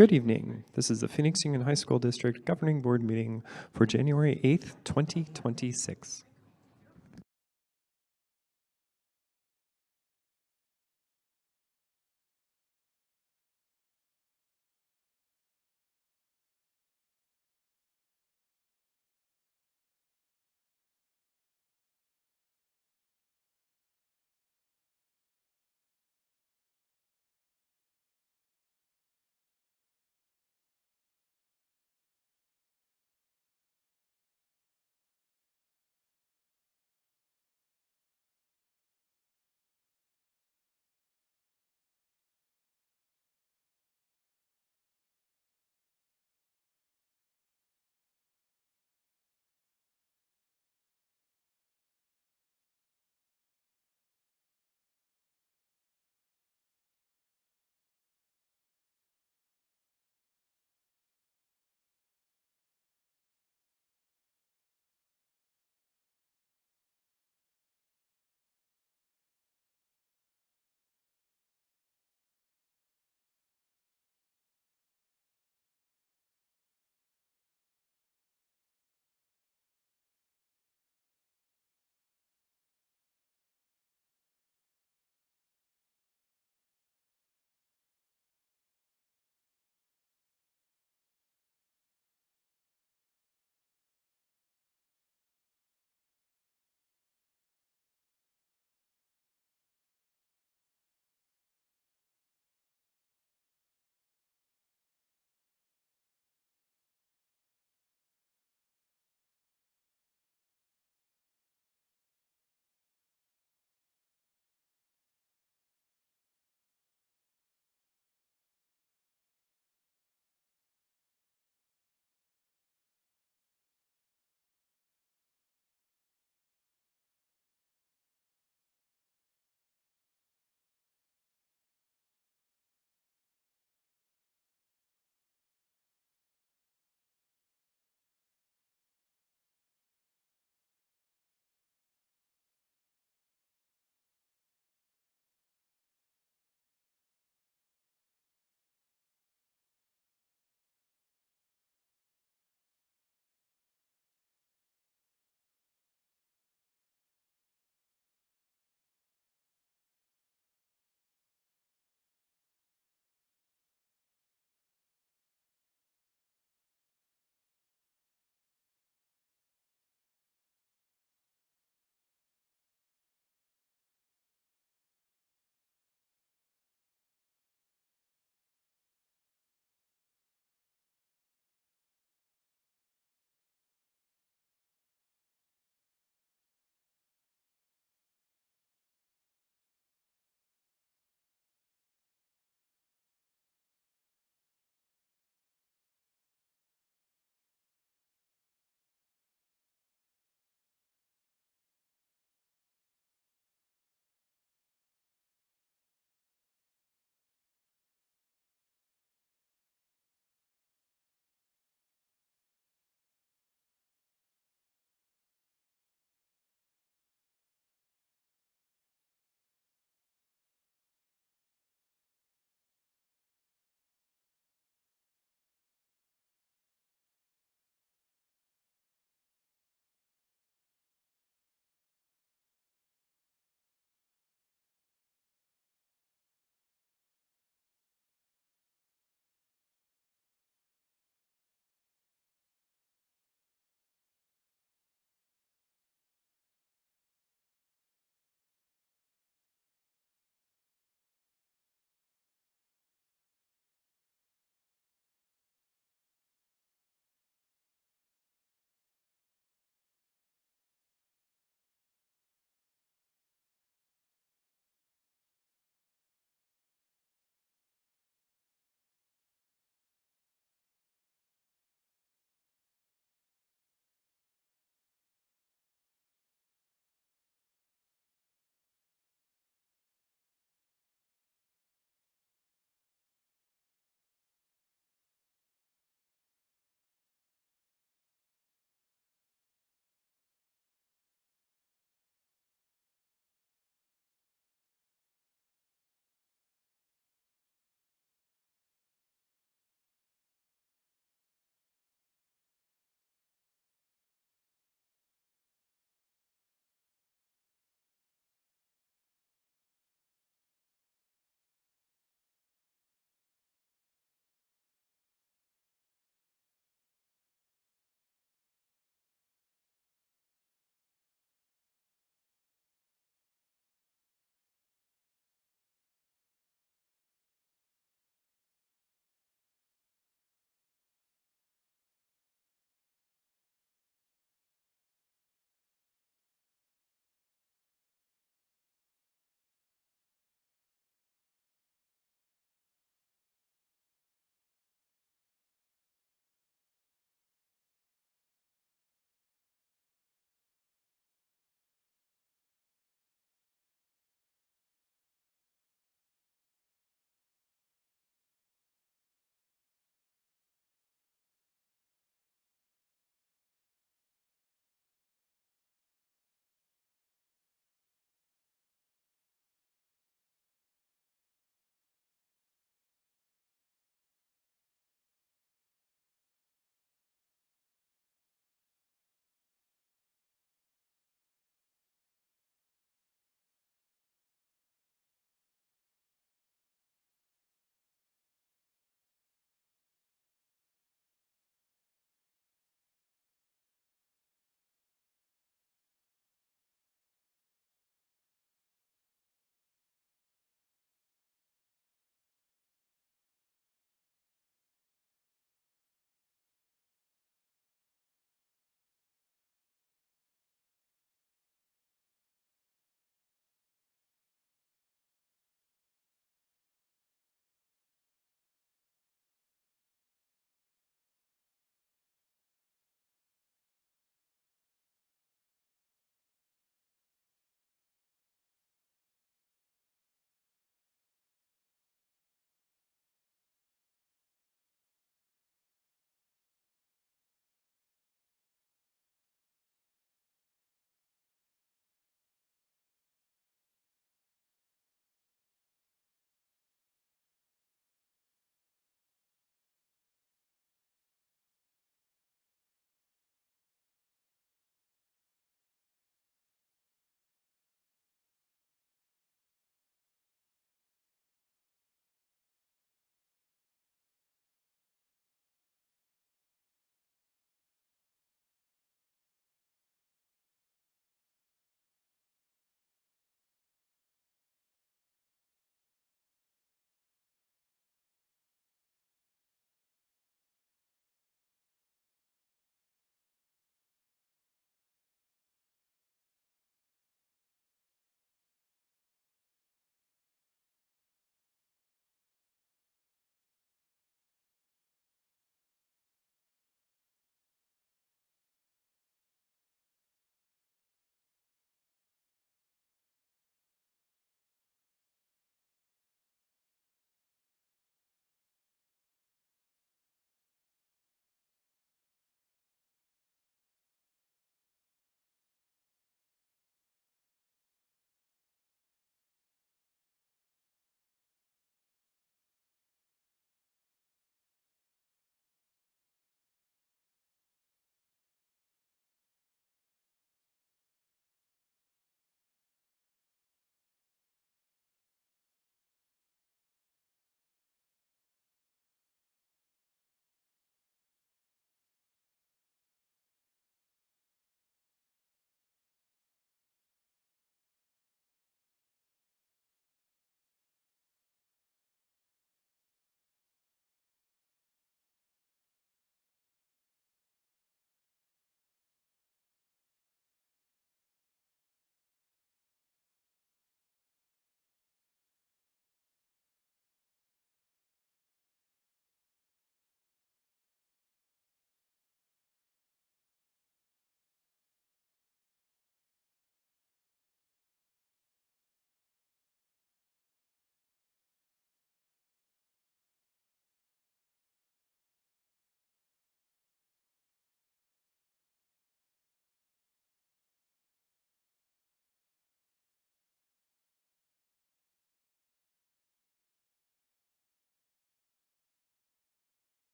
Good evening. This is the Phoenix Union High School District Governing Board meeting for January 8th, 2026.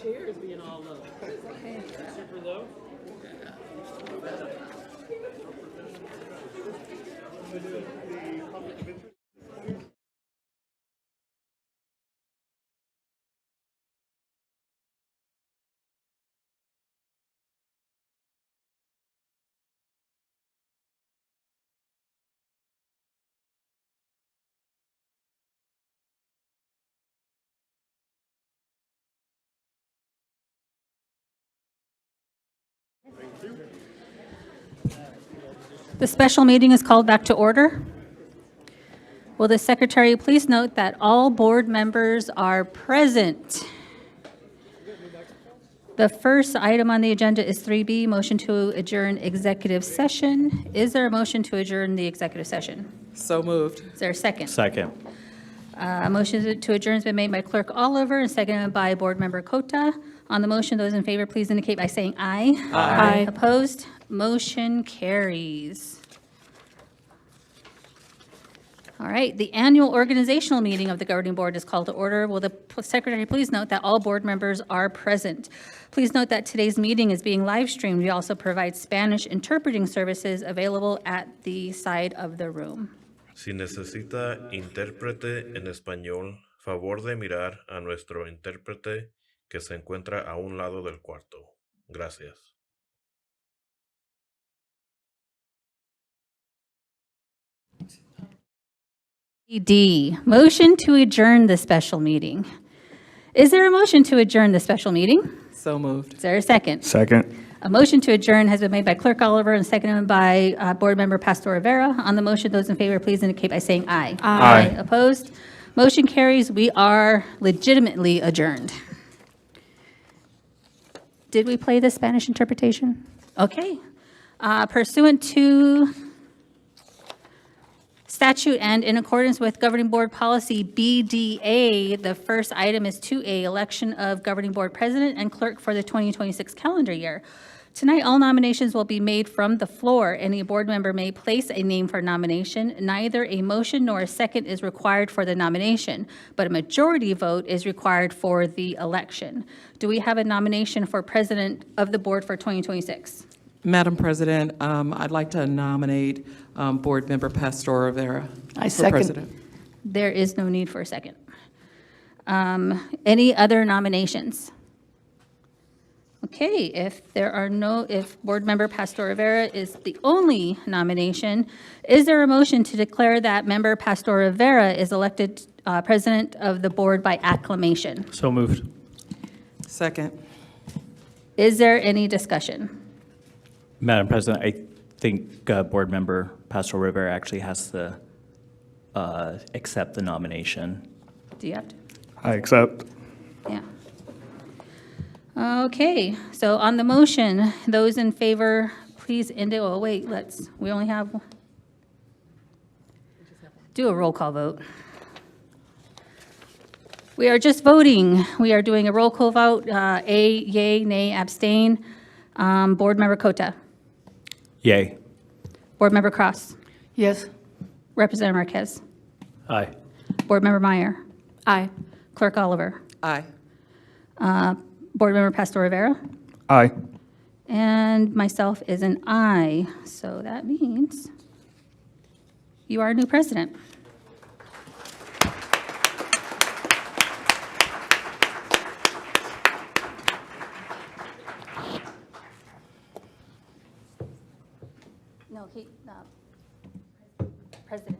chairs being all low. Super low. The special meeting is called back to order. Will the secretary please note that all board members are present? The first item on the agenda is 3B, motion to adjourn executive session. Is there a motion to adjourn the executive session? So moved. Is there a second? Second. A motion to adjourn has been made by Clerk Oliver and seconded by Board Member Cota. On the motion, those in favor, please indicate by saying aye. Aye. Opposed? Motion carries. All right, the annual organizational meeting of the governing board is called to order. Will the secretary please note that all board members are present? Please note that today's meeting is being live streamed. We also provide Spanish interpreting services available at the side of the room. Si necesita intérprete en español, favor de mirar a nuestro intérprete que se encuentra a un lado del cuarto. Gracias. D, motion to adjourn the special meeting. Is there a motion to adjourn the special meeting? So moved. Is there a second? Second. A motion to adjourn has been made by Clerk Oliver and seconded by Board Member Pastor Rivera. On the motion, those in favor, please indicate by saying aye. Aye. Opposed? Motion carries. We are legitimately adjourned. Did we play the Spanish interpretation? Okay. Pursuant to statute and in accordance with Governing Board Policy BDA, the first item is 2A, election of Governing Board President and Clerk for the 2026 calendar year. Tonight, all nominations will be made from the floor. Any board member may place a name for nomination. Neither a motion nor a second is required for the nomination, but a majority vote is required for the election. Do we have a nomination for President of the Board for 2026? Madam President, I'd like to nominate Board Member Pastor Rivera for president. There is no need for a second. Any other nominations? Okay, if Board Member Pastor Rivera is the only nomination, is there a motion to declare that Member Pastor Rivera is elected President of the Board by acclamation? So moved. Second. Is there any discussion? Madam President, I think Board Member Pastor Rivera actually has to accept the nomination. Do you have to? I accept. Yeah. Okay, so on the motion, those in favor, please oh, wait, we only have, do a roll call vote. We are just voting. We are doing a roll call vote, yay, nay, abstain. Board Member Cota. Yay. Board Member Cross. Yes. Representative Marquez. Aye. Board Member Meyer. Aye. Clerk Oliver. Aye. Board Member Pastor Rivera. Aye. And myself is an aye. So that means you are a new president. No, president.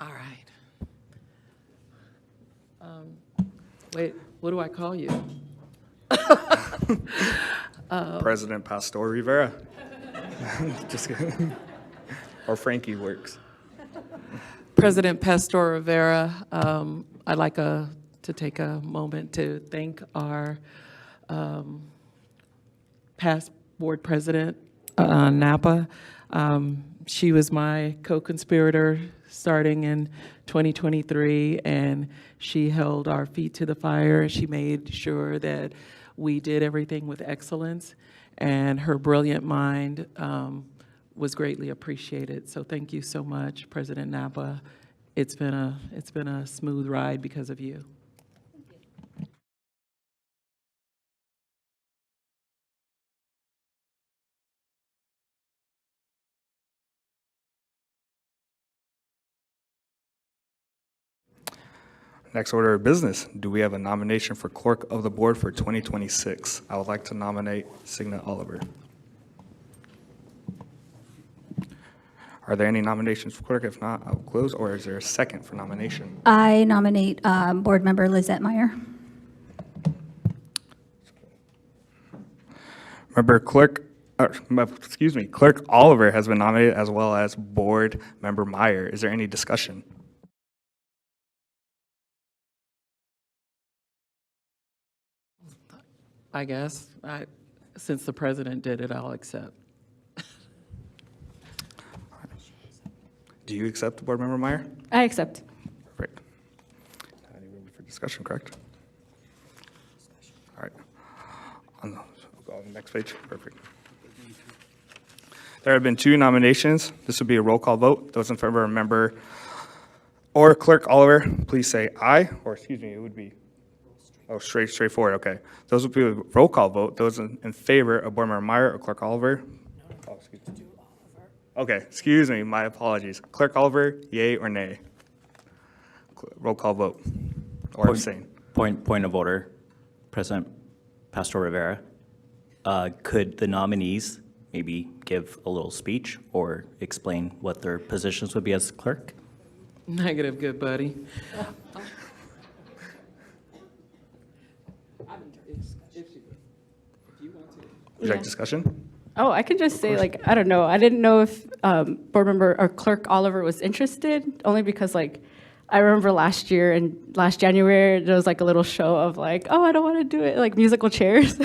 All right. Wait, what do I call you? President Pastor Rivera. Just kidding. Or Frankie works. President Pastor Rivera, I'd like to take a moment to thank our past board president, Napa. She was my co-conspirator starting in 2023, and she held our feet to the fire. She made sure that we did everything with excellence, and her brilliant mind was greatly appreciated. So thank you so much, President Napa. It's been a smooth ride because of you. Next order of business, do we have a nomination for Clerk of the Board for 2026? I would like to nominate Signa Oliver. Are there any nominations for clerk? If not, I'll close, or is there a second for nomination? I nominate Board Member Lizette Meyer. Clerk Oliver has been nominated, as well as Board Member Meyer. Is there any discussion? I guess, since the president did it, I'll accept. Do you accept Board Member Meyer? I accept. Perfect. Any room for discussion, correct? All right. We'll go on the next page. Perfect. There have been 2 nominations. This would be a roll call vote. Those in favor of Member or Clerk Oliver, please say aye, or excuse me, it would be, straightforward, okay. Those would be a roll call vote. Those in favor of Board Member Meyer or Clerk Oliver? Oh, excuse me. Okay, excuse me, my apologies. Clerk Oliver, yay or nay? Roll call vote, or abstain. Point of order, President Pastor Rivera. Could the nominees maybe give a little speech or explain what their positions would be as clerk? Negative, good buddy. Would you like discussion? Oh, I could just say, like, I don't know. I didn't know if Board Member or Clerk Oliver was interested, only because, like, I remember last year and last January, there was, like, a little show of, like, oh, I don't want to do it, like, musical chairs.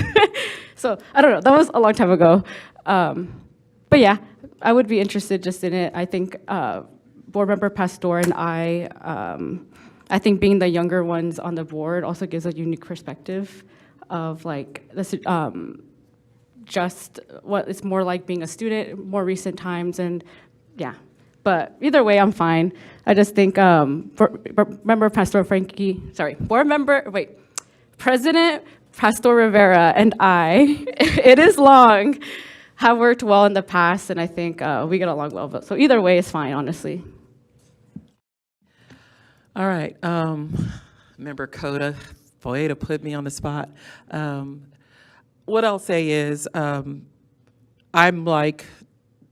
So, I don't know. That was a long time ago. But, yeah, I would be interested just in it. I think Board Member Pastor and I think being the younger ones on the board also gives a unique perspective of, like, this, just what it's more like being a student, more recent times, and yeah. But either way, I'm fine. I just think Member Pastor President Pastor Rivera and I, it is long, have worked well in the past, and I think we get along well. So either way is fine, honestly. All right, Member Coda, boy, to put me on the spot. What I'll say is, I'm like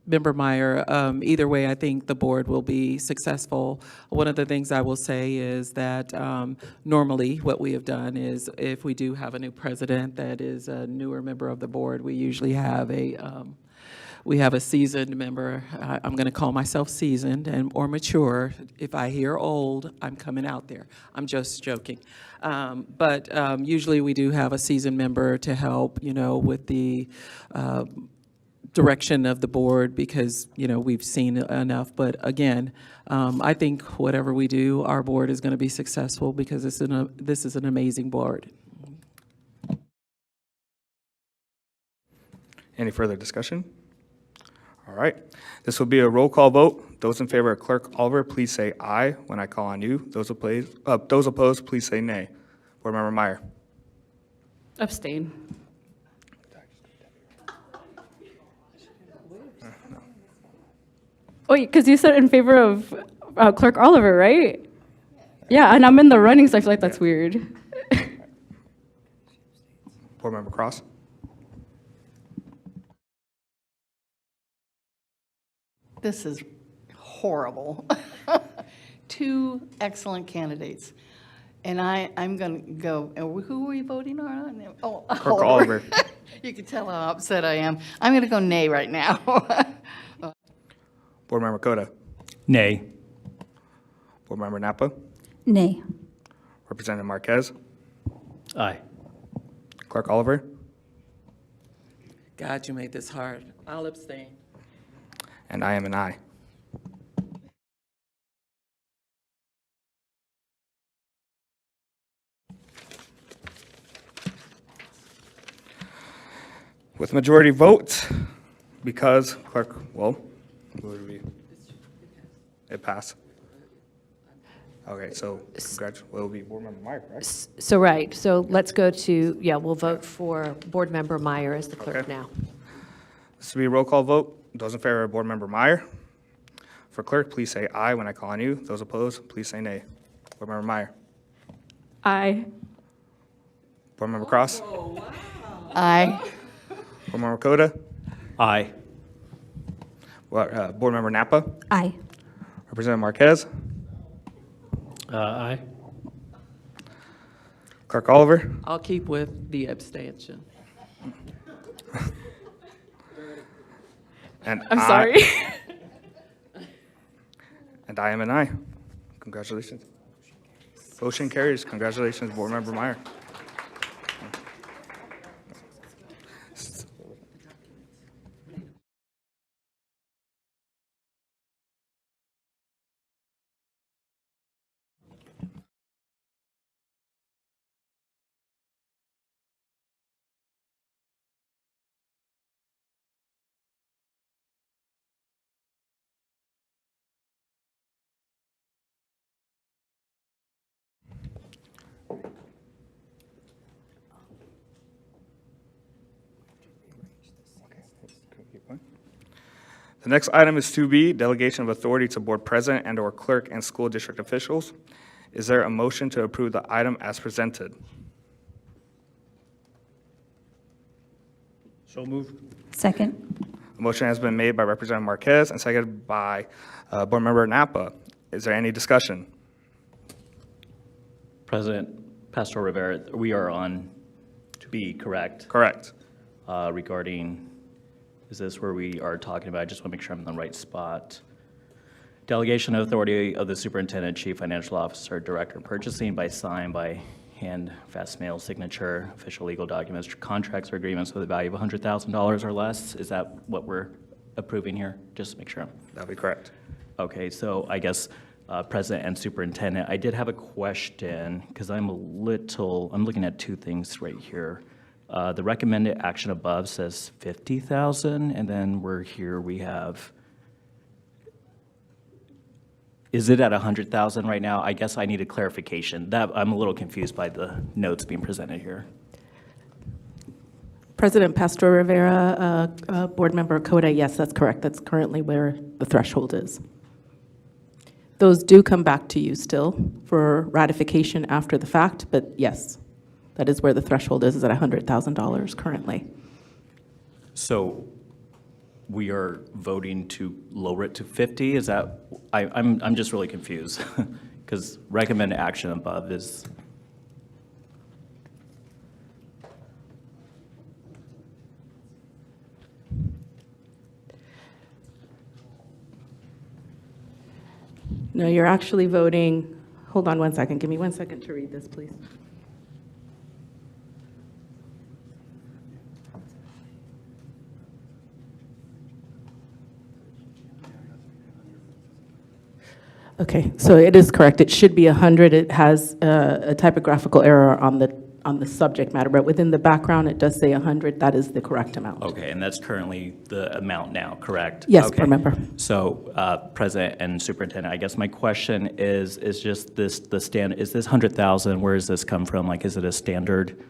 Member Meyer. Either way, I think the board will be successful. One of the things I will say is that normally what we have done is if we do have a new president that is a newer member of the board, we usually have a seasoned member. I'm going to call myself seasoned or mature. If I hear old, I'm coming out there. I'm just joking. But usually we do have a seasoned member to help, with the direction of the board because, we've seen enough. But again, I think whatever we do, our board is going to be successful because this is an amazing board. Any further discussion? All right. This will be a roll call vote. Those in favor of Clerk Oliver, please say aye when I call on you. Those opposed, please say nay. Board Member Meyer. Abstain. Wait, because you said in favor of Clerk Oliver, right? Yeah, and I'm in the running, so I feel like that's weird. Board Member Cross. This is horrible. 2 excellent candidates. And I'm going to go, who are we voting on? Oh, Clerk Oliver. You can tell how upset I am. I'm going to go nay right now. Board Member Coda. Nay. Board Member Napa. Nay. Representative Marquez. Aye. Clerk Oliver. God, you made this hard. I'll abstain. And I am an aye. With majority vote, because clerk, well, what would it be? It passed. Okay, so will it be Board Member Meyer, correct? So, right, so let's go to, yeah, we'll vote for Board Member Meyer as the clerk Okay. now. This will be a roll call vote. Those in favor of Board Member Meyer. For clerk, please say aye when I call on you. Those opposed, please say nay. Board Member Meyer. Aye. Board Member Cross. Aye. Board Member Coda. Aye. Board Member Napa. Aye. Representative Marquez. Aye. Clerk Oliver. I'll keep with the abstention. And I'm I- sorry. And I am an aye. Congratulations. Motion carries. Congratulations, Board Member Meyer. The next item is 2B, delegation of authority to board president and/or clerk and school district officials. Is there a motion to approve the item as presented? So moved. Second. A motion has been made by Representative Marquez and seconded by Board Member Napa. Is there any discussion? President Pastor Rivera, we are on B, correct? Correct. Regarding, is this where we are talking about, I just want to make sure I'm in the right spot. Delegation of authority of the superintendent, chief financial officer, director of purchasing by sign, by hand, fast mail, signature, official legal documents, contracts or agreements with a value of $100,000 or less. Is that what we're approving here? Just to make sure. That'll be correct. Okay, so I guess President and Superintendent, I did have a question, because I'm looking at two things right here. The recommended action above says 50,000, and then we have, is it at 100,000 right now? I guess I need a clarification. I'm a little confused by the notes being presented here. President Pastor Rivera, Board Member Coda, yes, that's correct. That's currently where the threshold is. Those do come back to you still for ratification after the fact, but yes, that is where the threshold is at $100,000 currently. So we are voting to lower it to 50? Is that, I'm just really confused, because recommended action above is, No, you're actually voting, hold on one second, give me 1 second to read this, please. Okay, so it is correct. It should be 100. It has a typographical error on the subject matter, but within the background, it does say 100. That is the correct amount. okay, and that's currently the amount now, correct? Yes, Okay. Board Member. So, President and Superintendent, I guess my question is just this, is this 100,000, where does this come from? Like, is it a standard,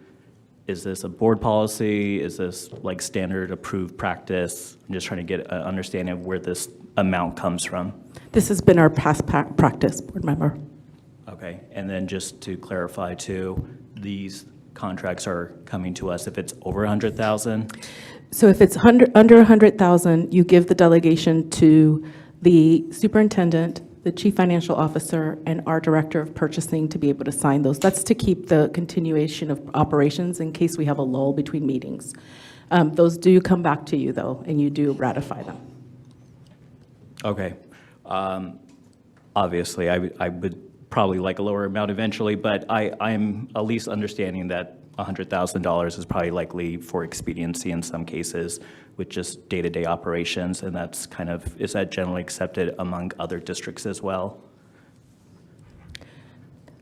is this a board policy? Is this like standard approved practice? I'm just trying to get an understanding of where this amount comes from. This has been our past practice, Board Member. Okay, and then just to clarify too, these contracts are coming to us if it's over 100,000? So if it's under 100,000, you give the delegation to the superintendent, the chief financial officer, and our director of purchasing to be able to sign those. That's to keep the continuation of operations in case we have a lull between meetings. Those do come back to you, though, and you do ratify them. Okay. Obviously, I would probably like a lower amount eventually, but I'm at least understanding that $100,000 is probably likely for expediency in some cases with just day-to-day operations, and that's kind of, is that generally accepted among other districts as well?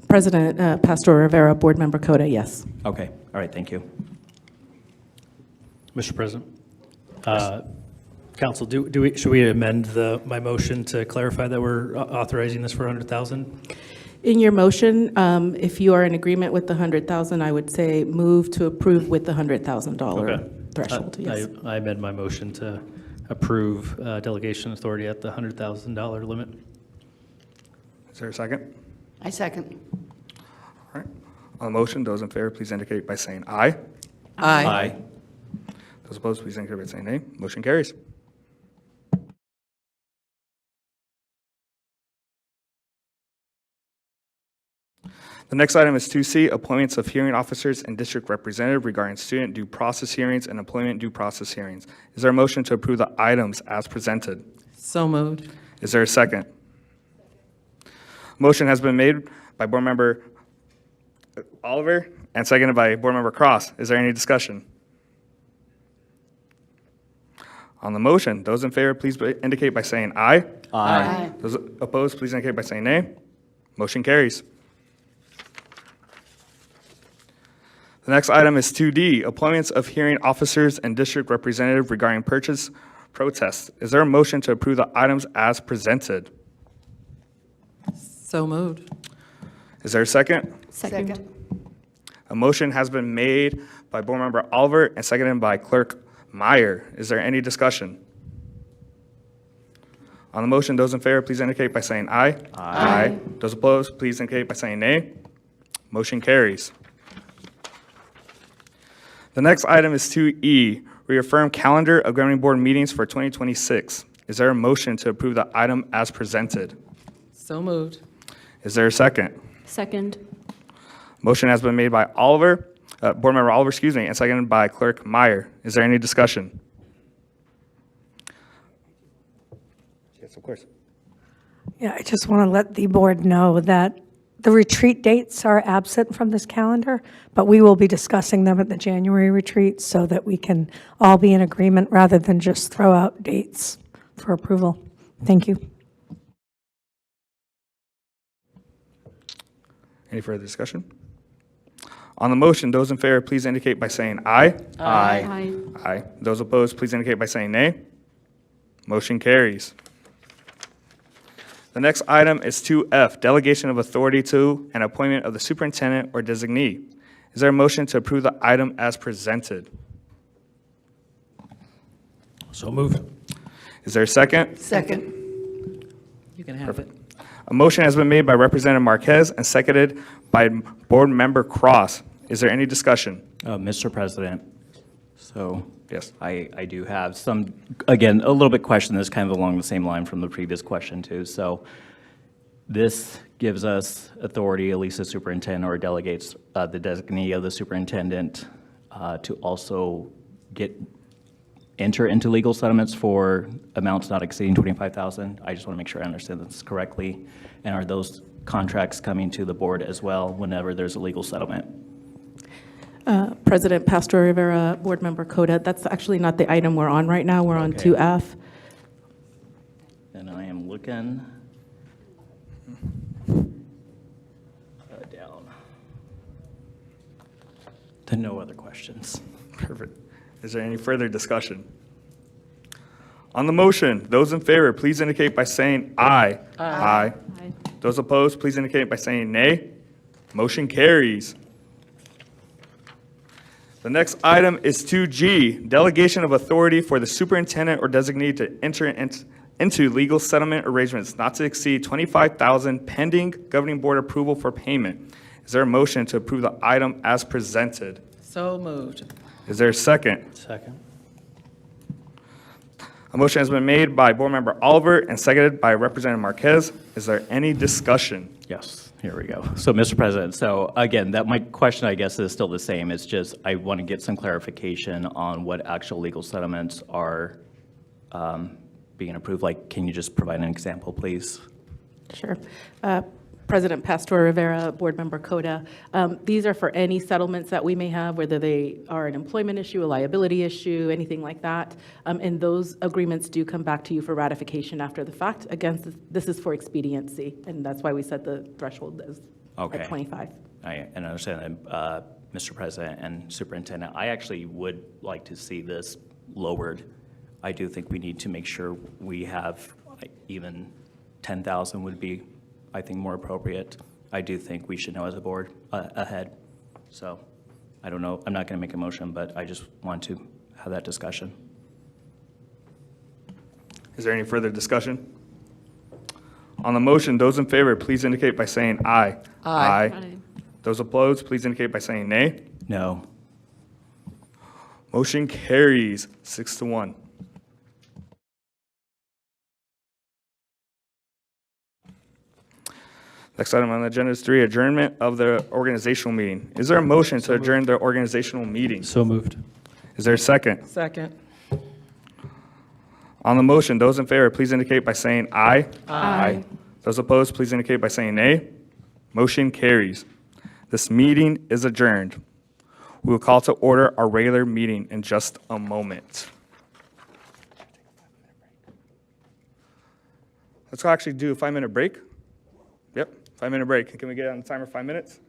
President Pastor Rivera, Board Member Coda, yes. Okay, all right, thank you. Mr. President, Council, should we amend my motion to clarify that we're authorizing this for 100,000? In your motion, if you are in agreement with the 100,000, I would say move to approve with the $100,000 threshold, yes. I amend my motion to approve delegation authority at the $100,000 limit. Is there a second? I second. All right. On the motion, those in favor, please indicate by saying aye. Aye. Those opposed, please indicate by saying nay. Motion carries. The next item is 2C, appointments of hearing officers and district representative regarding student due process hearings and employment due process hearings. Is there a motion to approve the items as presented? So moved. Is there a second? Motion has been made by Board Member Oliver and seconded by Board Member Cross. Is there any discussion? On the motion, those in favor, please indicate by saying aye. Aye. Those opposed, please indicate by saying nay. Motion carries. The next item is 2D, appointments of hearing officers and district representative regarding purchase protests. Is there a motion to approve the items as presented? So moved. Is there a second? Second. A motion has been made by Board Member Oliver and seconded by Clerk Meyer. Is there any discussion? On the motion, those in favor, please indicate by saying aye. Aye. Those opposed, please indicate by saying nay. Motion carries. The next item is 2E, reaffirm calendar of governing board meetings for 2026. Is there a motion to approve the item as presented? So moved. Is there a second? Second. Motion has been made by Board Member Oliver, and seconded by Clerk Meyer. Is there any discussion? Yes, of course. Yeah, I just want to let the board know that the retreat dates are absent from this calendar, but we will be discussing them at the January retreat so that we can all be in agreement rather than just throw out dates for approval. Thank you. Any further discussion? On the motion, those in favor, please indicate by saying aye. Aye. Aye. Those opposed, please indicate by saying nay. Motion carries. The next item is 2F, delegation of authority to and appointment of the superintendent or designee. Is there a motion to approve the item as presented? So moved. Is there a second? Second. You can have it. A motion has been made by Representative Marquez and seconded by Board Member Cross. Is there any discussion? Mr. President, so Yes. I do have some, again, a little bit question that's kind of along the same line from the previous question too. So this gives us authority, at least the superintendent, or delegates the designee of the superintendent to also enter into legal settlements for amounts not exceeding $25,000. I just want to make sure I understand this correctly. And are those contracts coming to the board as well whenever there's a legal settlement? President Pastor Rivera, Board Member Coda, that's actually not the item we're on right now. We're on Okay. 2F. And I am looking down. Then no other questions. Perfect. Is there any further discussion? On the motion, those in favor, please indicate by saying aye. Aye. Those opposed, please indicate by saying nay. Motion carries. The next item is 2G, delegation of authority for the superintendent or designee to enter into legal settlement arrangements not to exceed $25,000 pending governing board approval for payment. Is there a motion to approve the item as presented? So moved. Is there a second? Second. A motion has been made by Board Member Oliver and seconded by Representative Marquez. Is there any discussion? Yes, here we go. So, Mr. President, so again, my question, I guess, is still the same. It's just I want to get some clarification on what actual legal settlements are being approved. Like, can you just provide an example, please? Sure. President Pastor Rivera, Board Member Coda. These are for any settlements that we may have, whether they are an employment issue, a liability issue, anything like that. And those agreements do come back to you for ratification after the fact. Again, this is for expediency, and that's why we set the threshold as Okay. at 25. I understand that, Mr. President and Superintendent. I actually would like to see this lowered. I do think we need to make sure we have even 10,000 would be, I think, more appropriate. I do think we should know as a board ahead. So I don't know. I'm not going to make a motion, but I just want to have that discussion. Is there any further discussion? On the motion, those in favor, please indicate by saying aye. Aye. Those opposed, please indicate by saying nay. No. Motion carries 6-1. Next item on the agenda is 3, adjournment of the organizational meeting. Is there a motion to adjourn the organizational meeting? So moved. Is there a second? Second. On the motion, those in favor, please indicate by saying aye. Aye. Those opposed, please indicate by saying nay. Motion carries. This meeting is adjourned. We will call to order our regular meeting in just a moment. Let's actually do a 5-minute break. Yep, 5-minute break. Can we get it on the timer 5 minutes?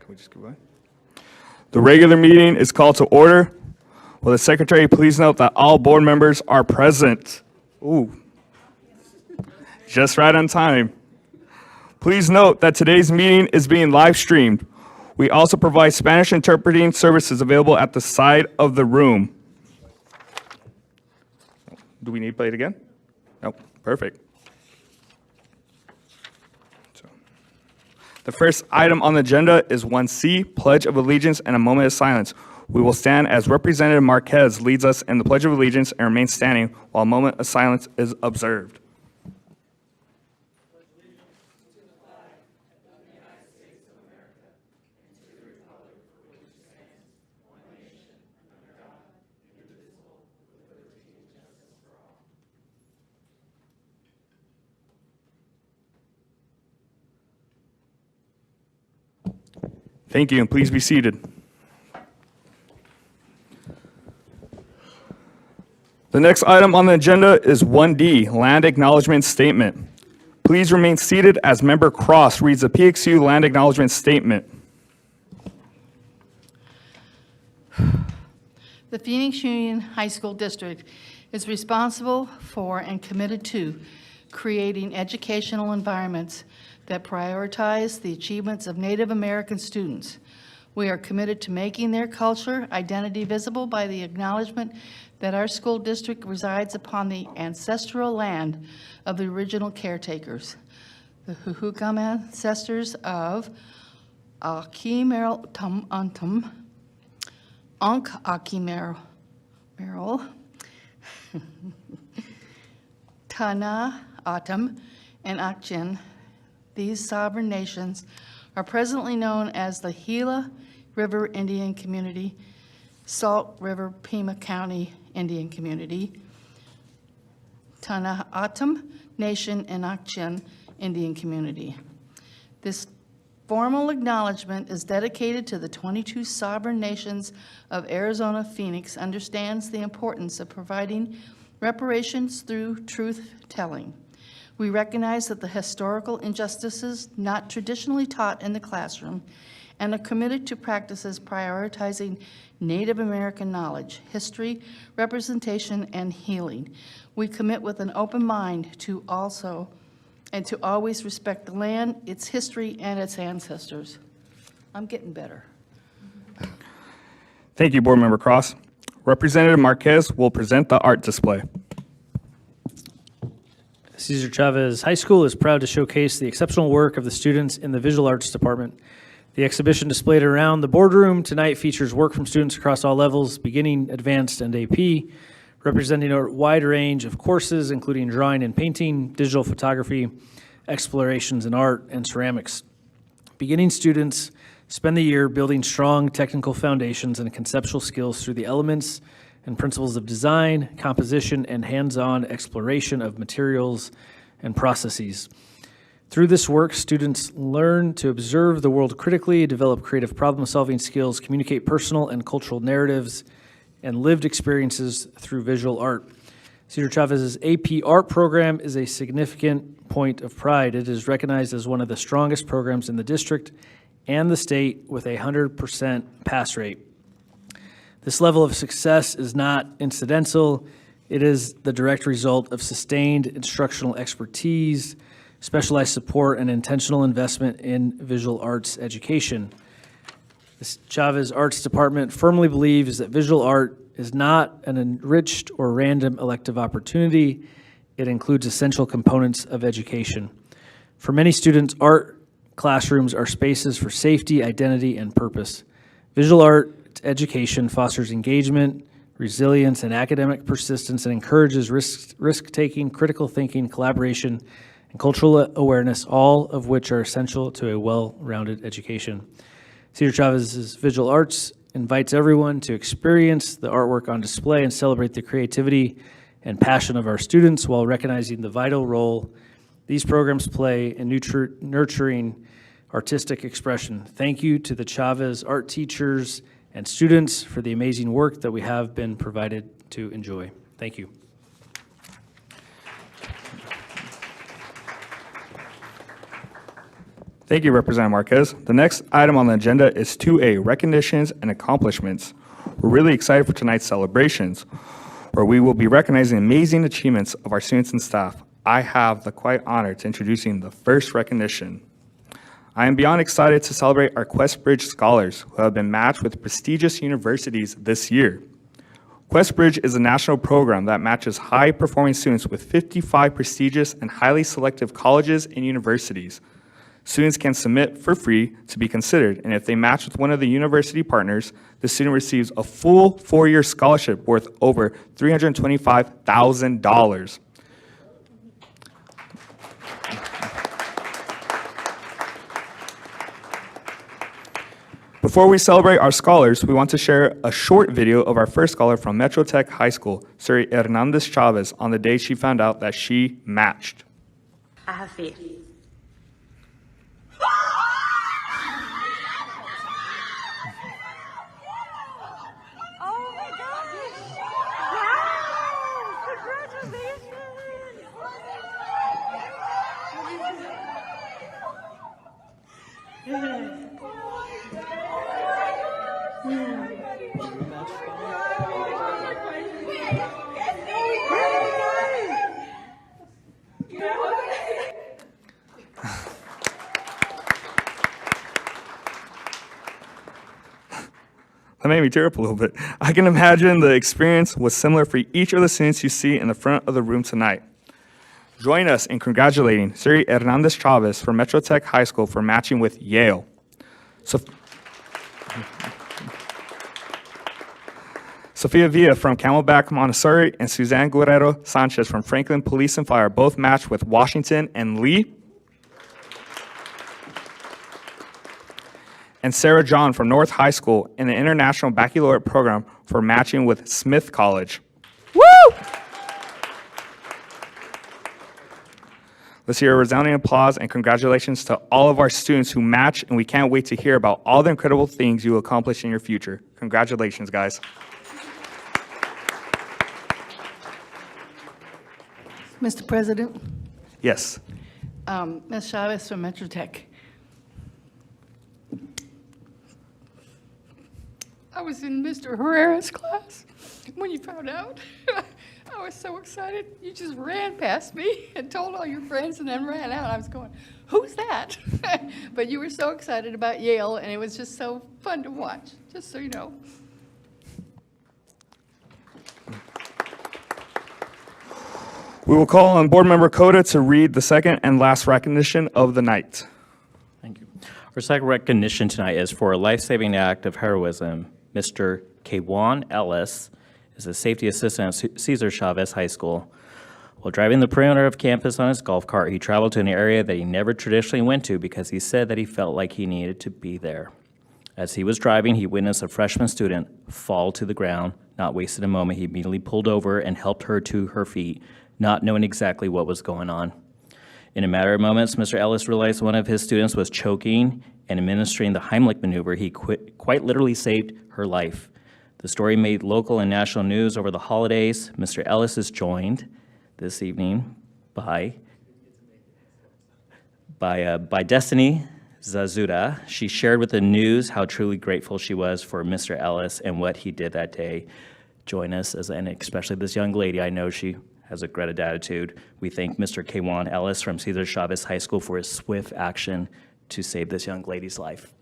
Can we just keep going? The regular meeting is called to order. Will the secretary please note that all board members are present? Ooh, just right on time. Please note that today's meeting is being live streamed. We also provide Spanish interpreting services available at the side of the room. Do we need to play it again? Nope, perfect. The first item on the agenda is 1C, Pledge of Allegiance and a moment of silence. We will stand as Representative Marquez leads us in the Pledge of Allegiance and remain standing while a moment of silence is observed. Thank you, and please be seated. The next item on the agenda is 1D, Land Acknowledgement Statement. Please remain seated as Member Cross reads the PXU Land Acknowledgement Statement. The Phoenix Union High School District is responsible for and committed to creating educational environments that prioritize the achievements of Native American students. We are committed to making their culture identity visible by the acknowledgement that our school district resides upon the ancestral land of the original caretakers, the Huhukam ancestors of Akimeril Antum, Ankh Akimeril, Tana Atum, and Akchin. These sovereign nations are presently known as the Gila River Indian Community, Salt River Pima County Indian Community, Tana'atum Nation, and Akchin Indian Community. This formal acknowledgement is dedicated to the 22 sovereign nations of Arizona. Phoenix understands the importance of providing reparations through truth-telling. We recognize that the historical injustices not traditionally taught in the classroom and are committed to practices prioritizing Native American knowledge, history, representation, and healing. We commit with an open mind to always respect the land, its history, and its ancestors. I'm getting better. Thank you, Board Member Cross. Representative Marquez will present the art display. Cesar Chavez High School is proud to showcase the exceptional work of the students in the Visual Arts Department. The exhibition displayed around the boardroom tonight features work from students across all levels, beginning, advanced, and AP, representing a wide range of courses, including drawing and painting, digital photography, explorations in art, and ceramics. Beginning students spend the year building strong technical foundations and conceptual skills through the elements and principles of design, composition, and hands-on exploration of materials and processes. Through this work, students learn to observe the world critically, develop creative problem-solving skills, communicate personal and cultural narratives, and lived experiences through visual art. Cesar Chavez's AP Art program is a significant point of pride. It is recognized as one of the strongest programs in the district and the state with a 100% pass rate. This level of success is not incidental. It is the direct result of sustained instructional expertise, specialized support, and intentional investment in visual arts education. The Chavez Arts Department firmly believes that visual art is not an enriched or random elective opportunity. It includes essential components of education. For many students, art classrooms are spaces for safety, identity, and purpose. Visual art education fosters engagement, resilience, and academic persistence, and encourages risk-taking, critical thinking, collaboration, and cultural awareness, all of which are essential to a well-rounded education. Cesar Chavez's Visual Arts invites everyone to experience the artwork on display and celebrate the creativity and passion of our students while recognizing the vital role these programs play in nurturing artistic expression. Thank you to the Chavez art teachers and students for the amazing work that we have been provided to enjoy. Thank you. Thank you, Representative Marquez. The next item on the agenda is 2A, recognitions and accomplishments. We're really excited for tonight's celebrations, where we will be recognizing amazing achievements of our students and staff. I have the quiet honor to introducing the first recognition. I am beyond excited to celebrate our QuestBridge scholars who have been matched with prestigious universities this year. QuestBridge is a national program that matches high-performing students with 55 prestigious and highly selective colleges and universities. Students can submit for free to be considered, and if they match with one of the university partners, the student receives a full 4-year scholarship worth over $325,000. Before we celebrate our scholars, we want to share a short video of our first scholar from Metro Tech High School, Suri Hernandez Chavez, on the day she found out that she matched. I have faith. Oh my gosh! Wow! Congratulations! That made me tear up a little bit. I can imagine the experience was similar for each of the students you see in the front of the room tonight. Join us in congratulating Suri Hernandez Chavez from Metro Tech High School for matching with Yale. Sophia Villa from Camelback Montessori and Suzanne Guerrero Sanchez from Franklin Police and Fire both matched with Washington and Lee. And Sarah John from North High School in the International Baccalaureate Program for matching with Smith College. Woo! Let's hear a resounding applause and congratulations to all of our students who match, and we can't wait to hear about all the incredible things you will accomplish in your future. Congratulations, guys. Mr. President, Yes. Ms. Chavez from Metro Tech. I was in Mr. Herrera's class when you found out. I was so excited. You just ran past me and told all your friends and then ran out. I was going, who's that? But you were so excited about Yale, and it was just so fun to watch, just so you know. We will call on Board Member Cota to read the second and last recognition of the night. Thank you. Our second recognition tonight is for a life-saving act of heroism. Mr. Kwan Ellis is a safety assistant at Cesar Chavez High School. While driving the perimeter of campus on his golf cart, he traveled to an area that he never traditionally went to because he said that he felt like he needed to be there. As he was driving, he witnessed a freshman student fall to the ground. Not wasting a moment, he immediately pulled over and helped her to her feet, not knowing exactly what was going on. In a matter of moments, Mr. Ellis realized one of his students was choking and administering the Heimlich maneuver. He quite literally saved her life. The story made local and national news over the holidays. Mr. Ellis is joined this evening by Destiny Zazuda. She shared with the news how truly grateful she was for Mr. Ellis and what he did that day. Join us, and especially this young lady. I know she has a great attitude. We thank Mr. Kwan Ellis from Cesar Chavez High School for his swift action to save this young lady's life.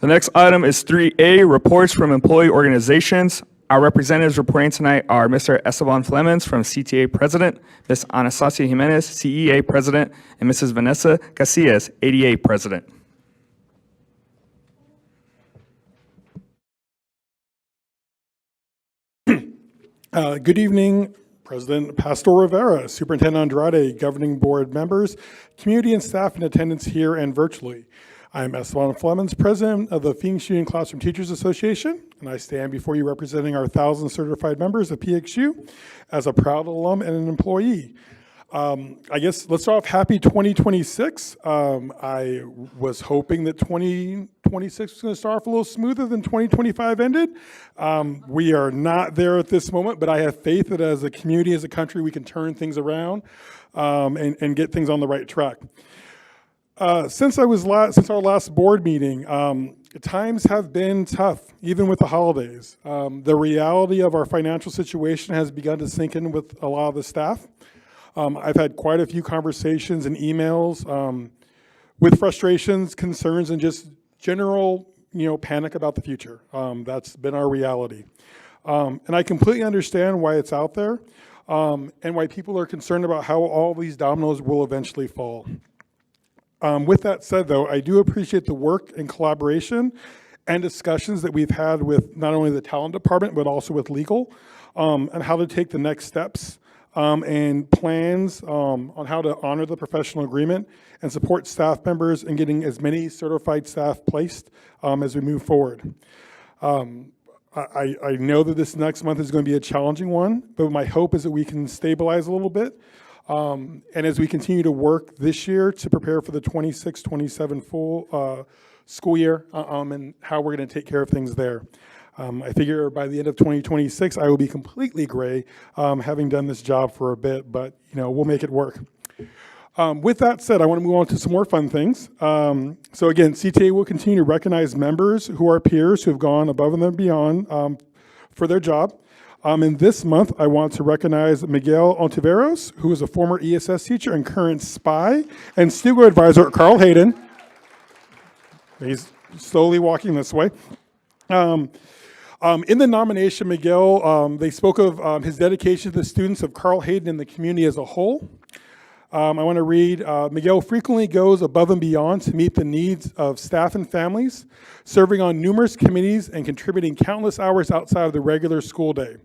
The next item is 3A, reports from employee organizations. Our representatives reporting tonight are Mr. Esteban Flemons from CTA President, Ms. Anastasia Jimenez, CEA President, and Mrs. Vanessa Casillas, ADA President. Good evening, President Pastor Rivera, Superintendent Andrade, governing board members, community and staff in attendance here and virtually. I'm Esteban Flemons, President of the Phoenix Union Classroom Teachers Association, and I stand before you representing our 1,000 certified members of PXU as a proud alum and an employee. I guess let's start off happy 2026. I was hoping that 2026 was going to start off a little smoother than 2025 ended. We are not there at this moment, but I have faith that as a community, as a country, we can turn things around and get things on the right track. Since our last board meeting, times have been tough, even with the holidays. The reality of our financial situation has begun to sink in with a lot of the staff. I've had quite a few conversations and emails with frustrations, concerns, and just general, panic about the future. That's been our reality. And I completely understand why it's out there and why people are concerned about how all these dominoes will eventually fall. With that said, though, I do appreciate the work and collaboration and discussions that we've had with not only the talent department, but also with legal, and how to take the next steps and plans on how to honor the professional agreement and support staff members in getting as many certified staff placed as we move forward. I know that this next month is going to be a challenging one, but my hope is that we can stabilize a little bit. And as we continue to work this year to prepare for the 26-27 full school year and how we're going to take care of things there. I figure by the end of 2026, I will be completely gray, having done this job for a bit, but we'll make it work. With that said, I want to move on to some more fun things. So again, CTA will continue to recognize members who are peers who have gone above and beyond for their job. And this month, I want to recognize Miguel Ontiveros, who is a former ESS teacher and current SPY and Stiegler advisor at Carl Hayden. He's slowly walking this way. In the nomination, Miguel, they spoke of his dedication to the students of Carl Hayden and the community as a whole. I want to read, Miguel frequently goes above and beyond to meet the needs of staff and families, serving on numerous committees and contributing countless hours outside of the regular school day.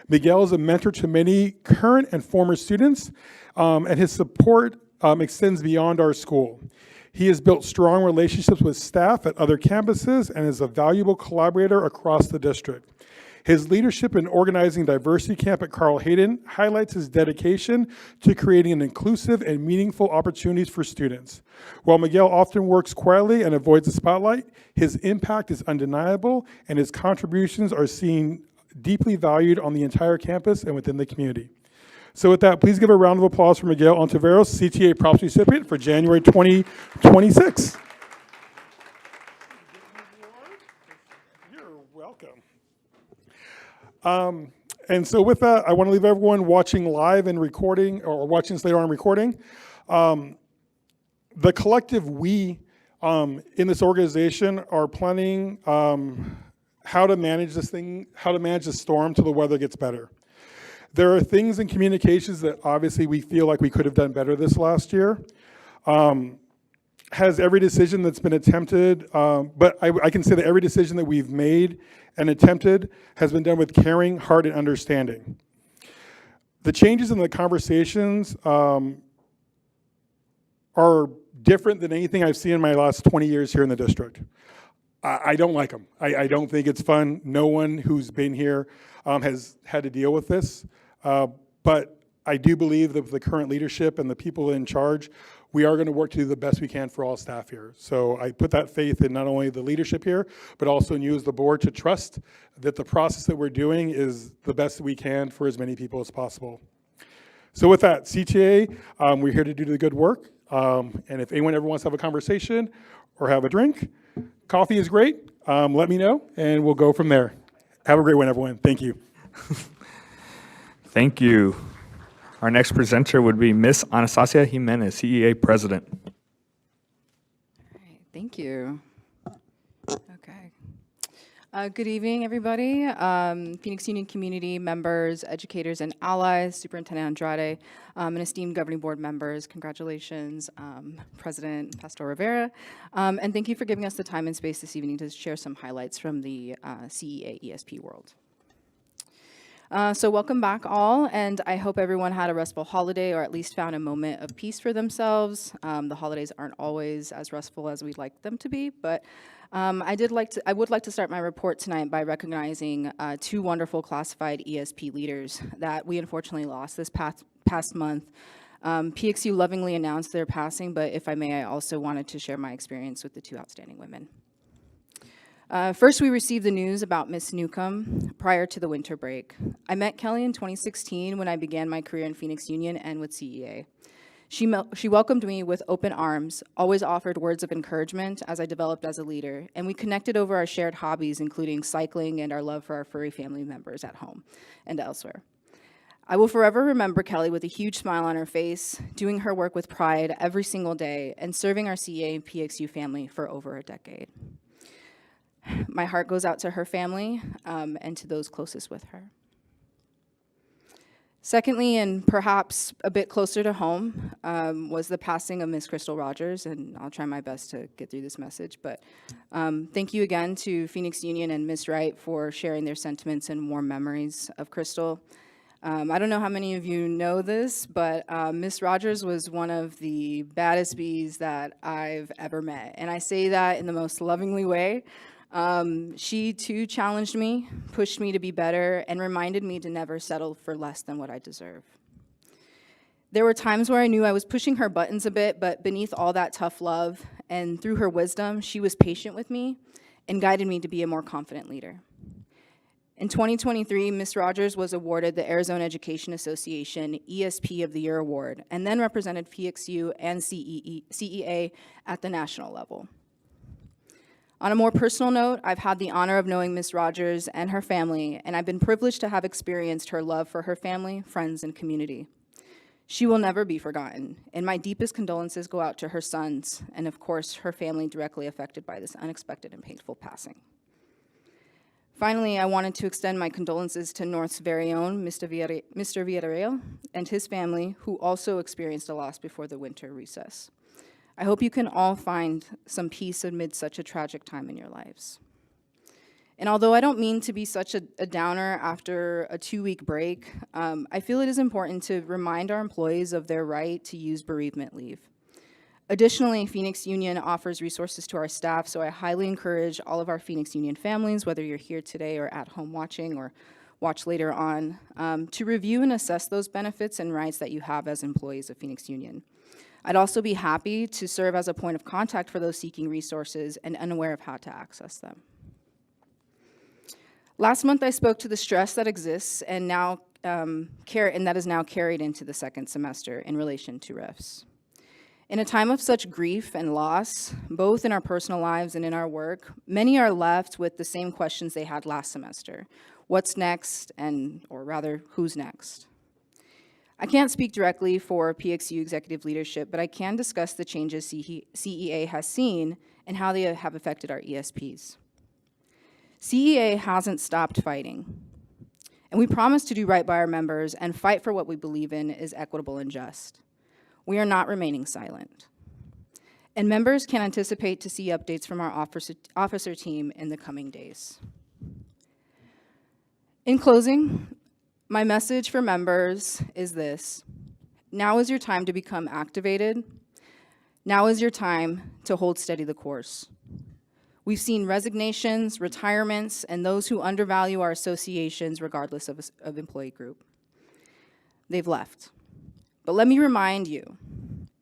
Miguel is a mentor to many current and former students, and his support extends beyond our school. He has built strong relationships with staff at other campuses and is a valuable collaborator across the district. His leadership in organizing Diversity Camp at Carl Hayden highlights his dedication to creating an inclusive and meaningful opportunities for students. While Miguel often works quietly and avoids the spotlight, his impact is undeniable and his contributions are seen deeply valued on the entire campus and within the community. So with that, please give a round of applause for Miguel Ontiveros, CTA Props recipient for January 2026. You're welcome. And so with that, I want to leave everyone watching live and recording, or watching this later on recording. The collective we in this organization are planning how to manage this thing, how to manage the storm till the weather gets better. There are things in communications that obviously we feel like we could have done better this last year. Has every decision that's been attempted, but I can say that every decision that we've made and attempted has been done with caring, heart, and understanding. The changes in the conversations are different than anything I've seen in my last 20 years here in the district. I don't like them. I don't think it's fun. No one who's been here has had to deal with this. But I do believe that with the current leadership and the people in charge, we are going to work to do the best we can for all staff here. So I put that faith in not only the leadership here, but also in you as the board to trust that the process that we're doing is the best that we can for as many people as possible. So with that, CTA, we're here to do the good work. And if anyone ever wants to have a conversation or have a drink, coffee is great. Let me know, and we'll go from there. Have a great one, everyone. Thank you. Thank you. Our next presenter would be Miss Anastasia Jimenez, CEA President. All right, thank you. Okay. Good evening, everybody. Phoenix Union community members, educators, and allies, Superintendent Andrade, and esteemed governing board members. Congratulations, President Pastor Rivera. And thank you for giving us the time and space this evening to share some highlights from the CEA ESP world. So welcome back all, and I hope everyone had a restful holiday or at least found a moment of peace for themselves. The holidays aren't always as restful as we'd like them to be, but I would like to start my report tonight by recognizing two wonderful classified ESP leaders that we unfortunately lost this past month. PXU lovingly announced their passing, but if I may, I also wanted to share my experience with the two outstanding women. First, we received the news about Miss Newcomb prior to the winter break. I met Kelly in 2016 when I began my career in Phoenix Union and with CEA. She welcomed me with open arms, always offered words of encouragement as I developed as a leader, and we connected over our shared hobbies, including cycling and our love for our furry family members at home and elsewhere. I will forever remember Kelly with a huge smile on her face, doing her work with pride every single day, and serving our CEA and PXU family for over a decade. My heart goes out to her family and to those closest with her. Secondly, and perhaps a bit closer to home, was the passing of Miss Crystal Rogers, and I'll try my best to get through this message, but thank you again to Phoenix Union and Miss Wright for sharing their sentiments and warm memories of Crystal. I don't know how many of you know this, but Miss Rogers was one of the baddest bees that I've ever met, and I say that in the most lovingly way. She too challenged me, pushed me to be better, and reminded me to never settle for less than what I deserve. There were times where I knew I was pushing her buttons a bit, but beneath all that tough love and through her wisdom, she was patient with me and guided me to be a more confident leader. In 2023, Ms. Rogers was awarded the Arizona Education Association ESP of the Year Award, and then represented PXU and CEA at the national level. On a more personal note, I've had the honor of knowing Ms. Rogers and her family, and I've been privileged to have experienced her love for her family, friends, and community. She will never be forgotten, and my deepest condolences go out to her sons, and of course, her family directly affected by this unexpected and painful passing. Finally, I wanted to extend my condolences to North's very own Mr. Villarreal and his family, who also experienced a loss before the winter recess. I hope you can all find some peace amid such a tragic time in your lives. And although I don't mean to be such a downer after a 2-week break, I feel it is important to remind our employees of their right to use bereavement leave. Additionally, Phoenix Union offers resources to our staff, so I highly encourage all of our Phoenix Union families, whether you're here today or at home watching or watch later on, to review and assess those benefits and rights that you have as employees of Phoenix Union. I'd also be happy to serve as a point of contact for those seeking resources and unaware of how to access them. Last month, I spoke to the stress that exists and that is now carried into the second semester in relation to RIFs. In a time of such grief and loss, both in our personal lives and in our work, many are left with the same questions they had last semester. What's next, or rather, who's next? I can't speak directly for PXU executive leadership, but I can discuss the changes CEA has seen and how they have affected our ESPs. CEA hasn't stopped fighting, and we promise to do right by our members and fight for what we believe in is equitable and just. We are not remaining silent. And members can anticipate to see updates from our officer team in the coming days. In closing, my message for members is this: now is your time to become activated. Now is your time to hold steady the course. We've seen resignations, retirements, and those who undervalue our associations regardless of employee group. They've left. But let me remind you,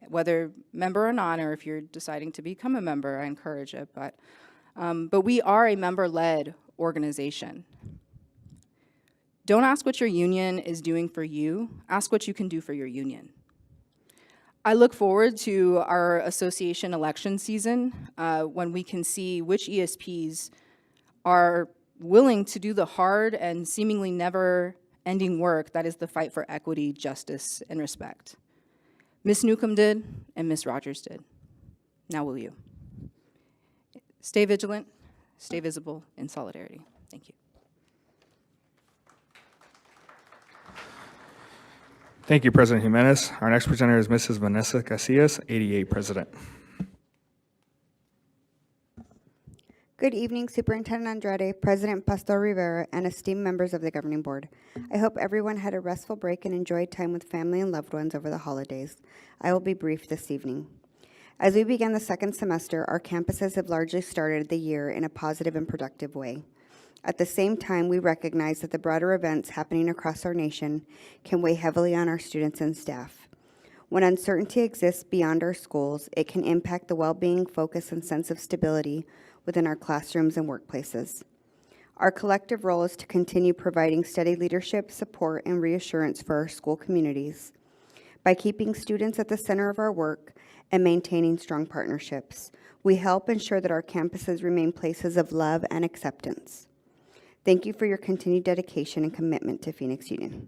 whether member or not, or if you're deciding to become a member, I encourage it, but we are a member-led organization. Don't ask what your union is doing for you, ask what you can do for your union. I look forward to our association election season when we can see which ESPs are willing to do the hard and seemingly never-ending work that is the fight for equity, justice, and respect. Ms. Newcomb did, and Ms. Rogers did. Now will you? Stay vigilant, stay visible in solidarity. Thank you. Thank you, President Jimenez. Our next presenter is Mrs. Vanessa Casillas, 88 President. Good evening, Superintendent Andrade, President Pastor Rivera, and esteemed members of the Governing Board. I hope everyone had a restful break and enjoyed time with family and loved ones over the holidays. I will be brief this evening. As we begin the second semester, our campuses have largely started the year in a positive and productive way. At the same time, we recognize that the broader events happening across our nation can weigh heavily on our students and staff. When uncertainty exists beyond our schools, it can impact the well-being, focus, and sense of stability within our classrooms and workplaces. Our collective role is to continue providing steady leadership, support, and reassurance for our school communities by keeping students at the center of our work and maintaining strong partnerships. We help ensure that our campuses remain places of love and acceptance. Thank you for your continued dedication and commitment to Phoenix Union.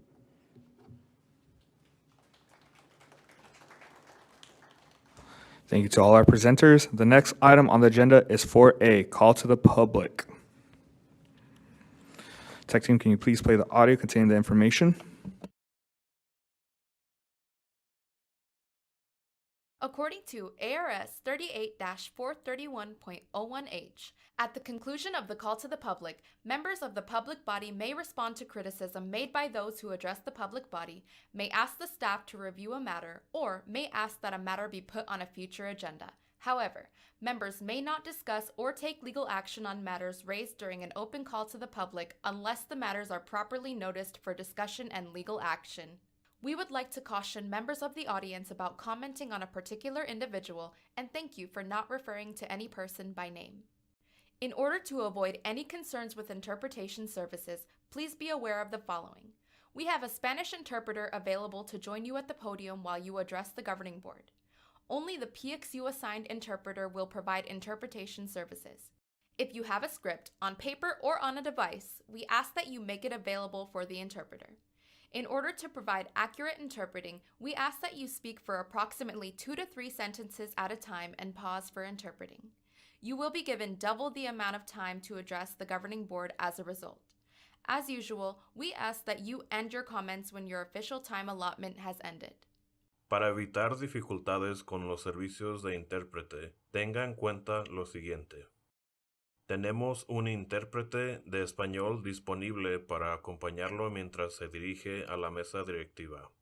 Thank you to all our presenters. The next item on the agenda is 4A, call to the public. Tech team, can you please play the audio containing the information? According to ARS 38-431.01H, at the conclusion of the call to the public, members of the public body may respond to criticism made by those who address the public body, may ask the staff to review a matter, or may ask that a matter be put on a future agenda. However, members may not discuss or take legal action on matters raised during an open call to the public unless the matters are properly noticed for discussion and legal action. We would like to caution members of the audience about commenting on a particular individual and thank you for not referring to any person by name. In order to avoid any concerns with interpretation services, please be aware of the following. We have a Spanish interpreter available to join you at the podium while you address the governing board. Only the PXU assigned interpreter will provide interpretation services. If you have a script on paper or on a device, we ask that you make it available for the interpreter. In order to provide accurate interpreting, we ask that you speak for approximately 2 to 3 sentences at a time and pause for interpreting. You will be given double the amount of time to address the governing board as a result. As usual, we ask that you end your comments when your official time allotment has ended. Para evitar dificultades con los servicios de intérprete, tenga en cuenta lo siguiente. Tenemos un intérprete de español disponible para acompañarlo mientras se dirige a la mesa directiva.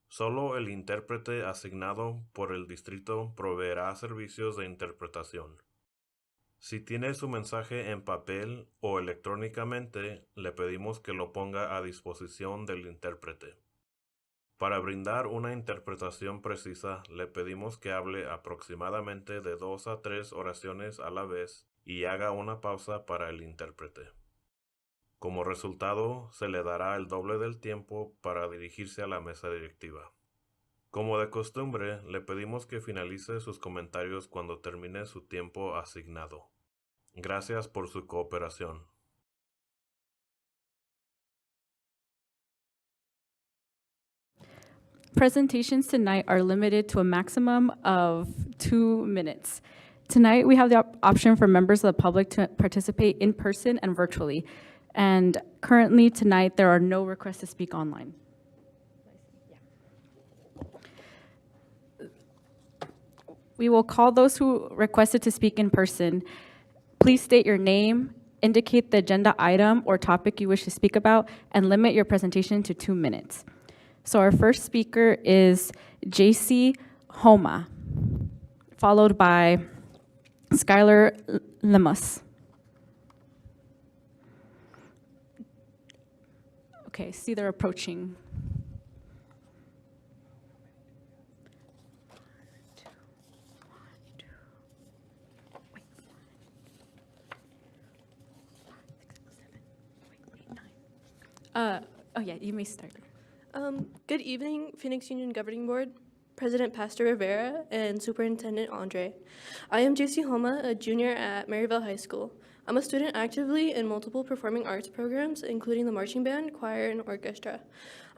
Solo el intérprete asignado por el distrito proveerá servicios de interpretación. Si tiene su mensaje en papel o electrónicamente, le pedimos que lo ponga a disposición del intérprete. Para brindar una interpretación precisa, le pedimos que hable aproximadamente de 2 a 3 oraciones a la vez y haga una pausa para el intérprete. Como resultado, se le dará el doble del tiempo para dirigirse a la mesa directiva. Como de costumbre, le pedimos que finalice sus comentarios cuando termine su tiempo asignado. Gracias por su cooperación. Presentations tonight are limited to a maximum of 2 minutes. Tonight, we have the option for members of the public to participate in person and virtually. And currently, tonight, there are no requests to speak online. We will call those who requested to speak in person. Please state your name, indicate the agenda item or topic you wish to speak about, and limit your presentation to 2 minutes. So our first speaker is JC Homa, followed by Skylar Lemus. Okay, see they're approaching. Oh yeah, you may start. Good evening, Phoenix Union Governing Board, President Pastor Rivera, and Superintendent Andre. I am JC Homa, a junior at Maryville High School. I'm a student actively in multiple performing arts programs, including the marching band, choir, and orchestra.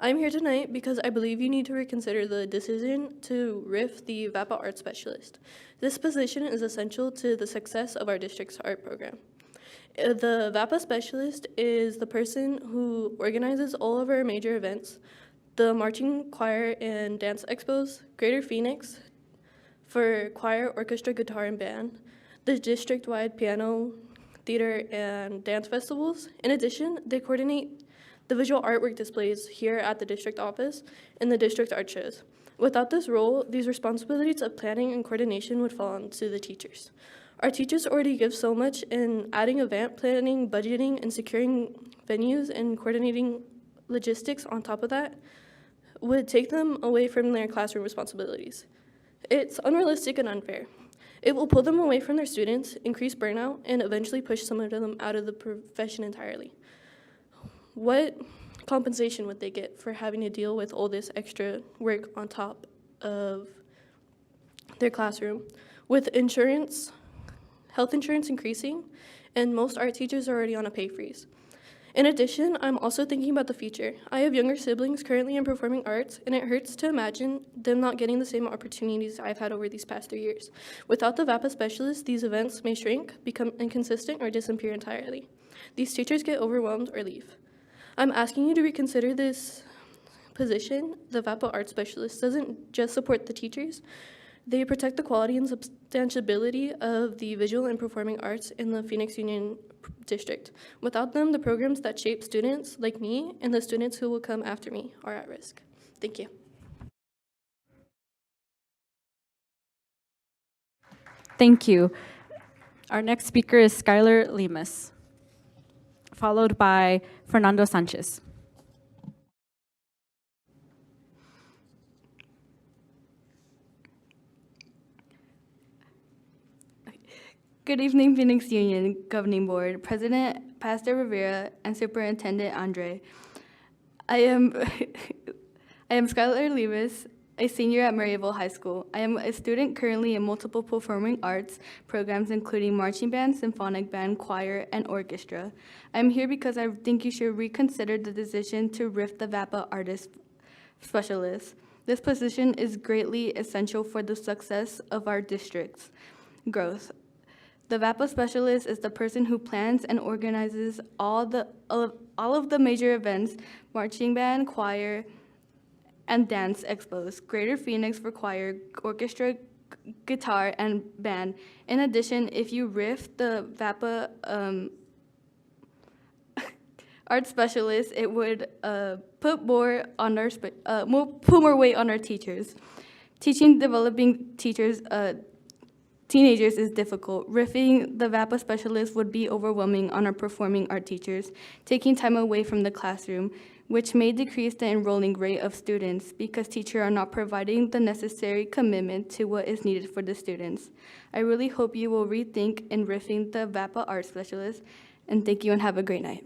I'm here tonight because I believe you need to reconsider the decision to RIF the VAPA art specialist. This position is essential to the success of our district's art program. The VAPA specialist is the person who organizes all of our major events, the marching, choir, and dance expos, Greater Phoenix for choir, orchestra, guitar, and band, the district-wide piano, theater, and dance festivals. In addition, they coordinate the visual artwork displays here at the district office and the district art shows. Without this role, these responsibilities of planning and coordination would fall onto the teachers. Our teachers already give so much, and adding event planning, budgeting, and securing venues and coordinating logistics on top of that would take them away from their classroom responsibilities. It's unrealistic and unfair. It will pull them away from their students, increase burnout, and eventually push some of them out of the profession entirely. What compensation would they get for having to deal with all this extra work on top of their classroom? With insurance, health insurance increasing, and most art teachers are already on a pay freeze. In addition, I'm also thinking about the future. I have younger siblings currently in performing arts, and it hurts to imagine them not getting the same opportunities I've had over these past 3 years. Without the VAPA specialist, these events may shrink, become inconsistent, or disappear entirely. These teachers get overwhelmed or leave. I'm asking you to reconsider this position. The VAPA art specialist doesn't just support the teachers, they protect the quality and substantiability of the visual and performing arts in the Phoenix Union District. Without them, the programs that shape students like me and the students who will come after me are at risk. Thank you. Thank you. Our next speaker is Skylar Lemus, followed by Fernando Sanchez. Good evening, Phoenix Union Governing Board, President Pastor Rivera, and Superintendent Andre. I am Skylar Levis, a senior at Maryville High School. I am a student currently in multiple performing arts programs, including marching band, symphonic band, choir, and orchestra. I'm here because I think you should reconsider the decision to RIF the VAPA artist specialist. This position is greatly essential for the success of our district's growth. The VAPA specialist is the person who plans and organizes all of the major events, marching band, choir, and dance expos, Greater Phoenix for choir, orchestra, guitar, and band. In addition, if you RIF the VAPA art specialist, it would put more weight on our teachers. Teaching developing teenagers is difficult. RIFing the VAPA specialist would be overwhelming on our performing art teachers, taking time away from the classroom, which may decrease the enrolling rate of students because teachers are not providing the necessary commitment to what is needed for the students. I really hope you will rethink in RIFing the VAPA art specialist, and thank you and have a great night.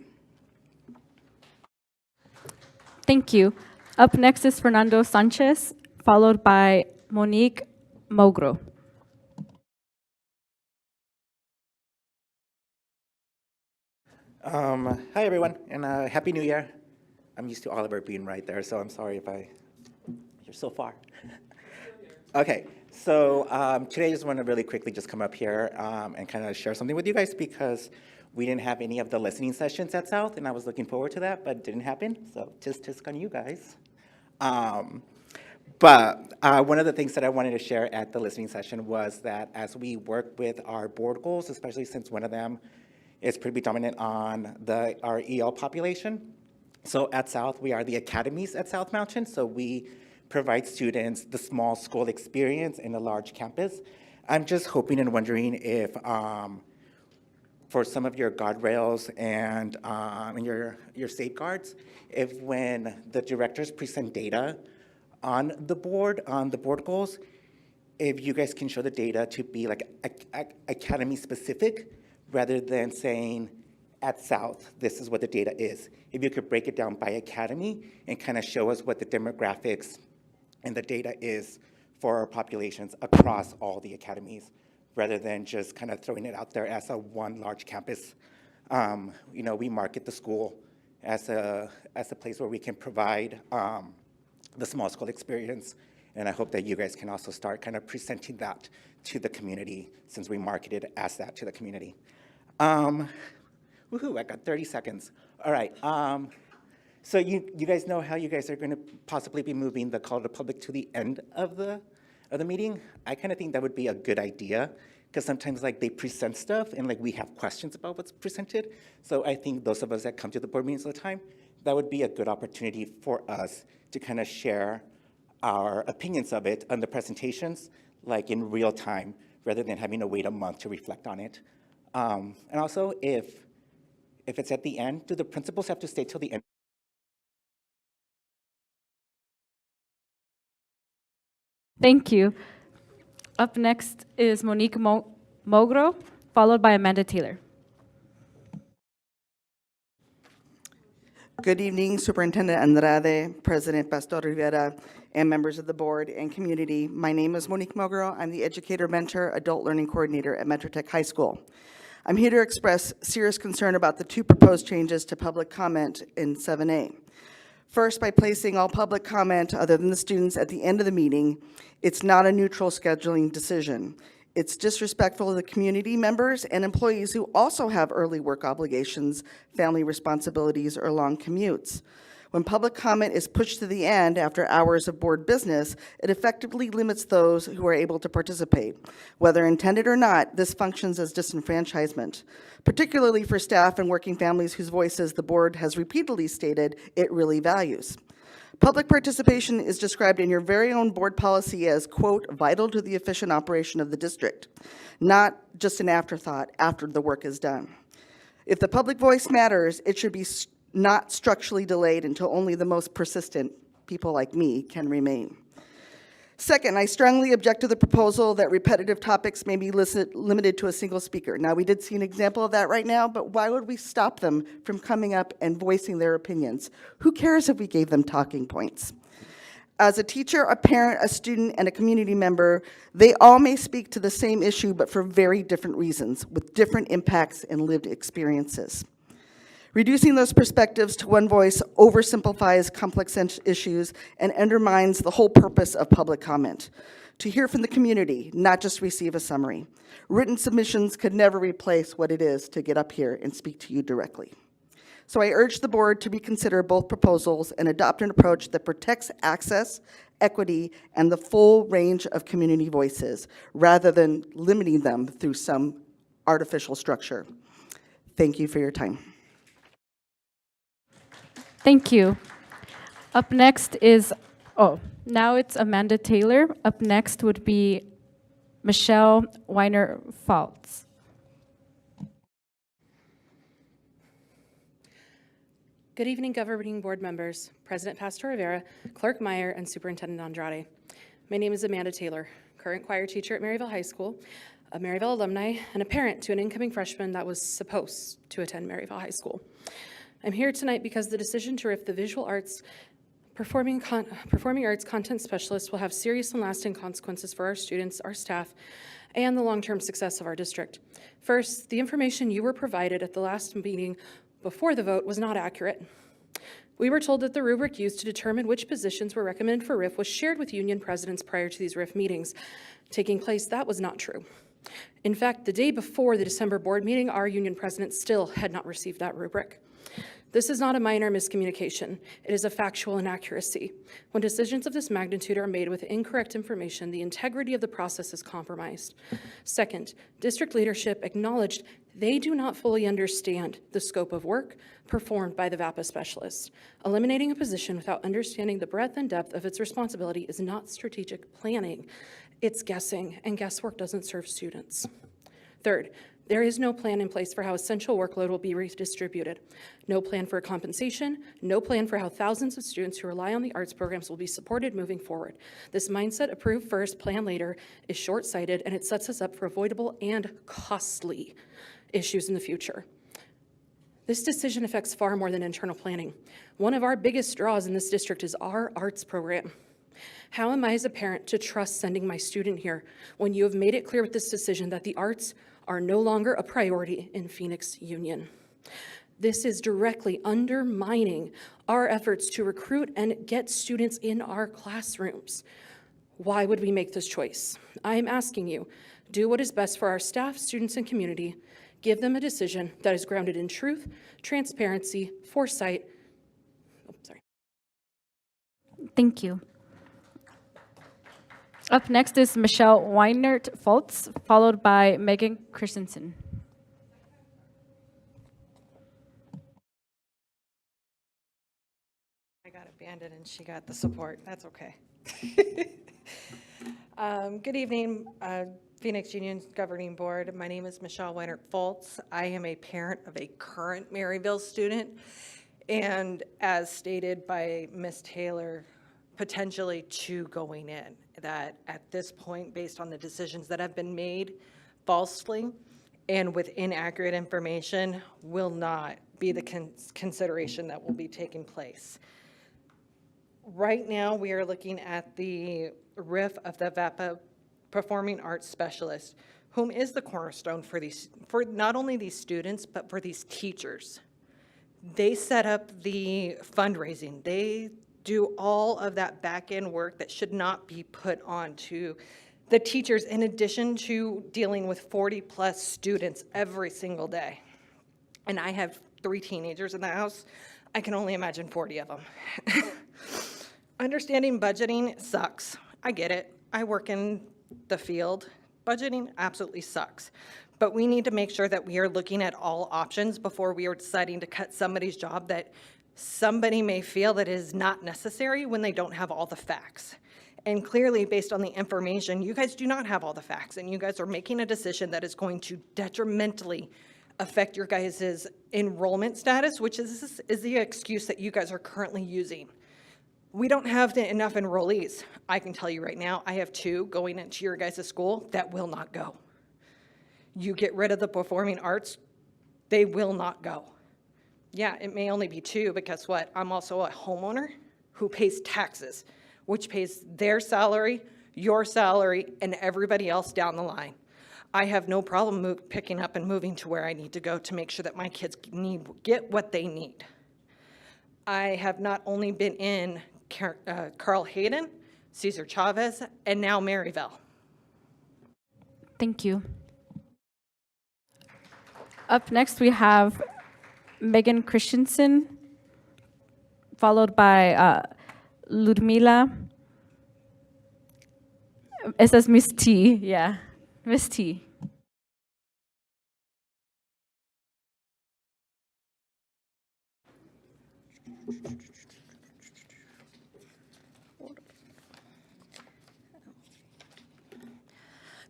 Thank you. Up next is Fernando Sanchez, followed by Monique Mogro. Hi, everyone, and Happy New Year. I'm used to Oliver being right there, so I'm sorry if you're so far. Okay, so today I just want to really quickly just come up here and kind of share something with you guys because we didn't have any of the listening sessions at South, and I was looking forward to that, but it didn't happen, so tisk on you guys. But one of the things that I wanted to share at the listening session was that as we work with our board goals, especially since one of them is pretty dominant on our EL population. So at South, we are the academies at South Mountain. So we provide students the small school experience in a large campus. I'm just hoping and wondering if for some of your guardrails and your safeguards, if when the directors present data on the board goals, if you guys can show the data to be like academy specific, rather than saying at South, this is what the data is. If you could break it down by academy and kind of show us what the demographics and the data is for our populations across all the academies, rather than just kind of throwing it out there as a one large campus. We market the school as a place where we can provide the small school experience. And I hope that you guys can also start kind of presenting that to the community, since we marketed as that to the community. Woohoo, I got 30 seconds. All right. So you guys know how you guys are going to possibly be moving the call to the public to the end of the meeting. I kind of think that would be a good idea, because sometimes like they present stuff and like we have questions about what's presented. So I think those of us that come to the board meetings all the time, that would be a good opportunity for us to kind of share our opinions of it on the presentations, like in real time, rather than having to wait a month to reflect on it. And also, if it's at the end, do the principals have to stay till the end? Thank you. Up next is Monique Mogro, followed by Amanda Taylor. Good evening, Superintendent Andrade, President Pastor Rivera, and members of the board and community. My name is Monique Mogro. I'm the Educator Mentor Adult Learning Coordinator at Metro Tech High School. I'm here to express serious concern about the 2 proposed changes to public comment in 7A. First, by placing all public comment other than the students at the end of the meeting, it's not a neutral scheduling decision. It's disrespectful to the community members and employees who also have early work obligations, family responsibilities, or long commutes. When public comment is pushed to the end after hours of board business, it effectively limits those who are able to participate. Whether intended or not, this functions as disenfranchisement, particularly for staff and working families whose voices the board has repeatedly stated it really values. Public participation is described in your very own board policy as, quote, vital to the efficient operation of the district, not just an afterthought after the work is done. If the public voice matters, it should be not structurally delayed until only the most persistent people like me can remain. Second, I strongly object to the proposal that repetitive topics may be limited to a single speaker. Now, we did see an example of that right now, but why would we stop them from coming up and voicing their opinions? Who cares if we gave them talking points? As a teacher, a parent, a student, and a community member, they all may speak to the same issue, but for very different reasons, with different impacts and lived experiences. Reducing those perspectives to one voice oversimplifies complex issues and undermines the whole purpose of public comment. To hear from the community, not just receive a summary. Written submissions could never replace what it is to get up here and speak to you directly. So I urge the board to reconsider both proposals and adopt an approach that protects access, equity, and the full range of community voices, rather than limiting them through some artificial structure. Thank you for your time. Thank you. Up next is, now it's Amanda Taylor. Up next would be Michelle Weiner-Faltz. Good evening, governing board members, President Pastor Rivera, Clerk Meyer, and Superintendent Andrade. My name is Amanda Taylor, current choir teacher at Maryville High School, a Maryville alumni, and a parent to an incoming freshman that was supposed to attend Maryville High School. I'm here tonight because the decision to RIF the visual arts performing arts content specialist will have serious and lasting consequences for our students, our staff, and the long-term success of our district. First, the information you were provided at the last meeting before the vote was not accurate. We were told that the rubric used to determine which positions were recommended for RIF was shared with union presidents prior to these RIF meetings taking place. That was not true. In fact, the day before the December board meeting, our union president still had not received that rubric. This is not a minor miscommunication. It is a factual inaccuracy. When decisions of this magnitude are made with incorrect information, the integrity of the process is compromised. Second, district leadership acknowledged they do not fully understand the scope of work performed by the VAPA specialist. Eliminating a position without understanding the breadth and depth of its responsibility is not strategic planning. It's guessing, and guesswork doesn't serve students. Third, there is no plan in place for how essential workload will be redistributed. No plan for compensation, no plan for how thousands of students who rely on the arts programs will be supported moving forward. This mindset, approve first, plan later, is short-sighted, and it sets us up for avoidable and costly issues in the future. This decision affects far more than internal planning. One of our biggest draws in this district is our arts program. How am I as a parent to trust sending my student here when you have made it clear with this decision that the arts are no longer a priority in Phoenix Union? This is directly undermining our efforts to recruit and get students in our classrooms. Why would we make this choice? I am asking you, do what is best for our staff, students, and community. Give them a decision that is grounded in truth, transparency, foresight. Oh, sorry. Thank you. Up next is Michelle Weinert-Foltz, followed by Megan Christensen. I got abandoned and she got the support. That's okay. Good evening, Phoenix Union Governing Board. My name is Michelle Weinert-Foltz. I am a parent of a current Maryville student, and as stated by Ms. Taylor, potentially two going in. That at this point, based on the decisions that have been made falsely and with inaccurate information, will not be the consideration that will be taking place. Right now, we are looking at the RIF of the VAPA Performing Arts Specialist, whom is the cornerstone for not only these students, but for these teachers. They set up the fundraising. They do all of that back-end work that should not be put on to the teachers, in addition to dealing with 40+ students every single day. And I have 3 teenagers in the house. I can only imagine 40 of them. Understanding budgeting sucks. I get it. I work in the field. Budgeting absolutely sucks. But we need to make sure that we are looking at all options before we are deciding to cut somebody's job that somebody may feel that is not necessary when they don't have all the facts. And clearly, based on the information, you guys do not have all the facts, and you guys are making a decision that is going to detrimentally affect your guys' enrollment status, which is the excuse that you guys are currently using. We don't have enough enrollees. I can tell you right now, I have 2 going into your guys' school that will not go. You get rid of the performing arts, they will not go. Yeah, it may only be 2, but guess what? I'm also a homeowner who pays taxes, which pays their salary, your salary, and everybody else down the line. I have no problem picking up and moving to where I need to go to make sure that my kids get what they need. I have not only been in Carl Hayden, Cesar Chavez, and now Maryville. Thank you. Up next, we have Megan Christensen, followed by Ludmila. It says Miss T, yeah, Miss T.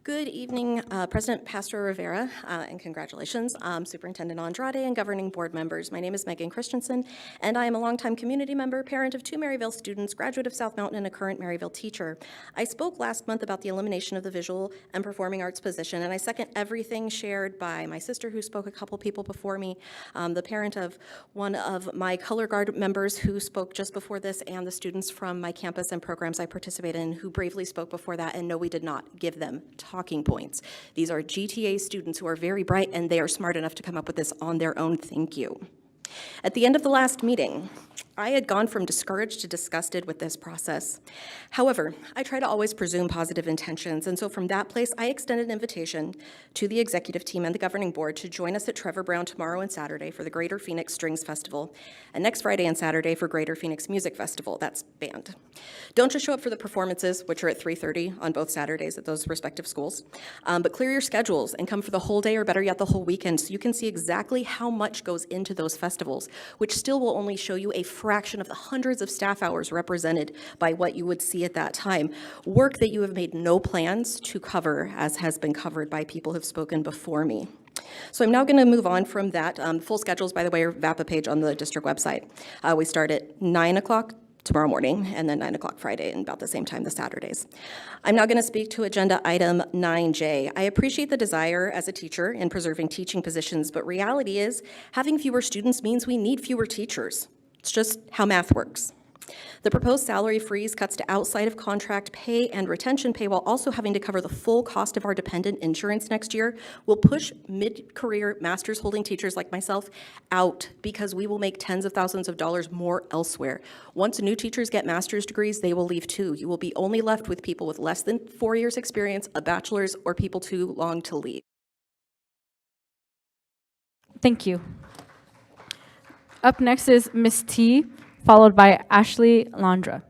Good evening, President Pastor Rivera, and congratulations, Superintendent Andrade and governing board members. My name is Megan Christensen, and I am a longtime community member, parent of 2 Maryville students, graduate of South Mountain, and a current Maryville teacher. I spoke last month about the elimination of the visual and performing arts position, and I second everything shared by my sister, who spoke a couple people before me, the parent of one of my color guard members who spoke just before this, and the students from my campus and programs I participate in who bravely spoke before that, and no, we did not give them talking points. These are GTA students who are very bright, and they are smart enough to come up with this on their own. Thank you. At the end of the last meeting, I had gone from discouraged to disgusted with this process. However, I try to always presume positive intentions, and so from that place, I extended an invitation to the executive team and the governing board to join us at Trevor Brown tomorrow and Saturday for the Greater Phoenix Strings Festival, and next Friday and Saturday for Greater Phoenix Music Festival, that's band. Don't just show up for the performances, which are at 3:30 on both Saturdays at those respective schools, but clear your schedules and come for the whole day, or better yet, the whole weekend, so you can see exactly how much goes into those festivals, which still will only show you a fraction of the hundreds of staff hours represented by what you would see at that time. Work that you have made no plans to cover, as has been covered by people who have spoken before me. So I'm now going to move on from that. Full schedules, by the way, are VAPA page on the district website. We start at 9 o'clock tomorrow morning, and then 9 o'clock Friday, and about the same time the Saturdays. I'm now going to speak to agenda item 9J. I appreciate the desire as a teacher in preserving teaching positions, but reality is having fewer students means we need fewer teachers. It's just how math works. The proposed salary freeze cuts to outside of contract pay and retention pay while also having to cover the full cost of our dependent insurance next year will push mid-career master's holding teachers like myself out because we will make tens of thousands of dollars more elsewhere. Once new teachers get master's degrees, they will leave too. You will be only left with people with less than 4 years experience, a bachelor's, or people too long to leave. Thank you. Up next is Ms. T, followed by Ashley Landra.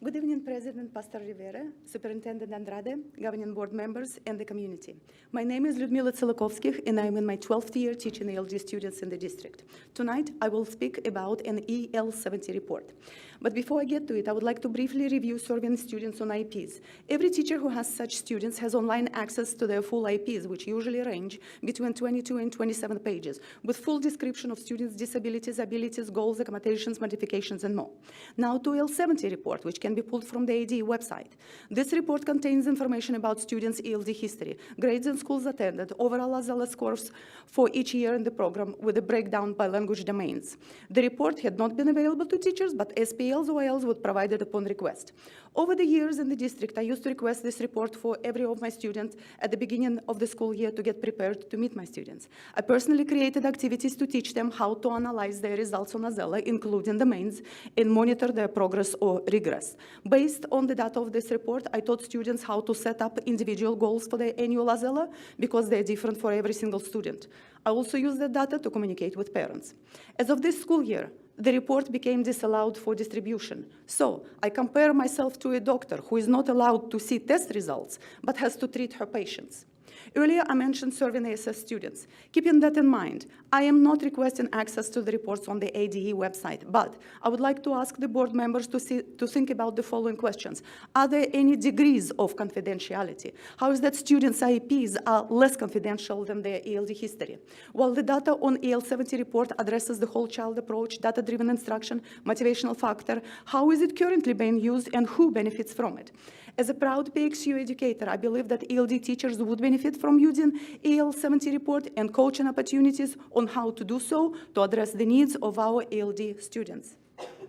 Good evening, President Pastor Rivera, Superintendent Andrade, governing board members, and the community. My name is Lyudmila Tsilakovskih, and I'm in my 12th year teaching ELD students in the district. Tonight, I will speak about an EL70 report. But before I get to it, I would like to briefly review serving students on IPs. Every teacher who has such students has online access to their full IPs, which usually range between 22 and 27 pages, with full description of students' disabilities, abilities, goals, accommodations, modifications, and more. Now to EL70 report, which can be pulled from the AD website. This report contains information about students' ELD history, grades and schools attended, overall AZELA scores for each year in the program, with a breakdown by language domains. The report had not been available to teachers, but SPLs or ILs would provide it upon request. Over the years in the district, I used to request this report for every of my students at the beginning of the school year to get prepared to meet my students. I personally created activities to teach them how to analyze their results on AZELA, including domains, and monitor their progress or regress. Based on the data of this report, I taught students how to set up individual goals for their annual AZELA because they're different for every single student. I also use that data to communicate with parents. As of this school year, the report became disallowed for distribution. So I compare myself to a doctor who is not allowed to see test results, but has to treat her patients. Earlier, I mentioned serving ASS students. Keeping that in mind, I am not requesting access to the reports on the ADE website, but I would like to ask the board members to think about the following questions. Are there any degrees of confidentiality? How is that students' IEPs are less confidential than their ELD history? While the data on EL70 report addresses the whole child approach, data-driven instruction, motivational factor, how is it currently being used and who benefits from it? As a proud PXU educator, I believe that ELD teachers would benefit from using EL70 report and coaching opportunities on how to do so to address the needs of our ELD students.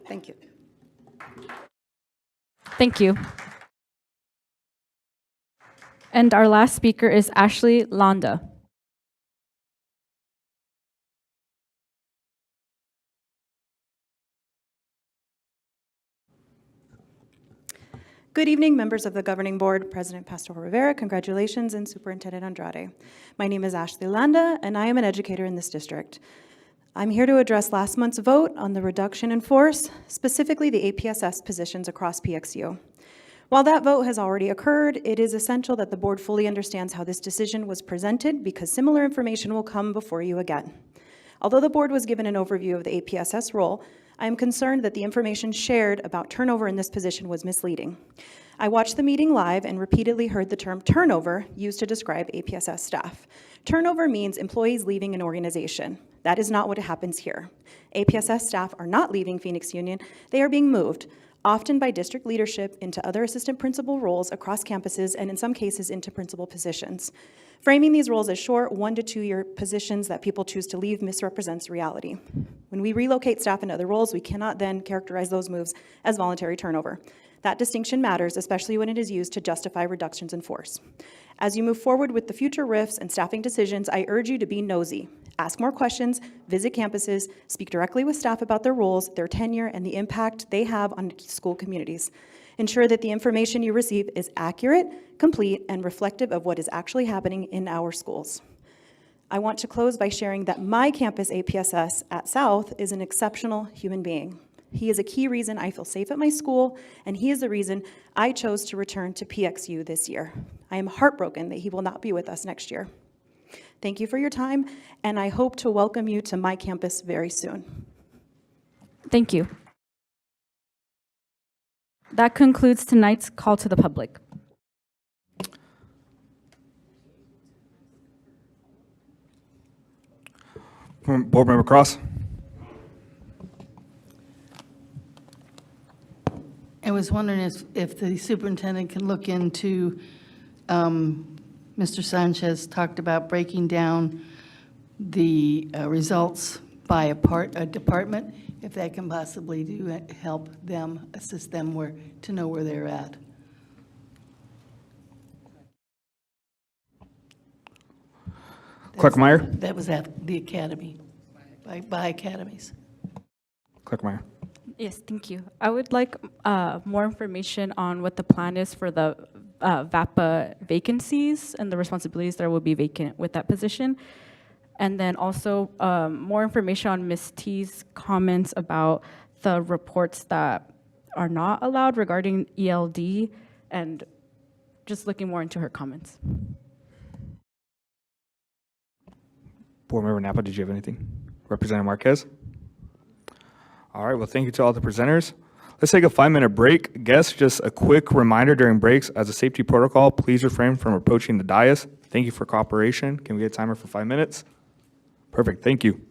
Thank you. Thank you. And our last speaker is Ashley Landa. Good evening, members of the Governing Board, President Pastor Rivera, congratulations, and Superintendent Andrade. My name is Ashley Landa, and I am an educator in this district. I'm here to address last month's vote on the reduction in force, specifically the APSS positions across PXU. While that vote has already occurred, it is essential that the board fully understands how this decision was presented because similar information will come before you again. Although the board was given an overview of the APSS role, I am concerned that the information shared about turnover in this position was misleading. I watched the meeting live and repeatedly heard the term turnover used to describe APSS staff. Turnover means employees leaving an organization. That is not what happens here. APSS staff are not leaving Phoenix Union, they are being moved, often by district leadership into other assistant principal roles across campuses and in some cases into principal positions. Framing these roles as short 1 to 2 year positions that people choose to leave misrepresents reality. When we relocate staff into other roles, we cannot then characterize those moves as voluntary turnover. That distinction matters, especially when it is used to justify reductions in force. As you move forward with the future RIFs and staffing decisions, I urge you to be nosy. Ask more questions, visit campuses, speak directly with staff about their roles, their tenure, and the impact they have on school communities. Ensure that the information you receive is accurate, complete, and reflective of what is actually happening in our schools. I want to close by sharing that my campus APSS at South is an exceptional human being. He is a key reason I feel safe at my school, and he is the reason I chose to return to PXU this year. I am heartbroken that he will not be with us next year. Thank you for your time, and I hope to welcome you to my campus very soon. Thank you. That concludes tonight's call to the public. Board Member Cross. And was wondering if the superintendent can look into, Mr. Sanchez talked about breaking down the results by a department, if that can possibly help them, assist them to know where they're at. Clerk Meyer? That was at the academy, by academies. Clerk Meyer. Yes, thank you. I would like more information on what the plan is for the VAPA vacancies and the responsibilities that will be vacant with that position. And then also more information on Ms. T's comments about the reports that are not allowed regarding ELD, and just looking more into her comments. Board Member Napa, did you have anything? Representative Marquez? All right, well, thank you to all the presenters. Let's take a 5-minute break. Guests, just a quick reminder during breaks, as a safety protocol, please refrain from approaching the dais. Thank you for cooperation. Can we get a timer for 5 minutes? Perfect, thank you.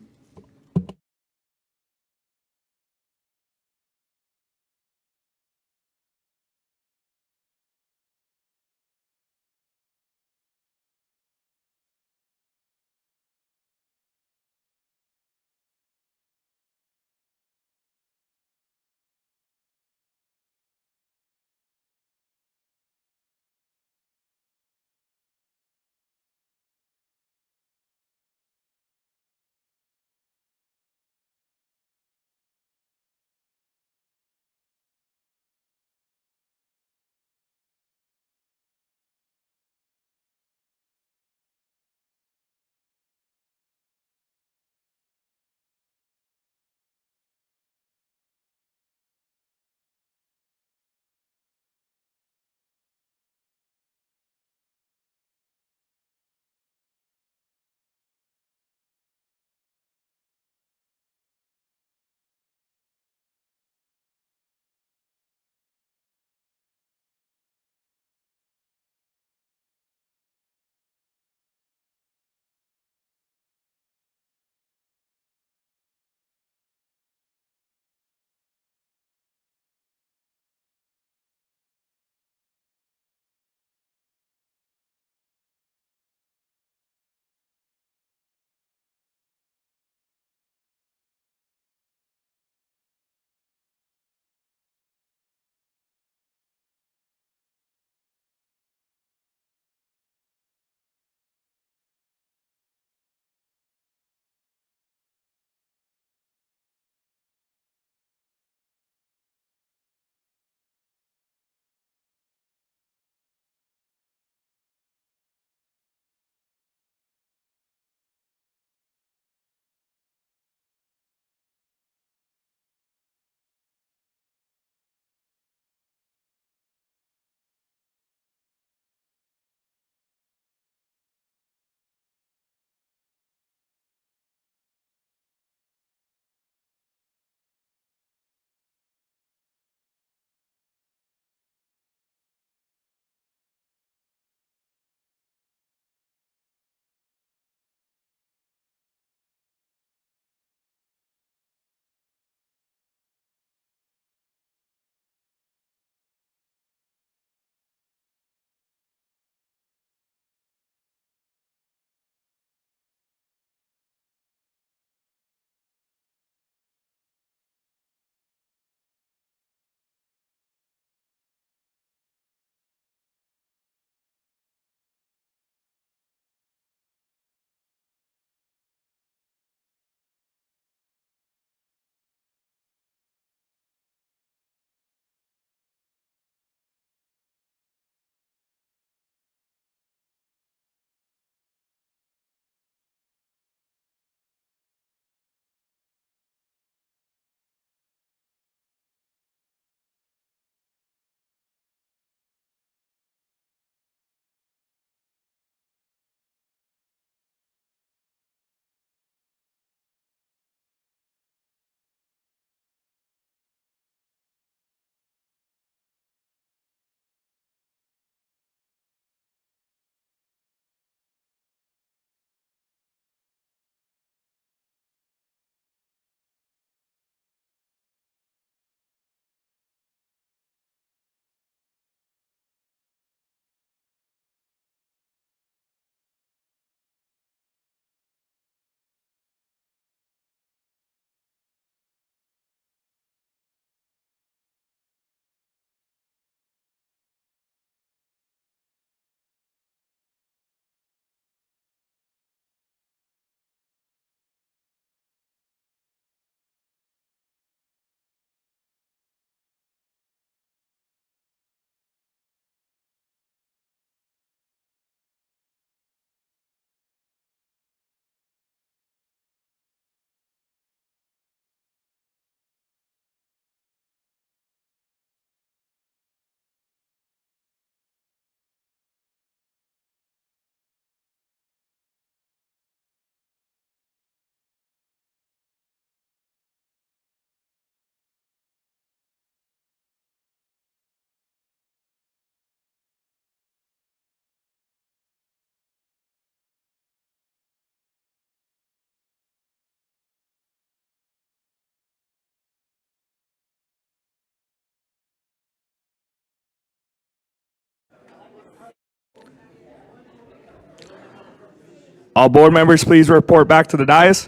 All board members, please report back to the dais.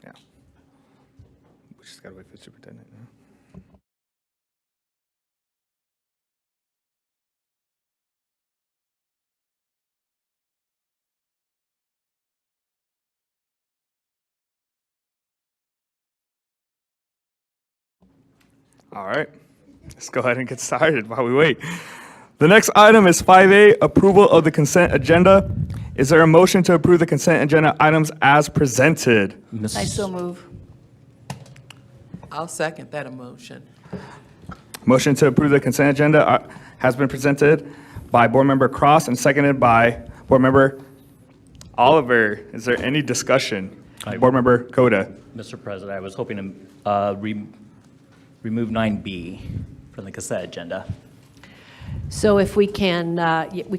Yeah. We just gotta wait for the superintendent. Yeah. All right, let's go ahead and get started while we wait. The next item is 5A, approval of the consent agenda. Is there a motion to approve the consent agenda items as presented? I so move. I'll second that emotion. Motion to approve the consent agenda has been presented by Board Member Cross and seconded by Board Member Oliver. Is there any discussion? Board Member Coda. Mr. President, I was hoping to remove 9B from the consent agenda. So if we can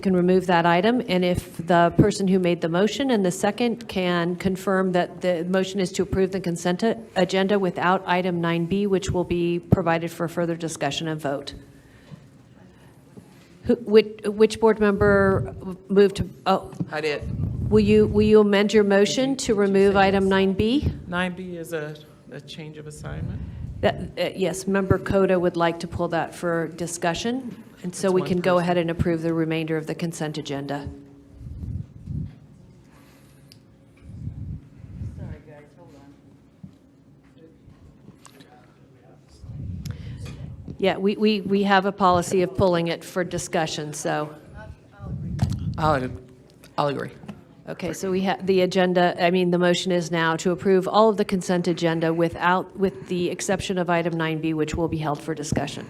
remove that item, and if the person who made the motion and the second can confirm that the motion is to approve the consent agenda without item 9B, which will be provided for further discussion and vote. Which board member moved to, oh. I did. Will you amend your motion to remove item 9B? 9B is a change of assignment. Yes, Member Coda would like to pull that for discussion, and so we can go ahead and approve the remainder of the consent agenda. Sorry, guys, hold on. Yeah, we have a policy of pulling it for discussion, so. I'll agree. Okay, so we have the agenda, the motion is now to approve all of the consent agenda with the exception of item 9B, which will be held for discussion.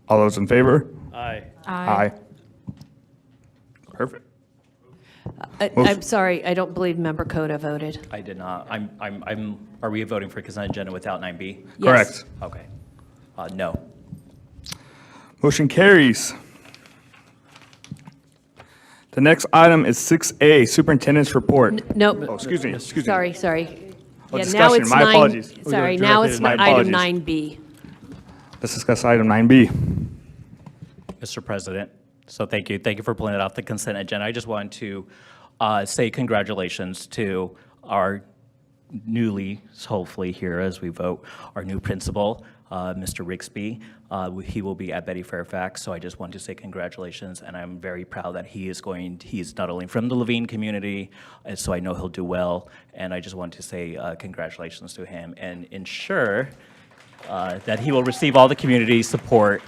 All those in favor? Aye. Aye. Perfect. I'm sorry, I don't believe Member Coda voted. I did not. Are we voting for consent agenda without 9B? Correct. Okay. No. Motion carries. The next item is 6A, Superintendent's Report. Nope. Oh, excuse me. Sorry. Oh, Yeah, discussion. now it's My apologies. Sorry, now it's My item apologies. 9B. Let's discuss item 9B. Mr. President, so thank you. Thank you for pulling it off the consent agenda. I just wanted to say congratulations to our newly, hopefully here as we vote, our new principal, Mr. Rigsby. He will be at Betty Fairfax, so I just want to say congratulations, and I'm very proud that he's not only from the Levine community, and so I know he'll do well, and I just want to say congratulations to him and ensure that he will receive all the community support,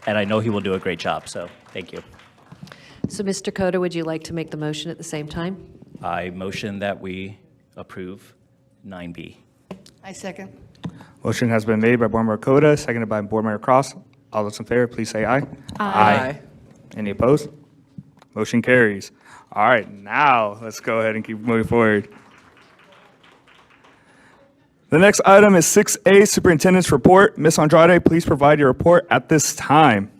and I know he will do a great job, so thank you. So Mr. Coda, would you like to make the motion at the same time? I motion that we approve 9B. I second. Motion has been made by Board Member Coda, seconded by Board Member Cross. All those in favor, please say aye. Aye. Any opposed? Motion carries. All right, now let's go ahead and keep moving forward. The next item is 6A, Superintendent's Report. Ms. Andrade, please provide your report at this time.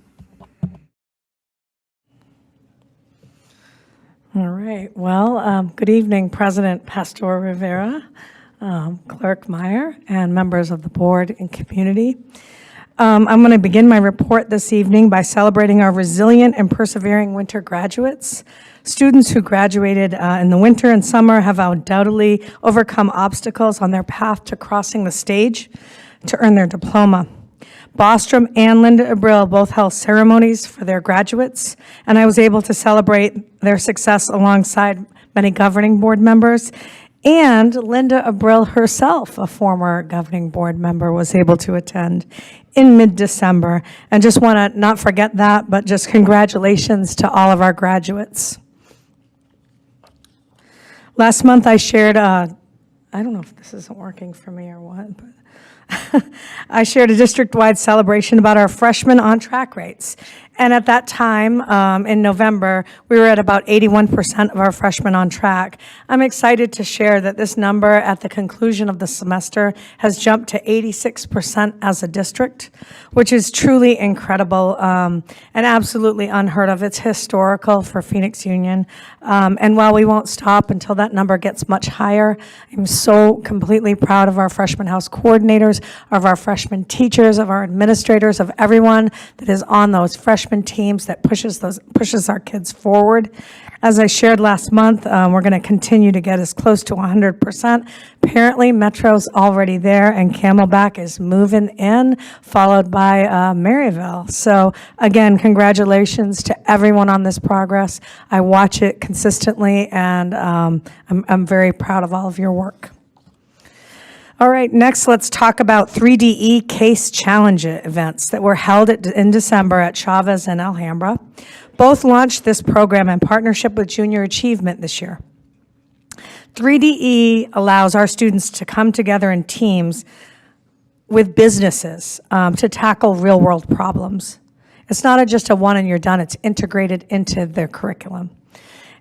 All right. Well, good evening, President Pastor Rivera, Clerk Meyer, and members of the board and community. I'm going to begin my report this evening by celebrating our resilient and persevering winter graduates. Students who graduated in the winter and summer have undoubtedly overcome obstacles on their path to crossing the stage to earn their diploma. Bostrom and Linda Abril both held ceremonies for their graduates, and I was able to celebrate their success alongside many governing board members. And Linda Abril herself, a former governing board member, was able to attend in mid-December. And just want to not forget that, but just congratulations to all of our graduates. Last month I shared, I don't know if this isn't working for me or what, but I shared a district-wide celebration about our freshmen on track rates. And at that time, in November, we were at about 81% of our freshmen on track. I'm excited to share that this number at the conclusion of the semester has jumped to 86% as a district, which is truly incredible and absolutely unheard of. It's historical for Phoenix Union. And while we won't stop until that number gets much higher, I'm so completely proud of our freshman house coordinators, of our freshman teachers, of our administrators, of everyone that is on those freshman teams that pushes our kids forward. As I shared last month, we're going to continue to get as close to 100%. Apparently, Metro's already there, and Camelback is moving in, followed by Maryville. So again, congratulations to everyone on this progress. I watch it consistently, and I'm very proud of all of your work. All right, next let's talk about 3DE Case Challenge events that were held in December at Chavez and Alhambra. Both launched this program in partnership with Junior Achievement this year. 3DE allows our students to come together in teams with businesses to tackle real-world problems. It's not just a one and you're done, it's integrated into their curriculum.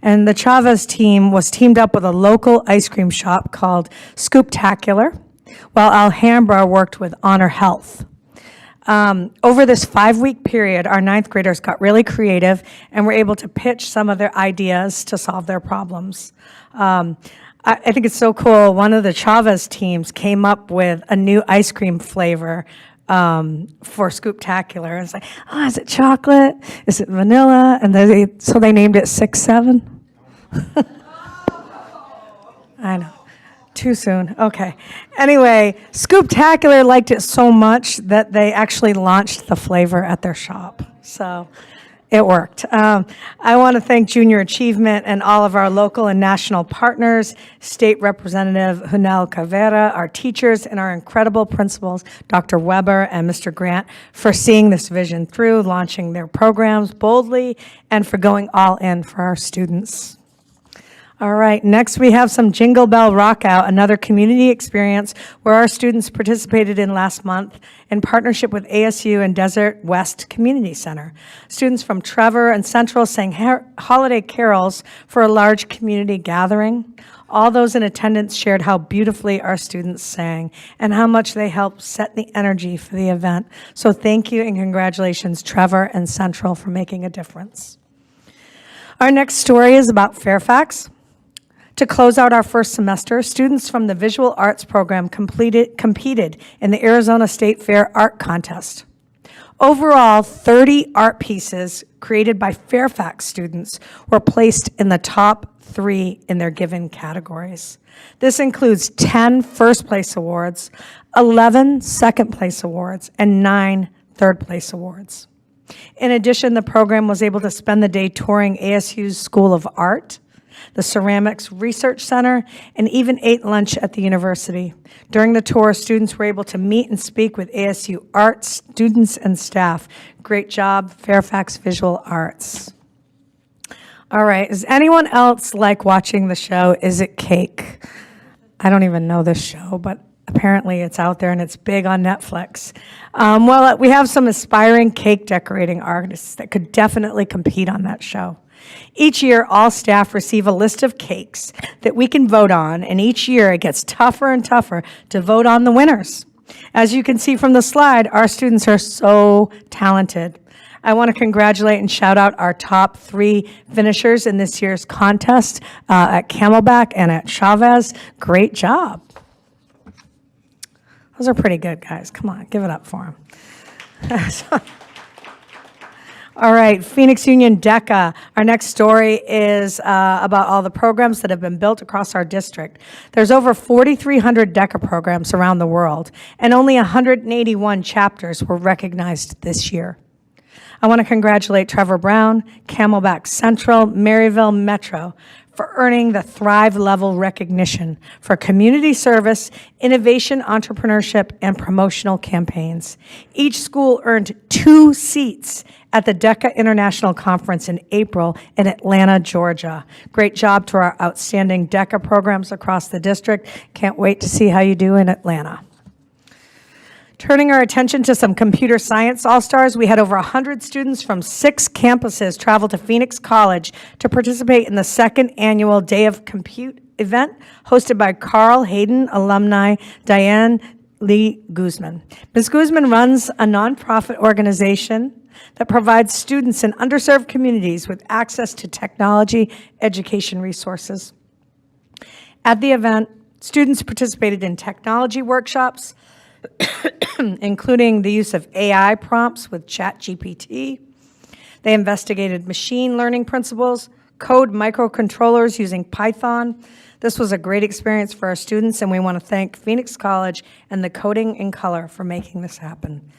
And the Chavez team was teamed up with a local ice cream shop called Scooptacular, while Alhambra worked with Honor Health. Over this 5-week period, our 9th graders got really creative and were able to pitch some of their ideas to solve their problems. I think it's so cool. One of the Chavez teams came up with a new ice cream flavor for Scooptacular. It's like, oh, is it chocolate? Is it vanilla? And so they named it 6-7. I know. Too soon. Okay. Anyway, Scooptacular liked it so much that they actually launched the flavor at their shop. So it worked. I want to thank Junior Achievement and all of our local and national partners, State Representative Hunel Cavera, our teachers, and our incredible principals, Dr. Weber and Mr. Grant, for seeing this vision through, launching their programs boldly, and for going all in for our students. All right, next we have some Jingle Bell Rockout, another community experience where our students participated in last month in partnership with ASU and Desert West Community Center. Students from Trevor and Central sang holiday carols for a large community gathering. All those in attendance shared how beautifully our students sang and how much they helped set the energy for the event. So thank you and congratulations, Trevor and Central, for making a difference. Our next story is about Fairfax. To close out our first semester, students from the Visual Arts program competed in the Arizona State Fair Art Contest. Overall, 30 art pieces created by Fairfax students were placed in the top 3 in their given categories. This includes 10 first-place awards, 11 second-place awards, and 9 third-place awards. In addition, the program was able to spend the day touring ASU's School of Art, the Ceramics Research Center, and even ate lunch at the university. During the tour, students were able to meet and speak with ASU art students and staff. Great job, Fairfax Visual Arts. All right, does anyone else like watching the show Is It Cake? I don't even know this show, but apparently it's out there and it's big on Netflix. Well, we have some aspiring cake decorating artists that could definitely compete on that show. Each year, all staff receive a list of cakes that we can vote on, and each year it gets tougher and tougher to vote on the winners. As you can see from the slide, our students are so talented. I want to congratulate and shout out our top 3 finishers in this year's contest at Camelback and at Chavez. Great job. Those are pretty good, guys. Come on, give it up for them. All right, Phoenix Union DECA. Our next story is about all the programs that have been built across our district. There's over 4,300 DECA programs around the world, and only 181 chapters were recognized this year. I want to congratulate Trevor Brown, Camelback Central, Maryville Metro for earning the Thrive Level recognition for community service, innovation, entrepreneurship, and promotional campaigns. Each school earned 2 seats at the DECA International Conference in April in Atlanta, Georgia. Great job to our outstanding DECA programs across the district. Can't wait to see how you do in Atlanta. Turning our attention to some computer science all-stars, we had over 100 students from 6 campuses travel to Phoenix College to participate in the second annual Day of Compute event hosted by Carl Hayden alumni Diane Lee Guzman. Ms. Guzman runs a nonprofit organization that provides students in underserved communities with access to technology education resources. At the event, students participated in technology workshops, including the use of AI prompts with ChatGPT. They investigated machine learning principles, code microcontrollers using Python. This was a great experience for our students, and we want to thank Phoenix College and the Coding in Color for making this happen.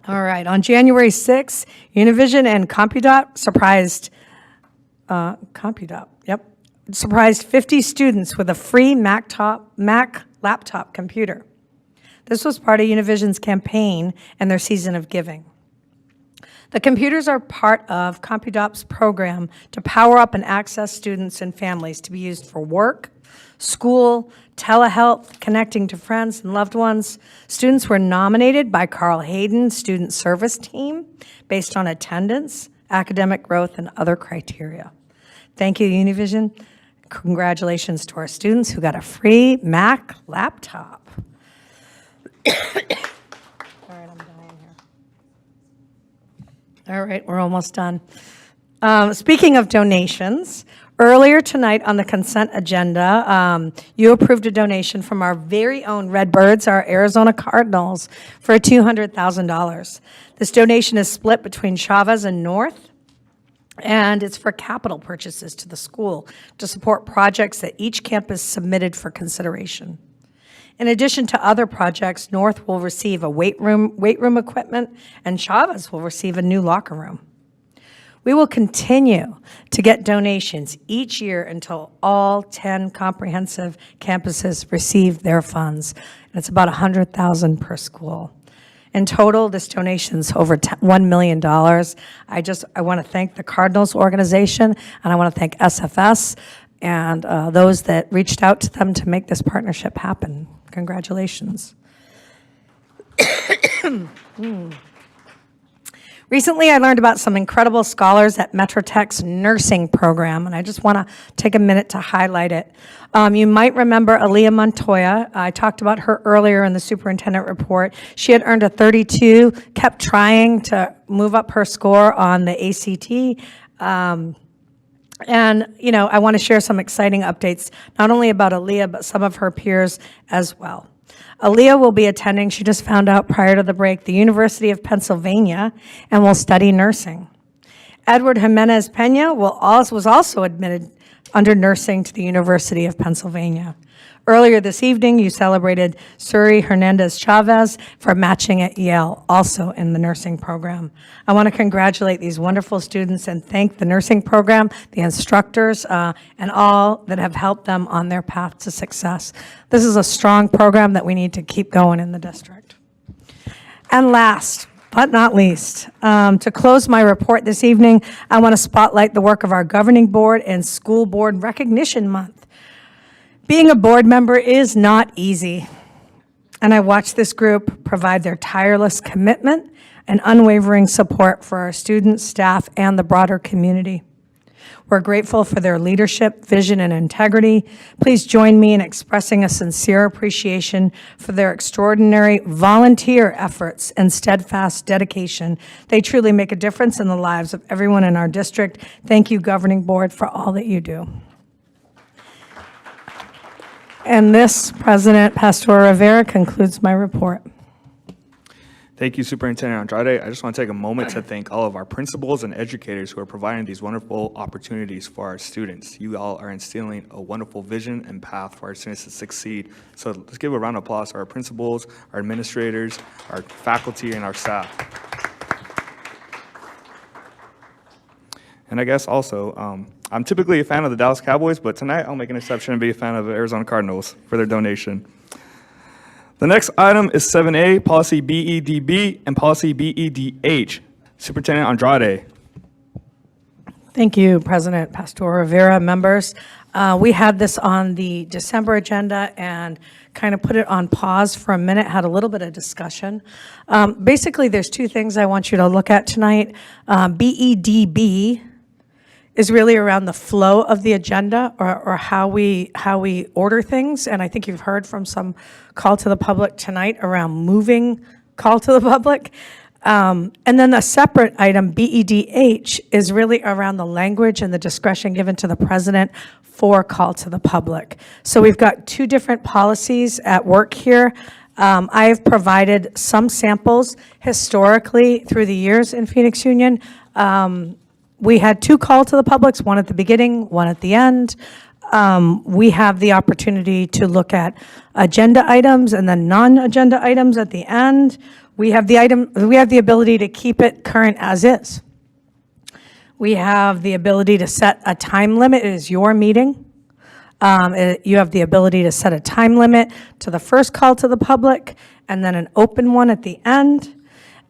All right, on January 6th, Univision and Compudot surprised 50 students with a free Mac laptop computer. This was part of Univision's campaign and their season of giving. The computers are part of Compudot's program to power up and access students and families to be used for work, school, telehealth, connecting to friends and loved ones. Students were nominated by Carl Hayden Student Service Team based on attendance, academic growth, and other criteria. Thank you, Univision. Congratulations to our students who got a free Mac laptop. All right, I'm dying here. All right, we're almost done. Speaking of donations, earlier tonight on the consent agenda, you approved a donation from our very own Redbirds, our Arizona Cardinals, for $200,000. This donation is split between Chavez and North, and it's for capital purchases to the school to support projects that each campus submitted for consideration. In addition to other projects, North will receive a weight room equipment, and Chavez will receive a new locker room. We will continue to get donations each year until all 10 comprehensive campuses receive their funds. And it's about $100,000 per school. In total, this donation is over $1 million. I want to thank the Cardinals organization, and I want to thank SFS and those that reached out to them to make this partnership happen. Congratulations. Recently, I learned about some incredible scholars at Metro Tech's nursing program, and I just want to take a minute to highlight it. You might remember Aaliyah Montoya. I talked about her earlier in the superintendent report. She had earned a 32, kept trying to move up her score on the ACT. And, you know, I want to share some exciting updates, not only about Aaliyah, but some of her peers as well. Aaliyah will be attending, she just found out prior to the break, the University of Pennsylvania and will study nursing. Edward Jimenez Pena was also admitted under nursing to the University of Pennsylvania. Earlier this evening, you celebrated Suri Hernandez Chavez for matching at Yale, also in the nursing program. I want to congratulate these wonderful students and thank the nursing program, the instructors, and all that have helped them on their path to success. This is a strong program that we need to keep going in the district. And last, but not least, to close my report this evening, I want to spotlight the work of our governing board and school board recognition month. Being a board member is not easy, and I watch this group provide their tireless commitment and unwavering support for our students, staff, and the broader community. We're grateful for their leadership, vision, and integrity. Please join me in expressing a sincere appreciation for their extraordinary volunteer efforts and steadfast dedication. They truly make a difference in the lives of everyone in our district. Thank you, Governing Board, for all that you do. And this, President Pastor Rivera, concludes my report. Thank you, Superintendent Andrade. I just want to take a moment to thank all of our principals and educators who are providing these wonderful opportunities for our students. You all are instilling a wonderful vision and path for our students to succeed. So let's give a round of applause to our principals, our administrators, our faculty, and our staff. And I guess also, I'm typically a fan of the Dallas Cowboys, but tonight I'll make an exception and be a fan of the Arizona Cardinals for their donation. The next item is 7A, Policy BEDB and Policy BEDH. Superintendent Andrade. Thank you, President Pastor Rivera, members. We had this on the December agenda and kind of put it on pause for a minute, had a little bit of discussion. Basically, there's two things I want you to look at tonight. BEDB is really around the flow of the agenda or how we order things. And I think you've heard from some call to the public tonight around moving call to the public. And then a separate item, BEDH, is really around the language and the discretion given to the president for call to the public. So we've got two different policies at work here. I have provided some samples historically through the years in Phoenix Union. We had two call to the publics, one at the beginning, one at the end. We have the opportunity to look at agenda items and then non-agenda items at the end. We have the ability to keep it current as is. We have the ability to set a time limit. It is your meeting. You have the ability to set a time limit to the first call to the public and then an open one at the end.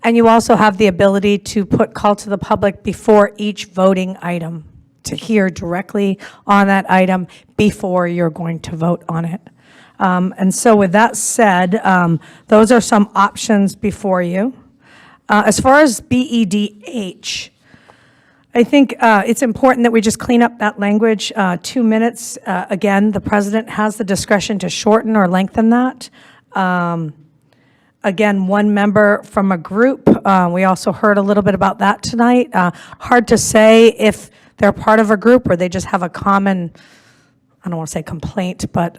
And you also have the ability to put call to the public before each voting item, to hear directly on that item before you're going to vote on it. And so with that said, those are some options before you. As far as BEDH, I think it's important that we just clean up that language. 2 minutes, again, the president has the discretion to shorten or lengthen that. Again, one member from a group. We also heard a little bit about that tonight. Hard to say if they're part of a group or they just have a common, I don't want to say complaint, but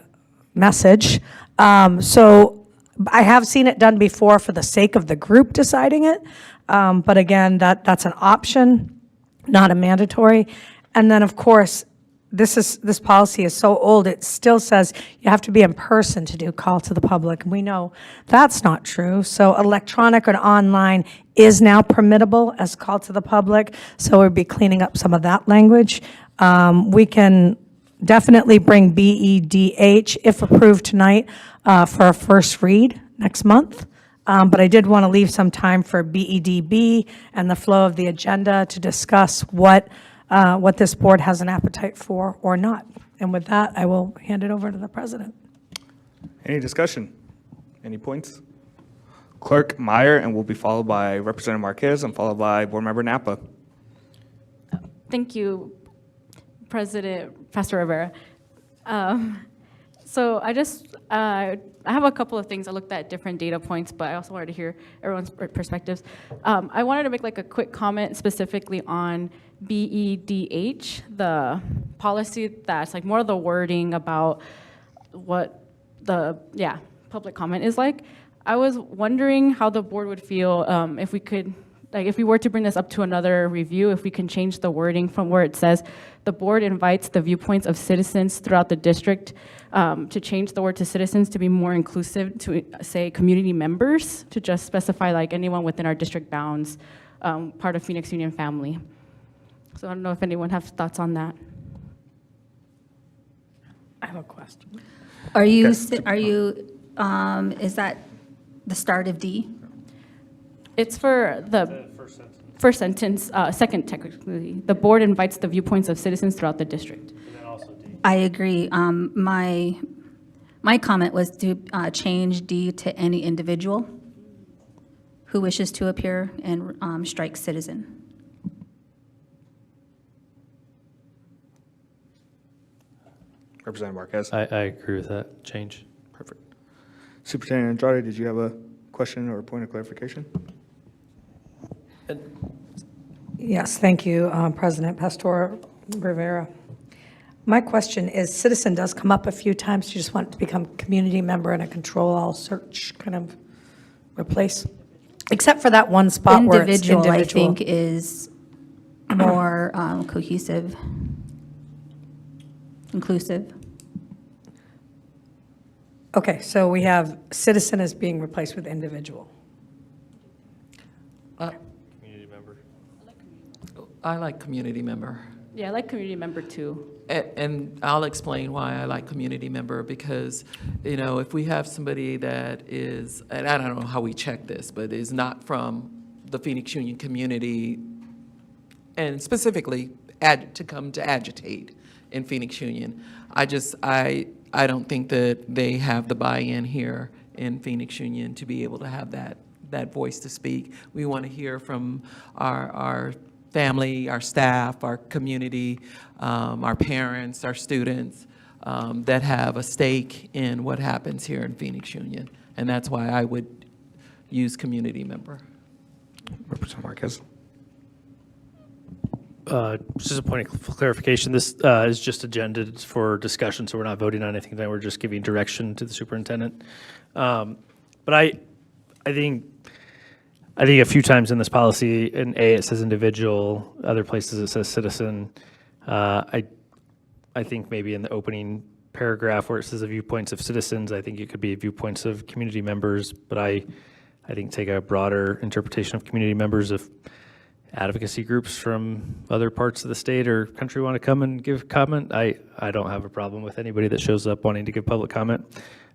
message. So I have seen it done before for the sake of the group deciding it. But again, that's an option, not a mandatory. And then, of course, this policy is so old, it still says you have to be in person to do call to the public. And we know that's not true. So electronic and online is now permissible as call to the public. So we'll be cleaning up some of that language. We can definitely bring BEDH, if approved tonight, for a first read next month. But I did want to leave some time for BEDB and the flow of the agenda to discuss what this board has an appetite for or not. And with that, I will hand it over to the president. Any discussion? Any points? Clerk Meyer, and will be followed by Representative Marquez and followed by Board Member Napa. Thank you, President Pastor Rivera. So I have a couple of things. I looked at different data points, but I also wanted to hear everyone's perspectives. I wanted to make like a quick comment specifically on BEDH, the policy that's like more of the wording about what the public comment is like. I was wondering how the board would feel if we could, like if we were to bring this up to another review, if we can change the wording from where it says the board invites the viewpoints of citizens throughout the district, to change the word to citizens to be more inclusive, to say community members, to just specify like anyone within our district bounds, part of Phoenix Union family. So I don't know if anyone has thoughts on that. I have a question. Are you, is that the start of D? It's for the first sentence, second technically. The board invites the viewpoints of citizens throughout the district. I agree. My comment was to change D to any individual who wishes to appear and strike citizen. Representative Marquez. I agree with that change. Perfect. Superintendent Andrade, did you have a question or a point of clarification? Yes, thank you, President Pastor Rivera. My question is, citizen does come up a few times. You just want it to become community member and a control all search kind of replace, except for that one spot where it's individual. I think, is more cohesive, inclusive. Okay, so we have citizen as being replaced with individual. Community member. I like community member. Yeah, I like community member too. And I'll explain why I like community member, because, you know, if we have somebody that is, and I don't know how we check this, but is not from the Phoenix Union community, and specifically to come to agitate in Phoenix Union. I don't think that they have the buy-in here in Phoenix Union to be able to have that voice to speak. We want to hear from our family, our staff, our community, our parents, our students that have a stake in what happens here in Phoenix Union. And that's why I would use community member. Representative Marquez. Just a point of clarification, this is just agenda for discussion, so we're not voting on anything tonight, we're just giving direction to the superintendent. But I think a few times in this policy, in A, it says individual, other places it says citizen. I think maybe in the opening paragraph where it says the viewpoints of citizens, I think it could be viewpoints of community members, but I think take a broader interpretation of community members if advocacy groups from other parts of the state or country want to come and give comment. I don't have a problem with anybody that shows up wanting to give public comment.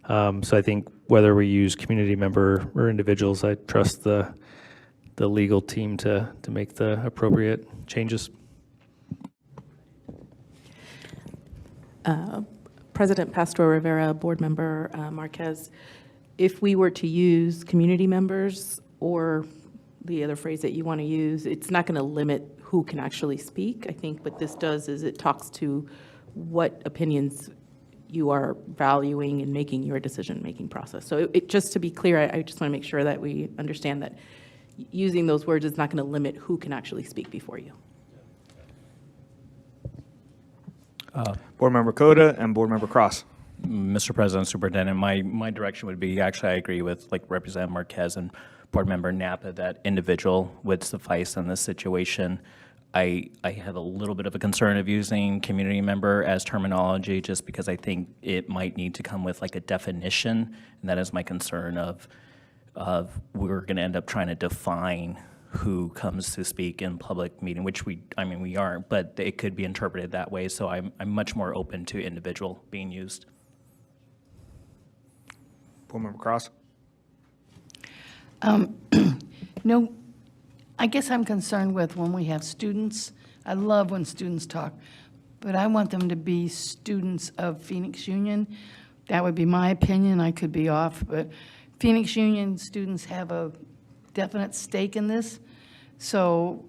So I think whether we use community member or individuals, I trust the legal team to make the appropriate changes. President Pastor Rivera, Board Member Marquez, if we were to use community members or the other phrase that you want to use, it's not going to limit who can actually speak. I think what this does is it talks to what opinions you are valuing in making your decision-making process. So just to be clear, I just want to make sure that we understand that using those words is not going to limit who can actually speak before you. Board Member Coda and Board Member Cross. Mr. President, Superintendent, my direction would be, actually, I agree with like Representative Marquez and Board Member Napa that individual would suffice in this situation. I have a little bit of a concern of using community member as terminology just because I think it might need to come with like a definition, and that is my concern of we're going to end up trying to define who comes to speak in public meeting, which we aren't, but it could be interpreted that way. So I'm much more open to individual being used. Board Member Cross. No, I guess I'm concerned with when we have students. I love when students talk, but I want them to be students of Phoenix Union. That would be my opinion. I could be off, but Phoenix Union students have a definite stake in this. So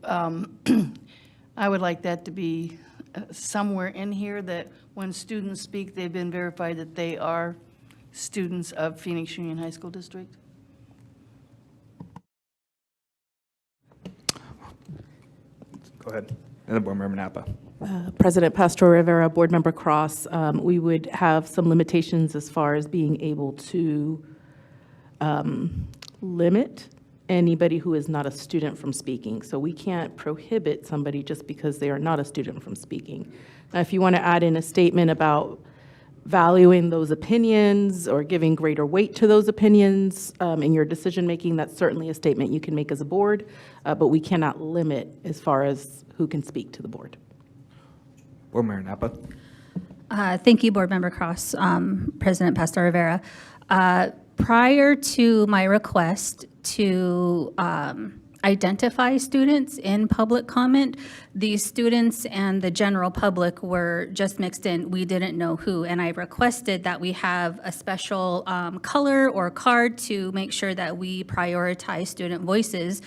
I would like that to be somewhere in here that when students speak, they've been verified that they are students of Phoenix Union High School District. Go ahead. And then Board Member Napa. President Pastor Rivera, Board Member Cross, we would have some limitations as far as being able to limit anybody who is not a student from speaking. So we can't prohibit somebody just because they are not a student from speaking. Now, if you want to add in a statement about valuing those opinions or giving greater weight to those opinions in your decision-making, that's certainly a statement you can make as a board, but we cannot limit as far as who can speak to the board. Board Member Napa. Thank you, Board Member Cross, President Pastor Rivera. Prior to my request to identify students in public comment, these students and the general public were just mixed in. We didn't know who, and I requested that we have a special color or card to make sure that we prioritize student voices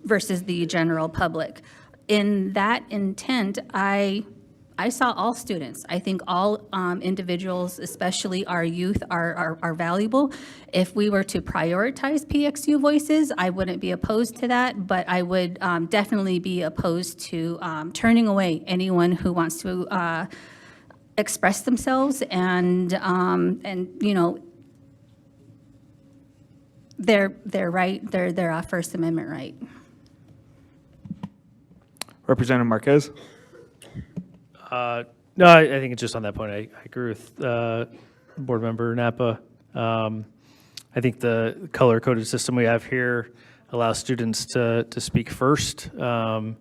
versus the general public. In that intent, I saw all students. I think all individuals, especially our youth, are valuable. If we were to prioritize PXU voices, I wouldn't be opposed to that, but I would definitely be opposed to turning away anyone who wants to express themselves and you know, their right, their First Amendment right. Representative Marquez. No, I think it's just on that point. I agree with Board Member Napa. I think the color-coded system we have here allows students to speak first. And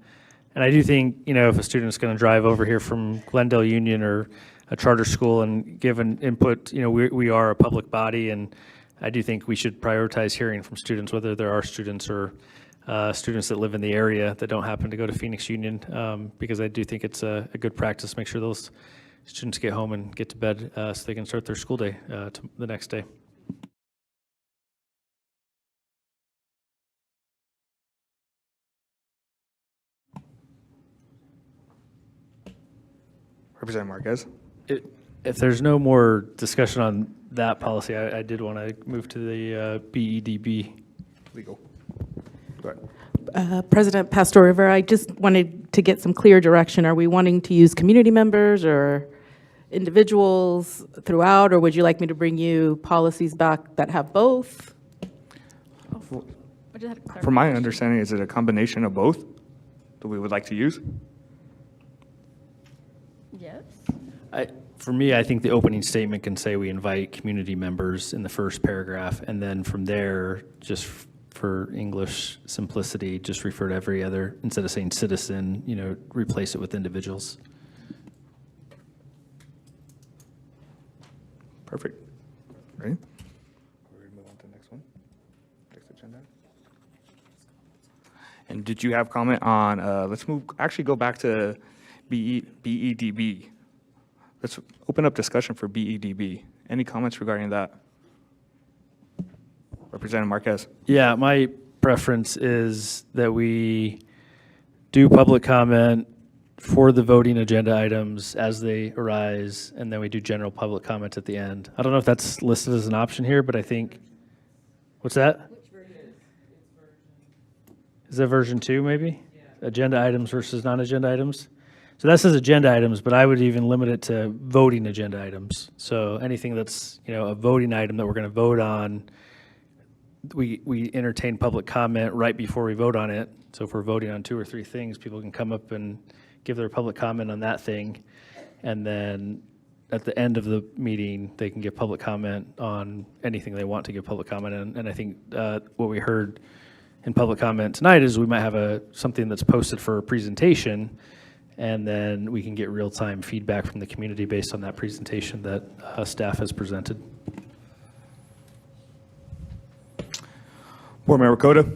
I do think, you know, if a student's going to drive over here from Glendale Union or a charter school and give an input, you know, we are a public body, and I do think we should prioritize hearing from students, whether there are students or students that live in the area that don't happen to go to Phoenix Union, because I do think it's a good practice to make sure those students get home and get to bed so they can start their school day the next day. Representative Marquez. If there's no more discussion on that policy, I did want to move to the BEDB. Legal. Go ahead. President Pastor Rivera, I just wanted to get some clear direction. Are we wanting to use community members or individuals throughout, or would you like me to bring you policies back that have both? From my understanding, is it a combination of both that we would like to use? Yes. For me, I think the opening statement can say we invite community members in the first paragraph, and then from there, just for English simplicity, just refer to every other, instead of saying citizen, replace it with individuals. Perfect. Ready? We're going to move on to the next one. Next agenda. And did you have comment on, let's actually go back to BEDB. Let's open up discussion for BEDB. Any comments regarding that? Representative Marquez. Yeah, my preference is that we do public comment for the voting agenda items as they arise, and then we do general public comment at the end. I don't know if that's listed as an option here, but I think, what's that? Is that version 2 maybe? Yeah. Agenda items versus non-agenda items? So that says agenda items, but I would even limit it to voting agenda items. So anything that's, a voting item that we're going to vote on, we entertain public comment right before we vote on it. So if we're voting on 2 or 3 things, people can come up and give their public comment on that thing. And then at the end of the meeting, they can give public comment on anything they want to give public comment on. And I think what we heard in public comment tonight is we might have something that's posted for a presentation, and then we can get real-time feedback from the community based on that presentation that staff has presented. Board Member Cota.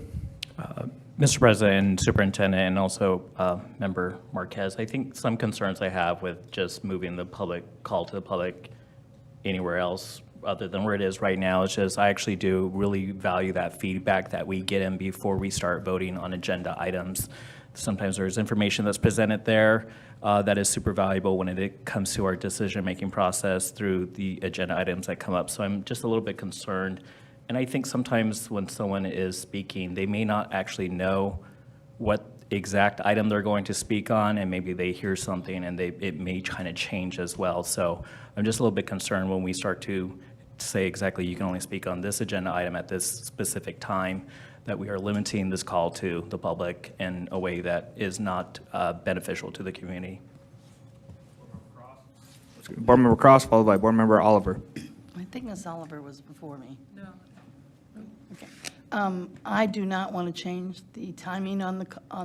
Mr. President and Superintendent, and also Member Marquez, I think some concerns I have with just moving the public call to the public anywhere else other than where it is right now is just I actually do really value that feedback that we get in before we start voting on agenda items. Sometimes there's information that's presented there that is super valuable when it comes to our decision-making process through the agenda items that come up. So I'm just a little bit concerned. And I think sometimes when someone is speaking, they may not actually know what exact item they're going to speak on, and maybe they hear something and it may kind of change as well. So I'm just a little bit concerned when we start to say exactly you can only speak on this agenda item at this specific time, that we are limiting this call to the public in a way that is not beneficial to the community. Board Member Cross, followed by Board Member Oliver. I think Ms. Oliver was before me. No. Okay. I do not want to change the timing on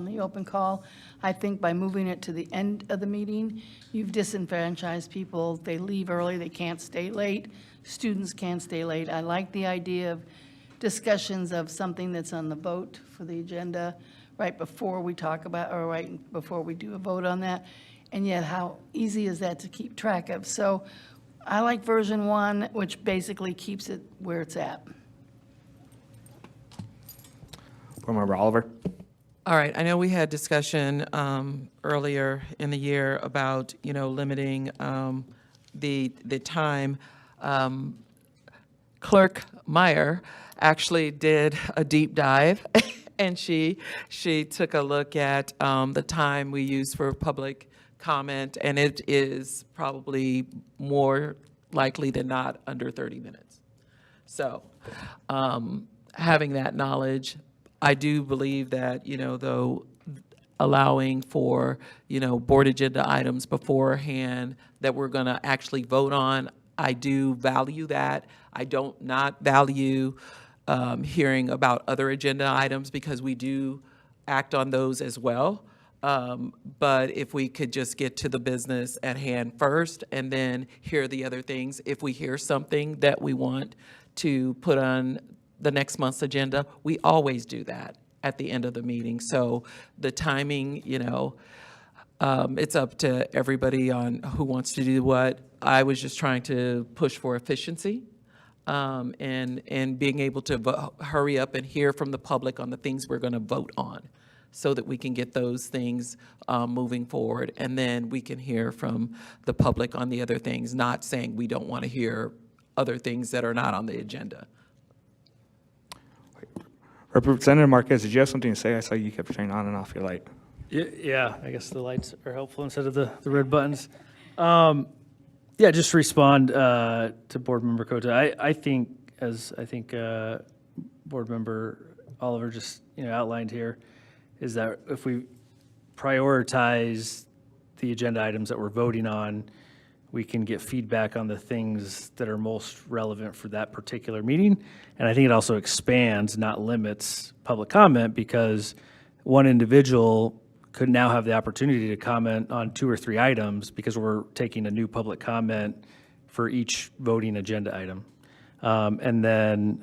the open call. I think by moving it to the end of the meeting, you've disenfranchised people. They leave early, they can't stay late. Students can't stay late. I like the idea of discussions of something that's on the vote for the agenda right before we talk about, or right before we do a vote on that. And yet how easy is that to keep track of? So I like version 1, which basically keeps it where it's at. Board Member Oliver. All right, I know we had discussion earlier in the year about, limiting the time. Clerk Meyer actually did a deep dive, and she took a look at the time we use for public comment, and it is probably more likely than not under 30 minutes. So having that knowledge, I do believe that, though allowing for, board agenda items beforehand that we're going to actually vote on, I do value that. I don't not value hearing about other agenda items because we do act on those as well. But if we could just get to the business at hand first and then hear the other things, if we hear something that we want to put on the next month's agenda, we always do that at the end of the meeting. So the timing, it's up to everybody on who wants to do what. I was just trying to push for efficiency, and being able to hurry up and hear from the public on the things we're going to vote on, so that we can get those things moving forward, and then we can hear from the public on the other things, not saying we don't want to hear other things that are not on the agenda. Representative Marquez, did you have something to say? I saw you kept turning on and off your light. Yeah, I guess the lights are helpful instead of the red buttons. Just to respond to Board Member Cota. I think Board Member Oliver just outlined here, is that if we prioritize the agenda items that we're voting on, we can get feedback on the things that are most relevant for that particular meeting. And I think it also expands, not limits, public comment, because one individual could now have the opportunity to comment on 2 or 3 items, because we're taking a new public comment for each voting agenda item. And then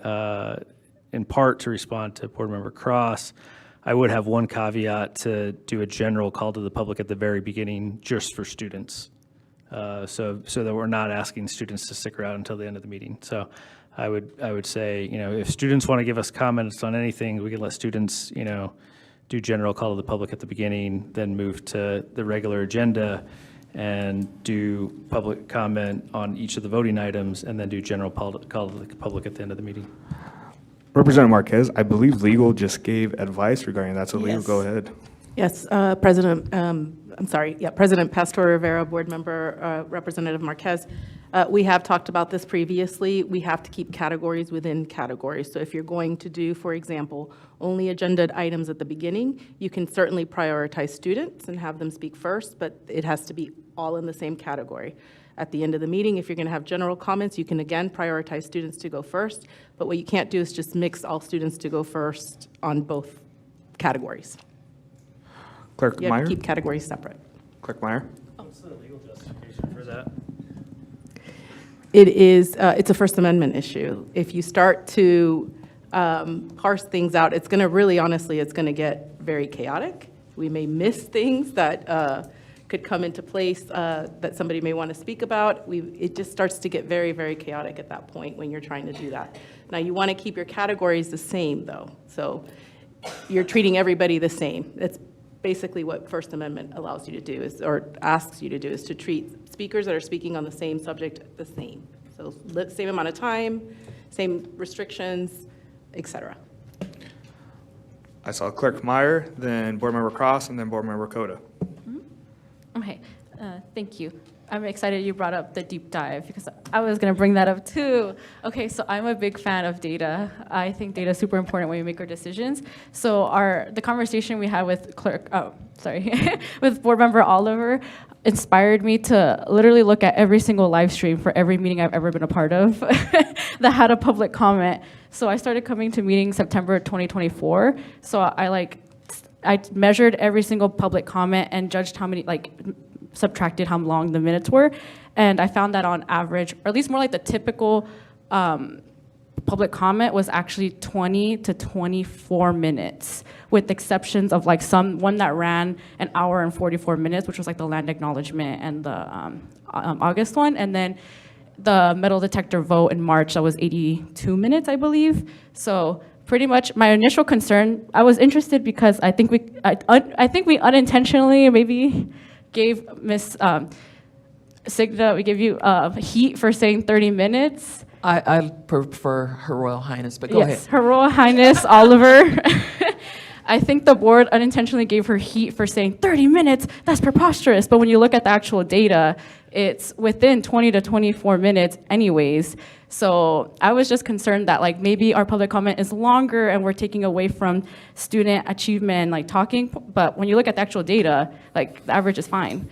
in part to respond to Board Member Cross, I would have one caveat to do a general call to the public at the very beginning, just for students. So that we're not asking students to stick around until the end of the meeting. So I would say, if students want to give us comments on anything, we can let students, do general call to the public at the beginning, then move to the regular agenda and do public comment on each of the voting items, and then do general call to the public at the end of the meeting. Representative Marquez, I believe legal just gave advice regarding that, so legal, Yes. go ahead. Yes, President Pastor Rivera, Board Member, Representative Marquez. We have talked about this previously. We have to keep categories within categories. So if you're going to do, for example, only agenda items at the beginning, you can certainly prioritize students and have them speak first, but it has to be all in the same category. At the end of the meeting, if you're going to have general comments, you can again prioritize students to go first, but what you can't do is just mix all students to go first on both categories. Clerk You have Meyer? to keep categories separate. Clerk Meyer? What's the legal justification for that? It is, it's a First Amendment issue. If you start to parse things out, it's going to really, honestly, it's going to get very chaotic. We may miss things that could come into place that somebody may want to speak about. It just starts to get very, very chaotic at that point when you're trying to do that. Now, you want to keep your categories the same, though. So you're treating everybody the same. That's basically what First Amendment allows you to do, or asks you to do, is to treat speakers that are speaking on the same subject the same. So same amount of time, same restrictions, et cetera. I saw Clerk Meyer, then Board Member Cross, and then Board Member Cota. Okay, thank you. I'm excited you brought up the deep dive, because I was going to bring that up too. Okay, so I'm a big fan of data. I think data is super important when we make our decisions. So the conversation we had with with Board Member Oliver inspired me to literally look at every single live stream for every meeting I've ever been a part of that had a public comment. So I started coming to meetings September 2024. So I measured every single public comment and judged how many, subtracted how long the minutes were. And I found that on average, or at least more like the typical public comment was actually 20 to 24 minutes, with exceptions of one that ran an hour and 44 minutes, which was like the land acknowledgement and the August one. And then the metal detector vote in March, that was 82 minutes, I believe. So pretty much my initial concern, I was interested because I think we unintentionally maybe gave Ms. Signa, we give you heat for saying 30 minutes. I prefer Her Royal Highness, but go ahead. Yes, Her Royal Highness Oliver. I think the board unintentionally gave her heat for saying 30 minutes, that's preposterous. But when you look at the actual data, it's within 20 to 24 minutes anyways. So I was just concerned that maybe our public comment is longer and we're taking away from student achievement, talking. But when you look at the actual data, the average is fine.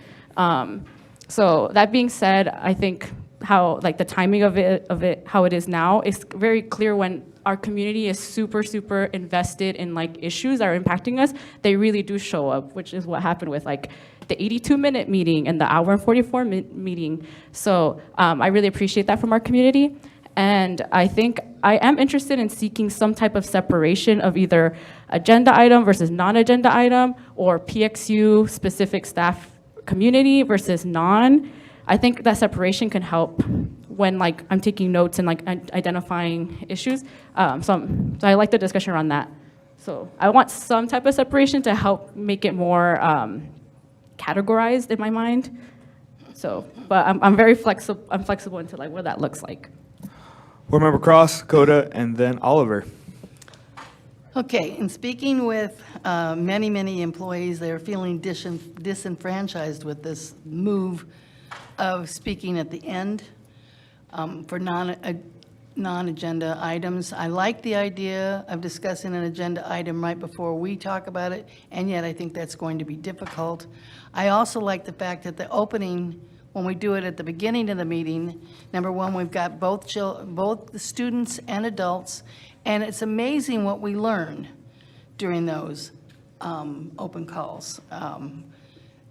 So that being said, I think how the timing of it, how it is now, is very clear. When our community is super invested in issues that are impacting us, they really do show up, which is what happened with the 82-minute meeting and the hour and 44-minute meeting. So I really appreciate that from our community. And I think I am interested in seeking some type of separation of either agenda item versus non-agenda item, or PXU specific staff community versus non. I think that separation can help when like I'm taking notes and like identifying issues. So I like the discussion around that. So I want some type of separation to help make it more categorized in my mind. So, but I'm very flexible. I'm flexible into like what that looks like. Board Member Cross, Coda, and then Oliver. Okay, in speaking with many employees, they're feeling disenfranchised with this move of speaking at the end for non-agenda items. I like the idea of discussing an agenda item right before we talk about it, and yet I think that's going to be difficult. I also like the fact that the opening, when we do it at the beginning of the meeting, number one, we've got both the students and adults, and it's amazing what we learn during those open calls.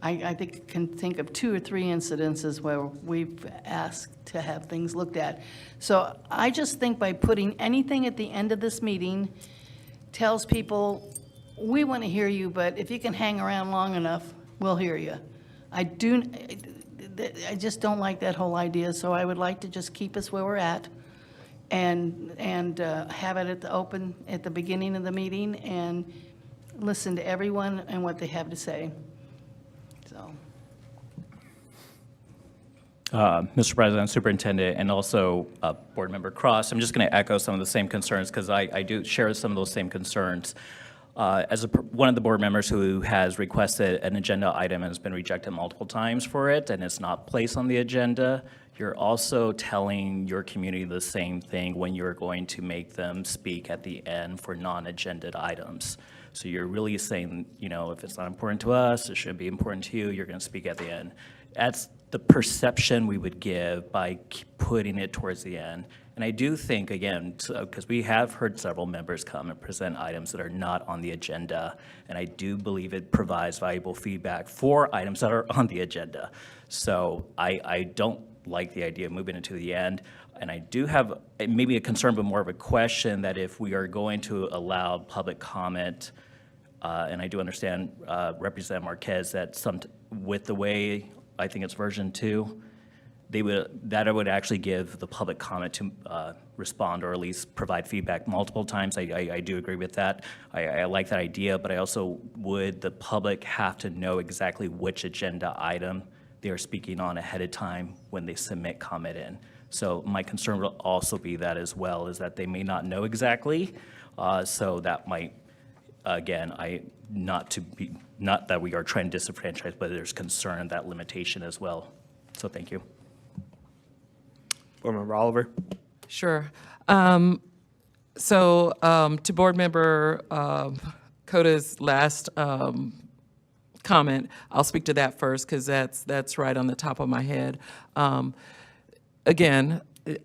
I can think of 2 or 3 incidences where we've asked to have things looked at. So I just think by putting anything at the end of this meeting tells people, we want to hear you, but if you can hang around long enough, we'll hear you. I just don't like that whole idea, so I would like to just keep us where we're at and have it at the beginning of the meeting and listen to everyone and what they have to say. So. Mr. President, Superintendent, and also Board Member Cross, I'm just going to echo some of the same concerns because I do share some of those same concerns. As one of the board members who has requested an agenda item and has been rejected multiple times for it, and it's not placed on the agenda, you're also telling your community the same thing when you're going to make them speak at the end for non-agenda items. So you're really saying, you know, if it's not important to us, it shouldn't be important to you, you're going to speak at the end. That's the perception we would give by putting it towards the end. And I do think, again, because we have heard several members come and present items that are not on the agenda, and I do believe it provides valuable feedback for items that are on the agenda. So I don't like the idea of moving it to the end. And I do have maybe a concern, but more of a question, that if we are going to allow public comment, and I do understand Representative Marquez that with the way, I think it's version 2, that would actually give the public comment to respond or at least provide feedback multiple times. I do agree with that. I like that idea, but I also would the public have to know exactly which agenda item they are speaking on ahead of time when they submit comment in. So my concern will also be that as well, is that they may not know exactly. So that might, again, not that we are trying to disenfranchise, but there's concern, that limitation as well. So thank you. Board Member Oliver. Sure. So to Board Member Coda's last comment, I'll speak to that first because that's right on the top of my head. Again,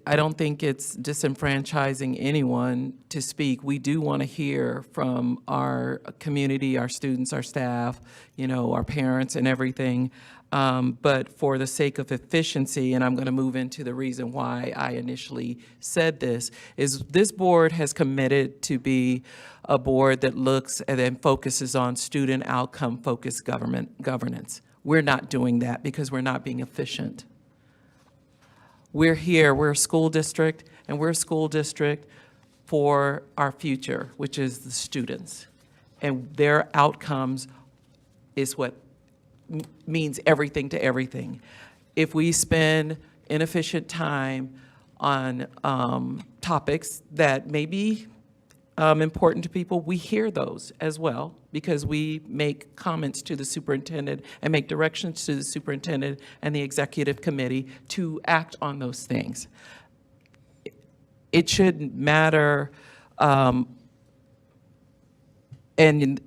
I don't think it's disenfranchising anyone to speak. We do want to hear from our community, our students, our staff, you know, our parents and everything. But for the sake of efficiency, and I'm going to move into the reason why I initially said this, is this board has committed to be a board that looks and then focuses on student outcome-focused governance. We're not doing that because we're not being efficient. We're here, we're a school district, and we're a school district for our future, which is the students. And their outcomes is what means everything to everything. If we spend inefficient time on topics that may be important to people, we hear those as well because we make comments to the superintendent and make directions to the superintendent and the executive committee to act on those things. It shouldn't matter. And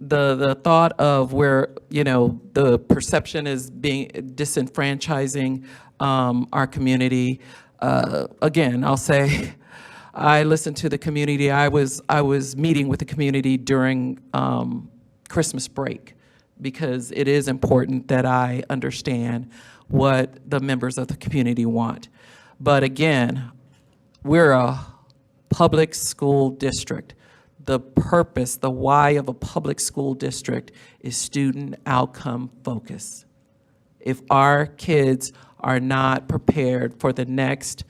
the thought of where, you know, the perception is being disenfranchising our community. Again, I'll say, I listened to the community. I was meeting with the community during Christmas break because it is important that I understand what the members of the community want. But again, we're a public school district. The purpose, the why of a public school district is student outcome focus. If our kids are not prepared for the next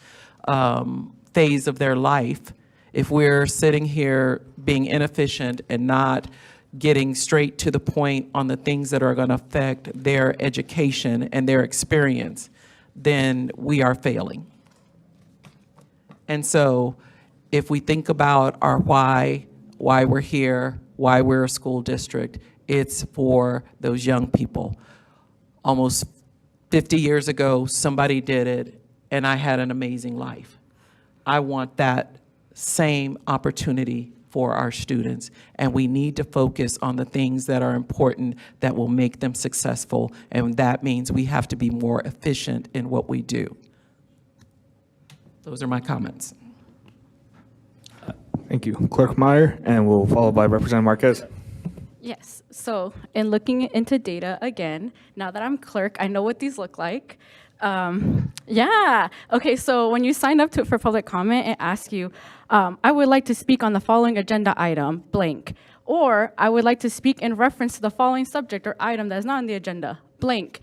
phase of their life, if we're sitting here being inefficient and not getting straight to the point on the things that are going to affect their education and their experience, then we are failing. And so if we think about our why we're here, why we're a school district, it's for those young people. Almost 50 years ago, somebody did it, and I had an amazing life. I want that same opportunity for our students, and we need to focus on the things that are important that will make them successful, and that means we have to be more efficient in what we do. Those are my comments. Thank you. Clerk Meyer, and we'll follow by Representative Marquez. Yes, so in looking into data again, now that I'm clerk, I know what these look like. Yeah, okay, so when you sign up for public comment, it asks you, I would like to speak on the following agenda item, blank. Or I would like to speak in reference to the following subject or item that is not on the agenda, blank.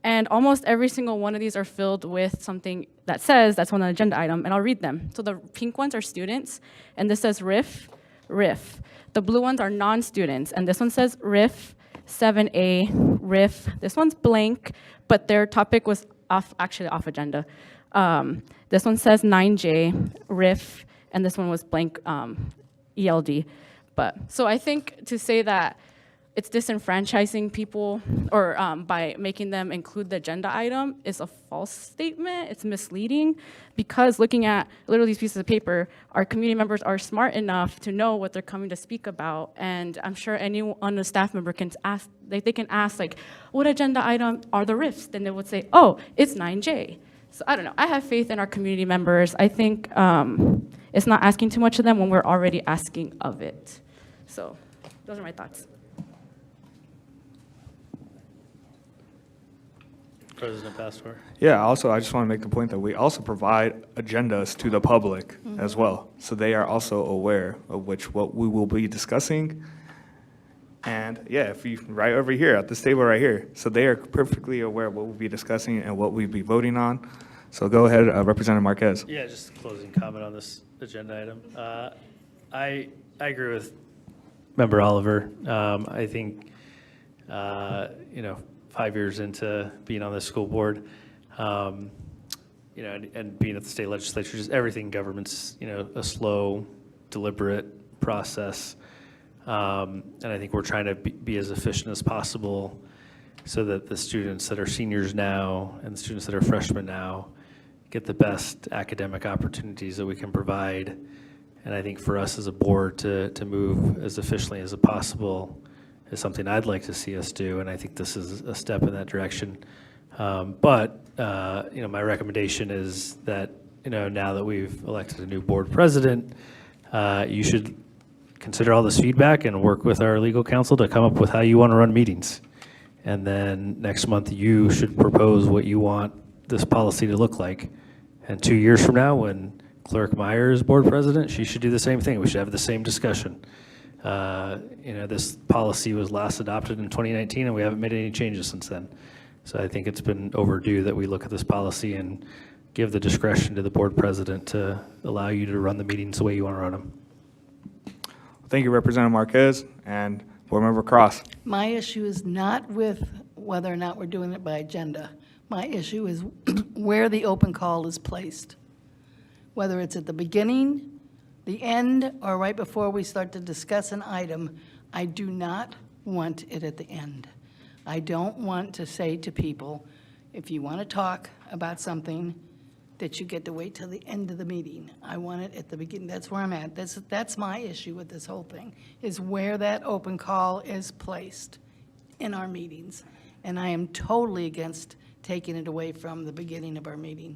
And almost every single one of these are filled with something that says that's on the agenda item, and I'll read them. So the pink ones are students, and this says RIF, RIF. The blue ones are non-students, and this one says RIF, 7A, RIF. This one's blank, but their topic was actually off agenda. This one says 9J, RIF, and this one was blank, ELD. But so I think to say that it's disenfranchising people or by making them include the agenda item is a false statement. It's misleading because looking at literally these pieces of paper, our community members are smart enough to know what they're coming to speak about. And I'm sure anyone on the staff member can ask, they can ask like, what agenda item are the RIFs? Then they would say, oh, it's 9J. So I don't know, I have faith in our community members. I think it's not asking too much of them when we're already asking of it. So those are my thoughts. President Pastor. Yeah, also, I just want to make the point that we also provide agendas to the public as well. So they are also aware of what we will be discussing. And yeah, if you, right over here at this table right here. So they are perfectly aware of what we'll be discussing and what we'll be voting on. So go ahead, Representative Marquez. Yeah, just a closing comment on this agenda item. I agree with Member Oliver. I think, 5 years into being on the school board, and being at the state legislature, just everything government's, a slow, deliberate process. And I think we're trying to be as efficient as possible so that the students that are seniors now and the students that are freshmen now get the best academic opportunities that we can provide. And I think for us as a board to move as efficiently as possible is something I'd like to see us do, and I think this is a step in that direction. But my recommendation is that, now that we've elected a new board president, you should consider all this feedback and work with our legal counsel to come up with how you want to run meetings. And then next month, you should propose what you want this policy to look like. And 2 years from now, when Clerk Meyer is board president, she should do the same thing. We should have the same discussion. This policy was last adopted in 2019, and we haven't made any changes since then. So I think it's been overdue that we look at this policy and give the discretion to the board president to allow you to run the meetings the way you want to run them. Thank you, Representative Marquez, and Board Member Cross. My issue is not with whether or not we're doing it by agenda. My issue is where the open call is placed. Whether it's at the beginning, the end, or right before we start to discuss an item, I do not want it at the end. I don't want to say to people, if you want to talk about something, that you get to wait till the end of the meeting. I want it at the beginning. That's where I'm at. That's my issue with this whole thing, is where that open call is placed in our meetings. And I am totally against taking it away from the beginning of our meeting.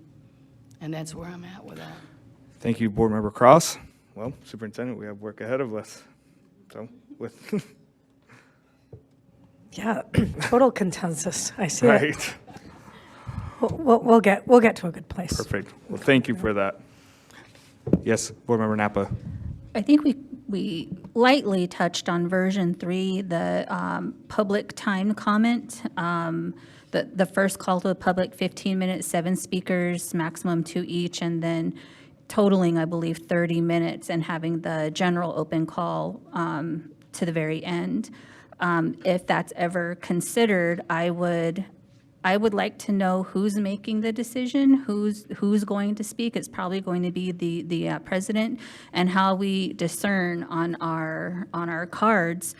And that's where I'm at with that. Thank you, Board Member Cross. Well, Superintendent, we have work ahead of us. So with Yeah, total consensus. I see it. right. We'll get to a good place. Perfect. Well, thank you for that. Yes, Board Member Napa. I think we lightly touched on version 3, the public time comment. The first call to the public, 15 minutes, 7 speakers, maximum 2 each, and then totaling, I believe, 30 minutes, and having the general open call to the very end. If that's ever considered, I would like to know who's making the decision, who's going to speak. It's probably going to be the president, and how we discern on our cards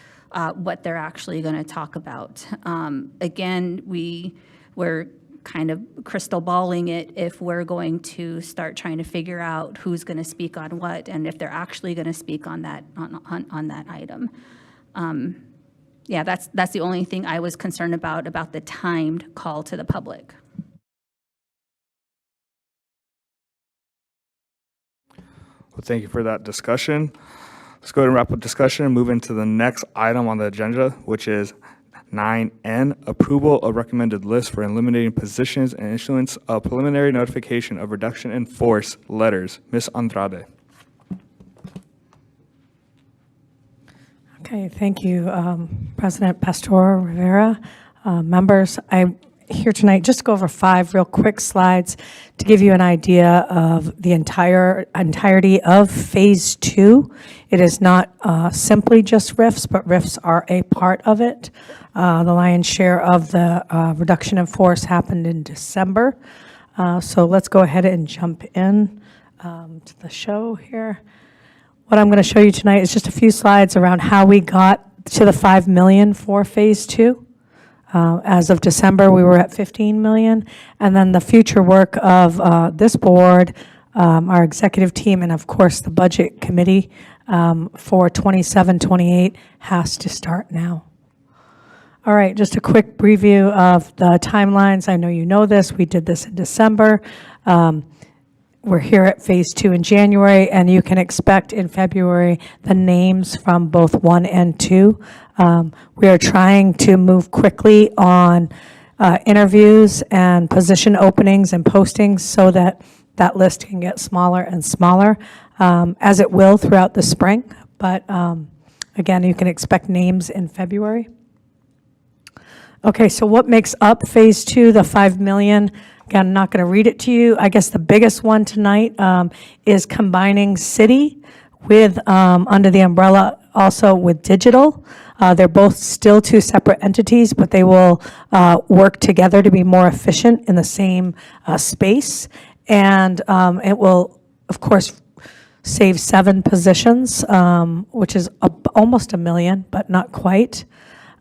what they're actually going to talk about. Again, we're kind of crystal balling it if we're going to start trying to figure out who's going to speak on what, and if they're actually going to speak on that on that item. Yeah, that's the only thing I was concerned about the timed call to the public. Well, thank you for that discussion. Let's go ahead and wrap up discussion and move into the next item on the agenda, which is 9N, approval of recommended list for eliminating positions and issuance of preliminary notification of reduction in force letters. Ms. Andrade. Okay, thank you, President Pastor Rivera. Members, I'm here tonight just to go over 5 real quick slides to give you an idea of the entirety of Phase 2. It is not simply just RIFs, but RIFs are a part of it. The lion's share of the reduction in force happened in December. So let's go ahead and jump in to the show here. What I'm going to show you tonight is just a few slides around how we got to the $5 million for Phase 2. As of December, we were at $15 million. And then the future work of this board, our executive team, and of course the budget committee for 27-28 has to start now. All right, just a quick preview of the timelines. I know you know this. We did this in December. We're here at Phase 2 in January, and you can expect in February the names from both 1 and 2. We are trying to move quickly on interviews and position openings and postings so that that list can get smaller and smaller, as it will throughout the spring. But again, you can expect names in February. Okay, so what makes up Phase 2, the $5 million? Again, I'm not going to read it to you. I guess the biggest one tonight is combining city with, under the umbrella, also with digital. They're both still 2 separate entities, but they will work together to be more efficient in the same space. And it will, of course, save 7 positions, which is almost $1 million, but not quite.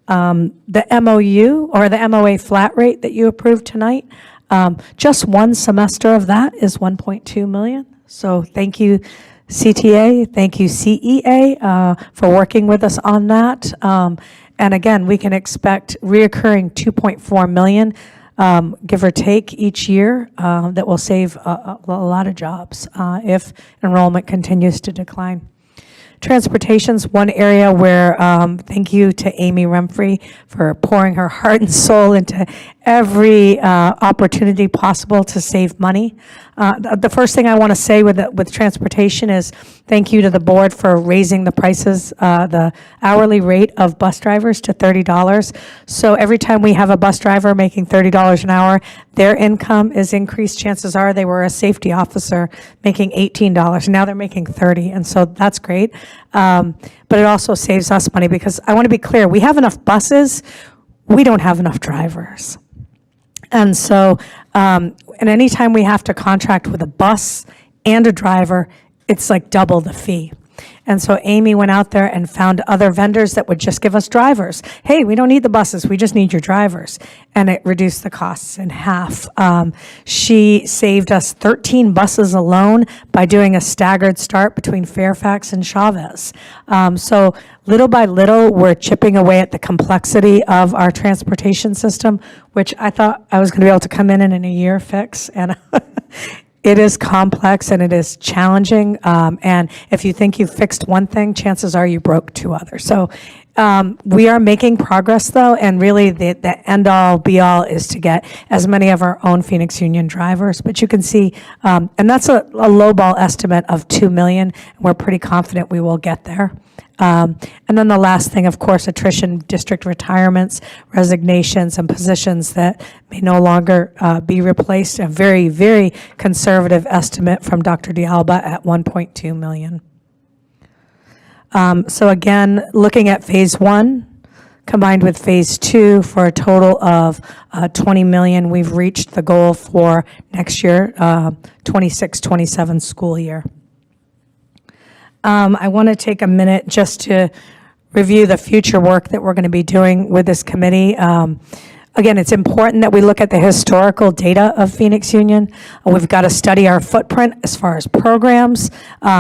The MOU, or the MOA flat rate that you approved tonight, just 1 semester of that is $1.2 million. So thank you, CTA, thank you, CEA, for working with us on that. And again, we can expect reoccurring $2.4 million, give or take, each year that will save a lot of jobs if enrollment continues to decline. Transportation's one area where, thank you to Amy Remfrey for pouring her heart and soul into every opportunity possible to save money. The first thing I want to say with transportation is thank you to the board for raising the prices, the hourly rate of bus drivers to $30. So every time we have a bus driver making $30 an hour, their income is increased. Chances are they were a safety officer making $18. Now they're making $30, and so that's great. But it also saves us money because I want to be clear, we have enough buses, we don't have enough drivers. And so, and anytime we have to contract with a bus and a driver, it's like double the fee. And so Amy went out there and found other vendors that would just give us drivers. Hey, we don't need the buses, we just need your drivers. And it reduced the costs in half. She saved us 13 buses alone by doing a staggered start between Fairfax and Chavez. So little by little, we're chipping away at the complexity of our transportation system, which I thought I was going to be able to come in a year fix. And it is complex and it is challenging. And if you think you've fixed one thing, chances are you broke 2 others. So We are making progress, though, and really the end-all, be-all is to get as many of our own Phoenix Union drivers. But you can see, and that's a lowball estimate of 2 million. We're pretty confident we will get there. And then the last thing, of course, attrition, district retirements, resignations, and positions that may no longer be replaced. A very, very conservative estimate from Dr. D'Alba at 1.2 million. So again, looking at phase 1 combined with phase 2 for a total of 20 million, we've reached the goal for next year, 26-27 school year. I want to take a minute just to review the future work that we're going to be doing with this committee. Again, it's important that we look at the historical data of Phoenix Union. We've got to study our footprint as far as programs.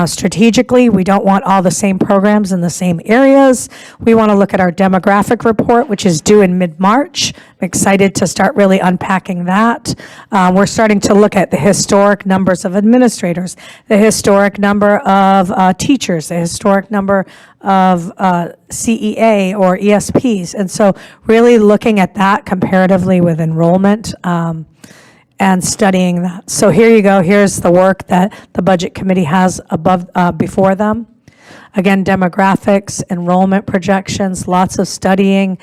Strategically, we don't want all the same programs in the same areas. We want to look at our demographic report, which is due in mid-March. I'm excited to start really unpacking that. We're starting to look at the historic numbers of administrators, the historic number of teachers, the historic number of CEA or ESPs. And so really looking at that comparatively with enrollment and studying that. So here you go. Here's the work that the Budget Committee has before them. Again, demographics, enrollment projections, lots of studying,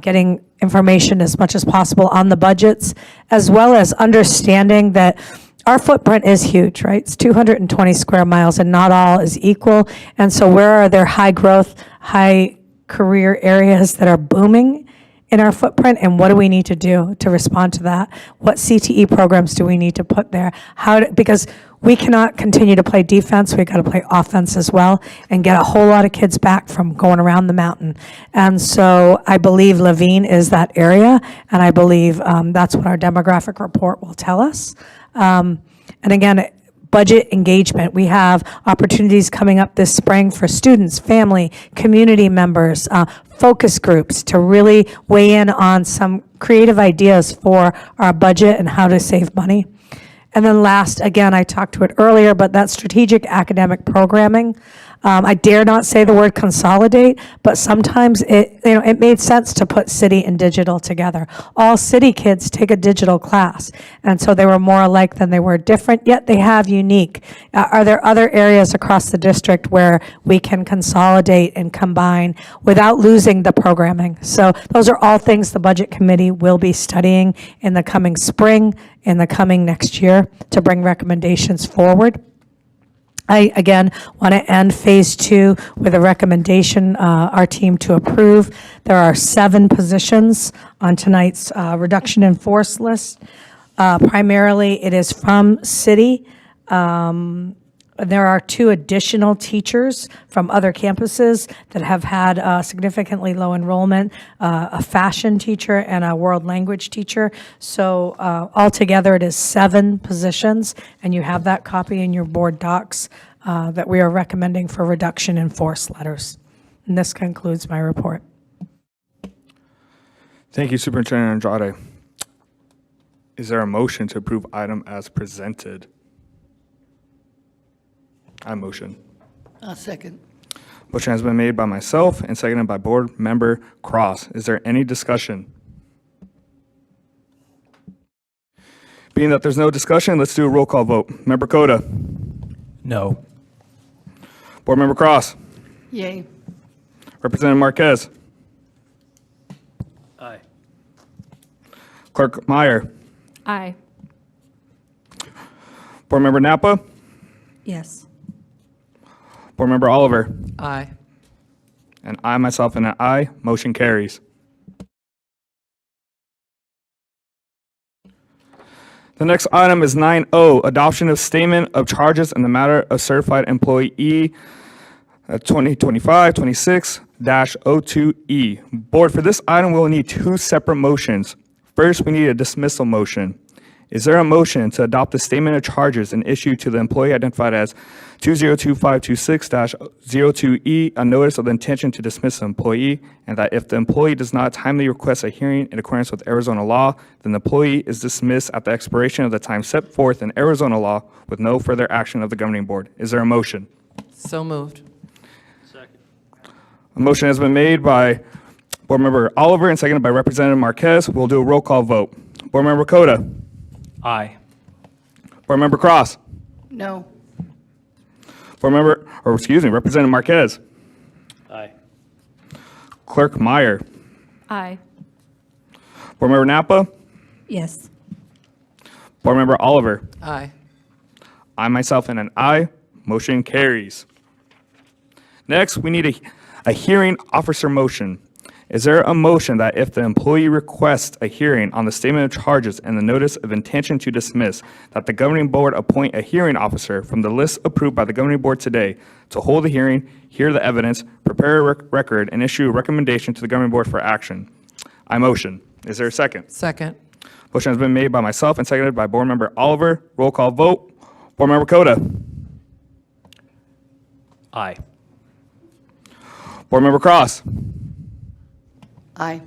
getting information as much as possible on the budgets, as well as understanding that our footprint is huge, right? It's 220 square miles and not all is equal. And so where are there high growth, high career areas that are booming in our footprint, and what do we need to do to respond to that? What CTE programs do we need to put there? Because we cannot continue to play defense, we've got to play offense as well and get a whole lot of kids back from going around the mountain. And so I believe Levine is that area, and I believe that's what our demographic report will tell us. And again, budget engagement. We have opportunities coming up this spring for students, family, community members, focus groups to really weigh in on some creative ideas for our budget and how to save money. And then last, again, I talked to it earlier, but that strategic academic programming. I dare not say the word consolidate, but sometimes it made sense to put city and digital together. All city kids take a digital class, and so they were more alike than they were different, yet they have unique. Are there other areas across the district where we can consolidate and combine without losing the programming? So those are all things the Budget Committee will be studying in the coming spring, in the coming next year, to bring recommendations forward. I, again, want to end phase 2 with a recommendation, our team to approve. There are 7 positions on tonight's reduction in force list. Primarily, it is from city. There are 2 additional teachers from other campuses that have had significantly low enrollment, a fashion teacher and a world language teacher. So altogether, it is 7 positions, and you have that copy in your board docs that we are recommending for reduction in force letters. And this concludes my report. Thank you, Superintendent Andrade. Is there a motion to approve item as presented? I motion. I'll second. Motion has been made by myself and seconded by Board Member Cross. Is there any discussion? Being that there's no discussion, let's do a roll call vote. Member Coda? No. Board Member Cross? Yay. Representative Marquez? Aye. Clerk Meyer? Aye. Board Member Napa? Yes. Board Member Oliver? Aye. And I myself and an aye. Motion carries. The next item is 9O, adoption of statement of charges in the matter of certified employee 2025-26-02E. Board, for this item, we'll need 2 separate motions. First, we need a dismissal motion. Is there a motion to adopt the statement of charges and issue to the employee identified as 202526-02E, a notice of the intention to dismiss the employee, and that if the employee does not timely request a hearing in accordance with Arizona law, then the employee is dismissed at the expiration of the time set forth in Arizona law with no further action of the governing board? Is there a motion? So moved. Second. A motion has been made by Board Member Oliver and seconded by Representative Marquez. We'll do a roll call vote. Board Member Cota. Aye. Board Member Cross. No. Representative Marquez. Aye. Clerk Meyer. Aye. Board Member Napa. Yes. Board Member Oliver. Aye. I, myself, and an aye. Motion carries. Next, we need a hearing officer motion. Is there a motion that if the employee requests a hearing on the statement of charges and the notice of intention to dismiss, that the governing board appoint a hearing officer from the list approved by the governing board today to hold the hearing, hear the evidence, prepare a record, and issue a recommendation to the governing board for action? I motion. Is there a second? Second. Motion has been made by myself and seconded by Board Member Oliver. Roll call vote. Board Member Cota. Aye. Board Member Cross. Aye.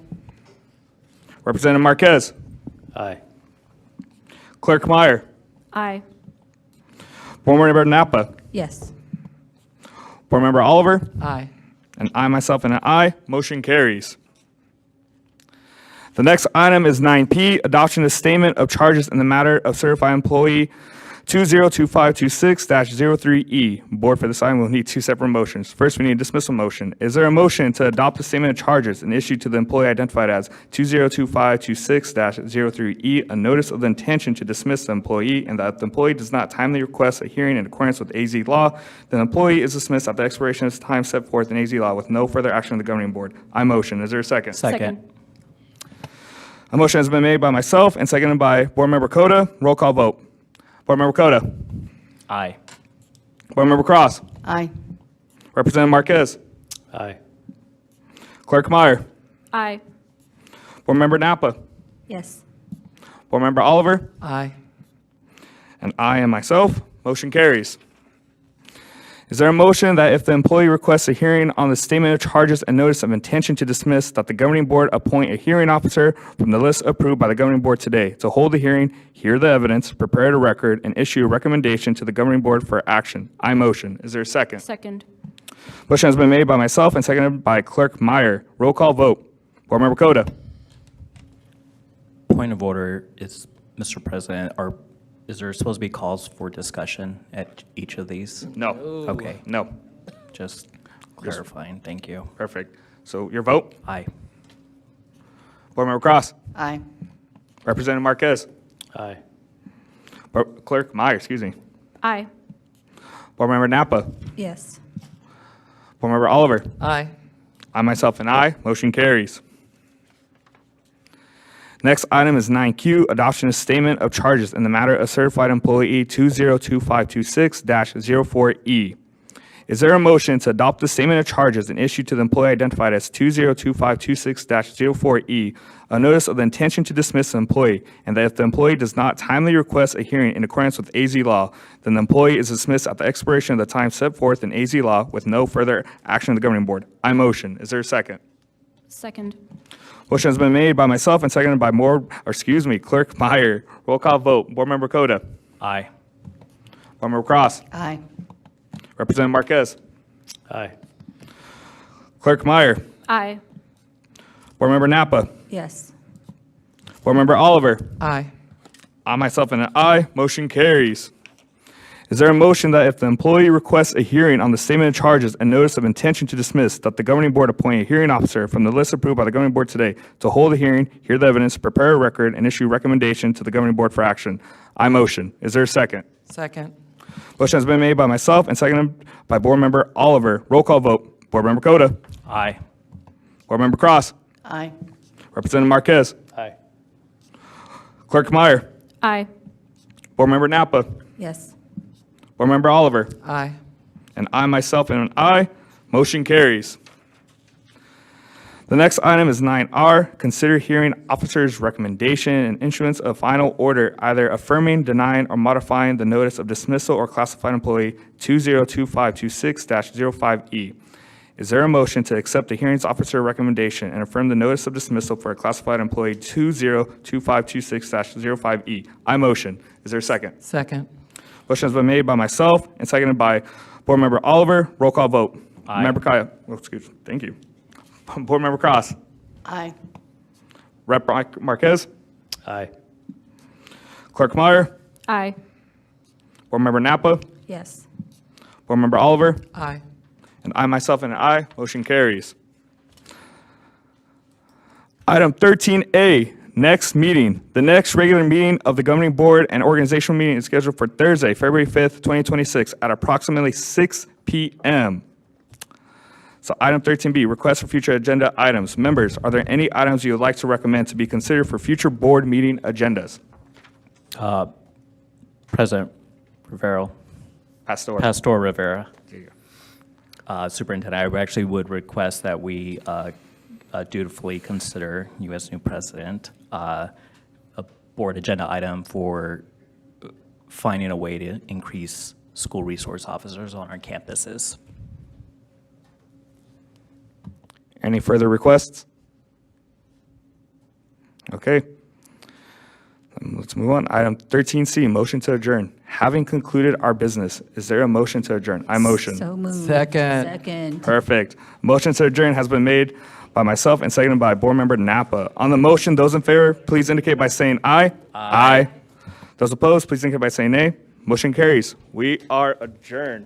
Representative Marquez. Aye. Clerk Meyer. Aye. Board Member Napa. Yes. Board Member Oliver. Aye. And I, myself, and an aye. Motion carries. The next item is 9P, adoption of statement of charges in the matter of certified employee 202526-03E. Board, for this item, will need two separate motions. First, we need a dismissal motion. Is there a motion to adopt the statement of charges and issue to the employee identified as 202526-03E, a notice of the intention to dismiss the employee, and that if the employee does not timely request a hearing in accordance with AZ law, then the employee is dismissed at the expiration of time set forth in AZ law with no further action of the governing board? I motion. Is there a second? Second. A motion has been made by myself and seconded by Board Member Cota. Roll call vote. Board Member Cota. Aye. Board Member Cross. Aye. Representative Marquez. Aye. Clerk Meyer. Aye. Board Member Napa. Yes. Board Member Oliver. Aye. And I and myself. Motion carries. Is there a motion that if the employee requests a hearing on the statement of charges and notice of intention to dismiss, that the governing board appoint a hearing officer from the list approved by the governing board today to hold the hearing, hear the evidence, prepare a record, and issue a recommendation to the governing board for action? I motion. Is there a second? Second. Motion has been made by myself and seconded by Clerk Meyer. Roll call vote. Board Member Cota. Point of order is, Mr. President, is there supposed to be calls for discussion at each of these? No. Okay, No. just clarifying, thank you. Perfect. So your vote? Aye. Board Member Cross. Aye. Representative Marquez. Aye. Clerk Meyer, excuse me. Aye. Board Member Napa. Yes. Board Member Oliver. Aye. I, myself, and I. Motion carries. Next item is 9Q, adoption of statement of charges in the matter of certified employee 202526-04E. Is there a motion to adopt the statement of charges and issue to the employee identified as 202526-04E, a notice of the intention to dismiss the employee, and that if the employee does not timely request a hearing in accordance with AZ law, then the employee is dismissed at the expiration of the time set forth in AZ law with no further action of the governing board? I motion. Is there a second? Second. Motion has been made by myself and seconded by Clerk Meyer. Roll call vote. Board Member Cota. Aye. Board Member Cross. Aye. Representative Marquez. Aye. Clerk Meyer. Aye. Board Member Napa. Yes. Board Member Oliver. Aye. I, myself, and an aye. Motion carries. Is there a motion that if the employee requests a hearing on the statement of charges and notice of intention to dismiss, that the governing board appoint a hearing officer from the list approved by the governing board today to hold a hearing, hear the evidence, prepare a record, and issue recommendation to the governing board for action? I motion. Is there a second? Second. Motion has been made by myself and seconded by Board Member Oliver. Roll call vote. Board Member Cota. Aye. Board Member Cross. Aye. Representative Marquez. Aye. Clerk Meyer. Aye. Board Member Napa. Yes. Board Member Oliver. Aye. And I, myself, and an aye. Motion carries. The next item is 9R, consider hearing officer's recommendation and issuance of final order, either affirming, denying, or modifying the notice of dismissal or classified employee 202526-05E. Is there a motion to accept the hearings officer recommendation and affirm the notice of dismissal for a classified employee 202526-05E? I motion. Is there a second? Second. Motion has been made by myself and seconded by Board Member Oliver. Roll call vote. Aye. Member Kaya, thank you. Board Member Cross. Aye. Rep. Marquez. Aye. Clerk Meyer. Aye. Board Member Napa. Yes. Board Member Oliver. Aye. And I myself and an aye. Motion carries. Item 13A, next meeting. The next regular meeting of the governing board and organizational meeting is scheduled for Thursday, February 5th, 2026 at approximately 6 p.m. So item 13B, request for future agenda items. Members, are there any items you would like to recommend to be considered for future board meeting agendas? President Rivera. Pastor. Rivera. Superintendent, I actually would request that we dutifully consider you as new president a board agenda item for finding a way to increase school resource officers on our campuses. Any further requests? Okay. Let's move on. Item 13C, motion to adjourn. Having concluded our business, is there a motion to adjourn? I motion. So moved. Second. Second. Perfect. Motion to adjourn has been made by myself and seconded by Board Member Napa. On the motion, those in favor, please indicate by saying aye. Aye. Those opposed, please indicate by saying nay. Motion carries. We are adjourned.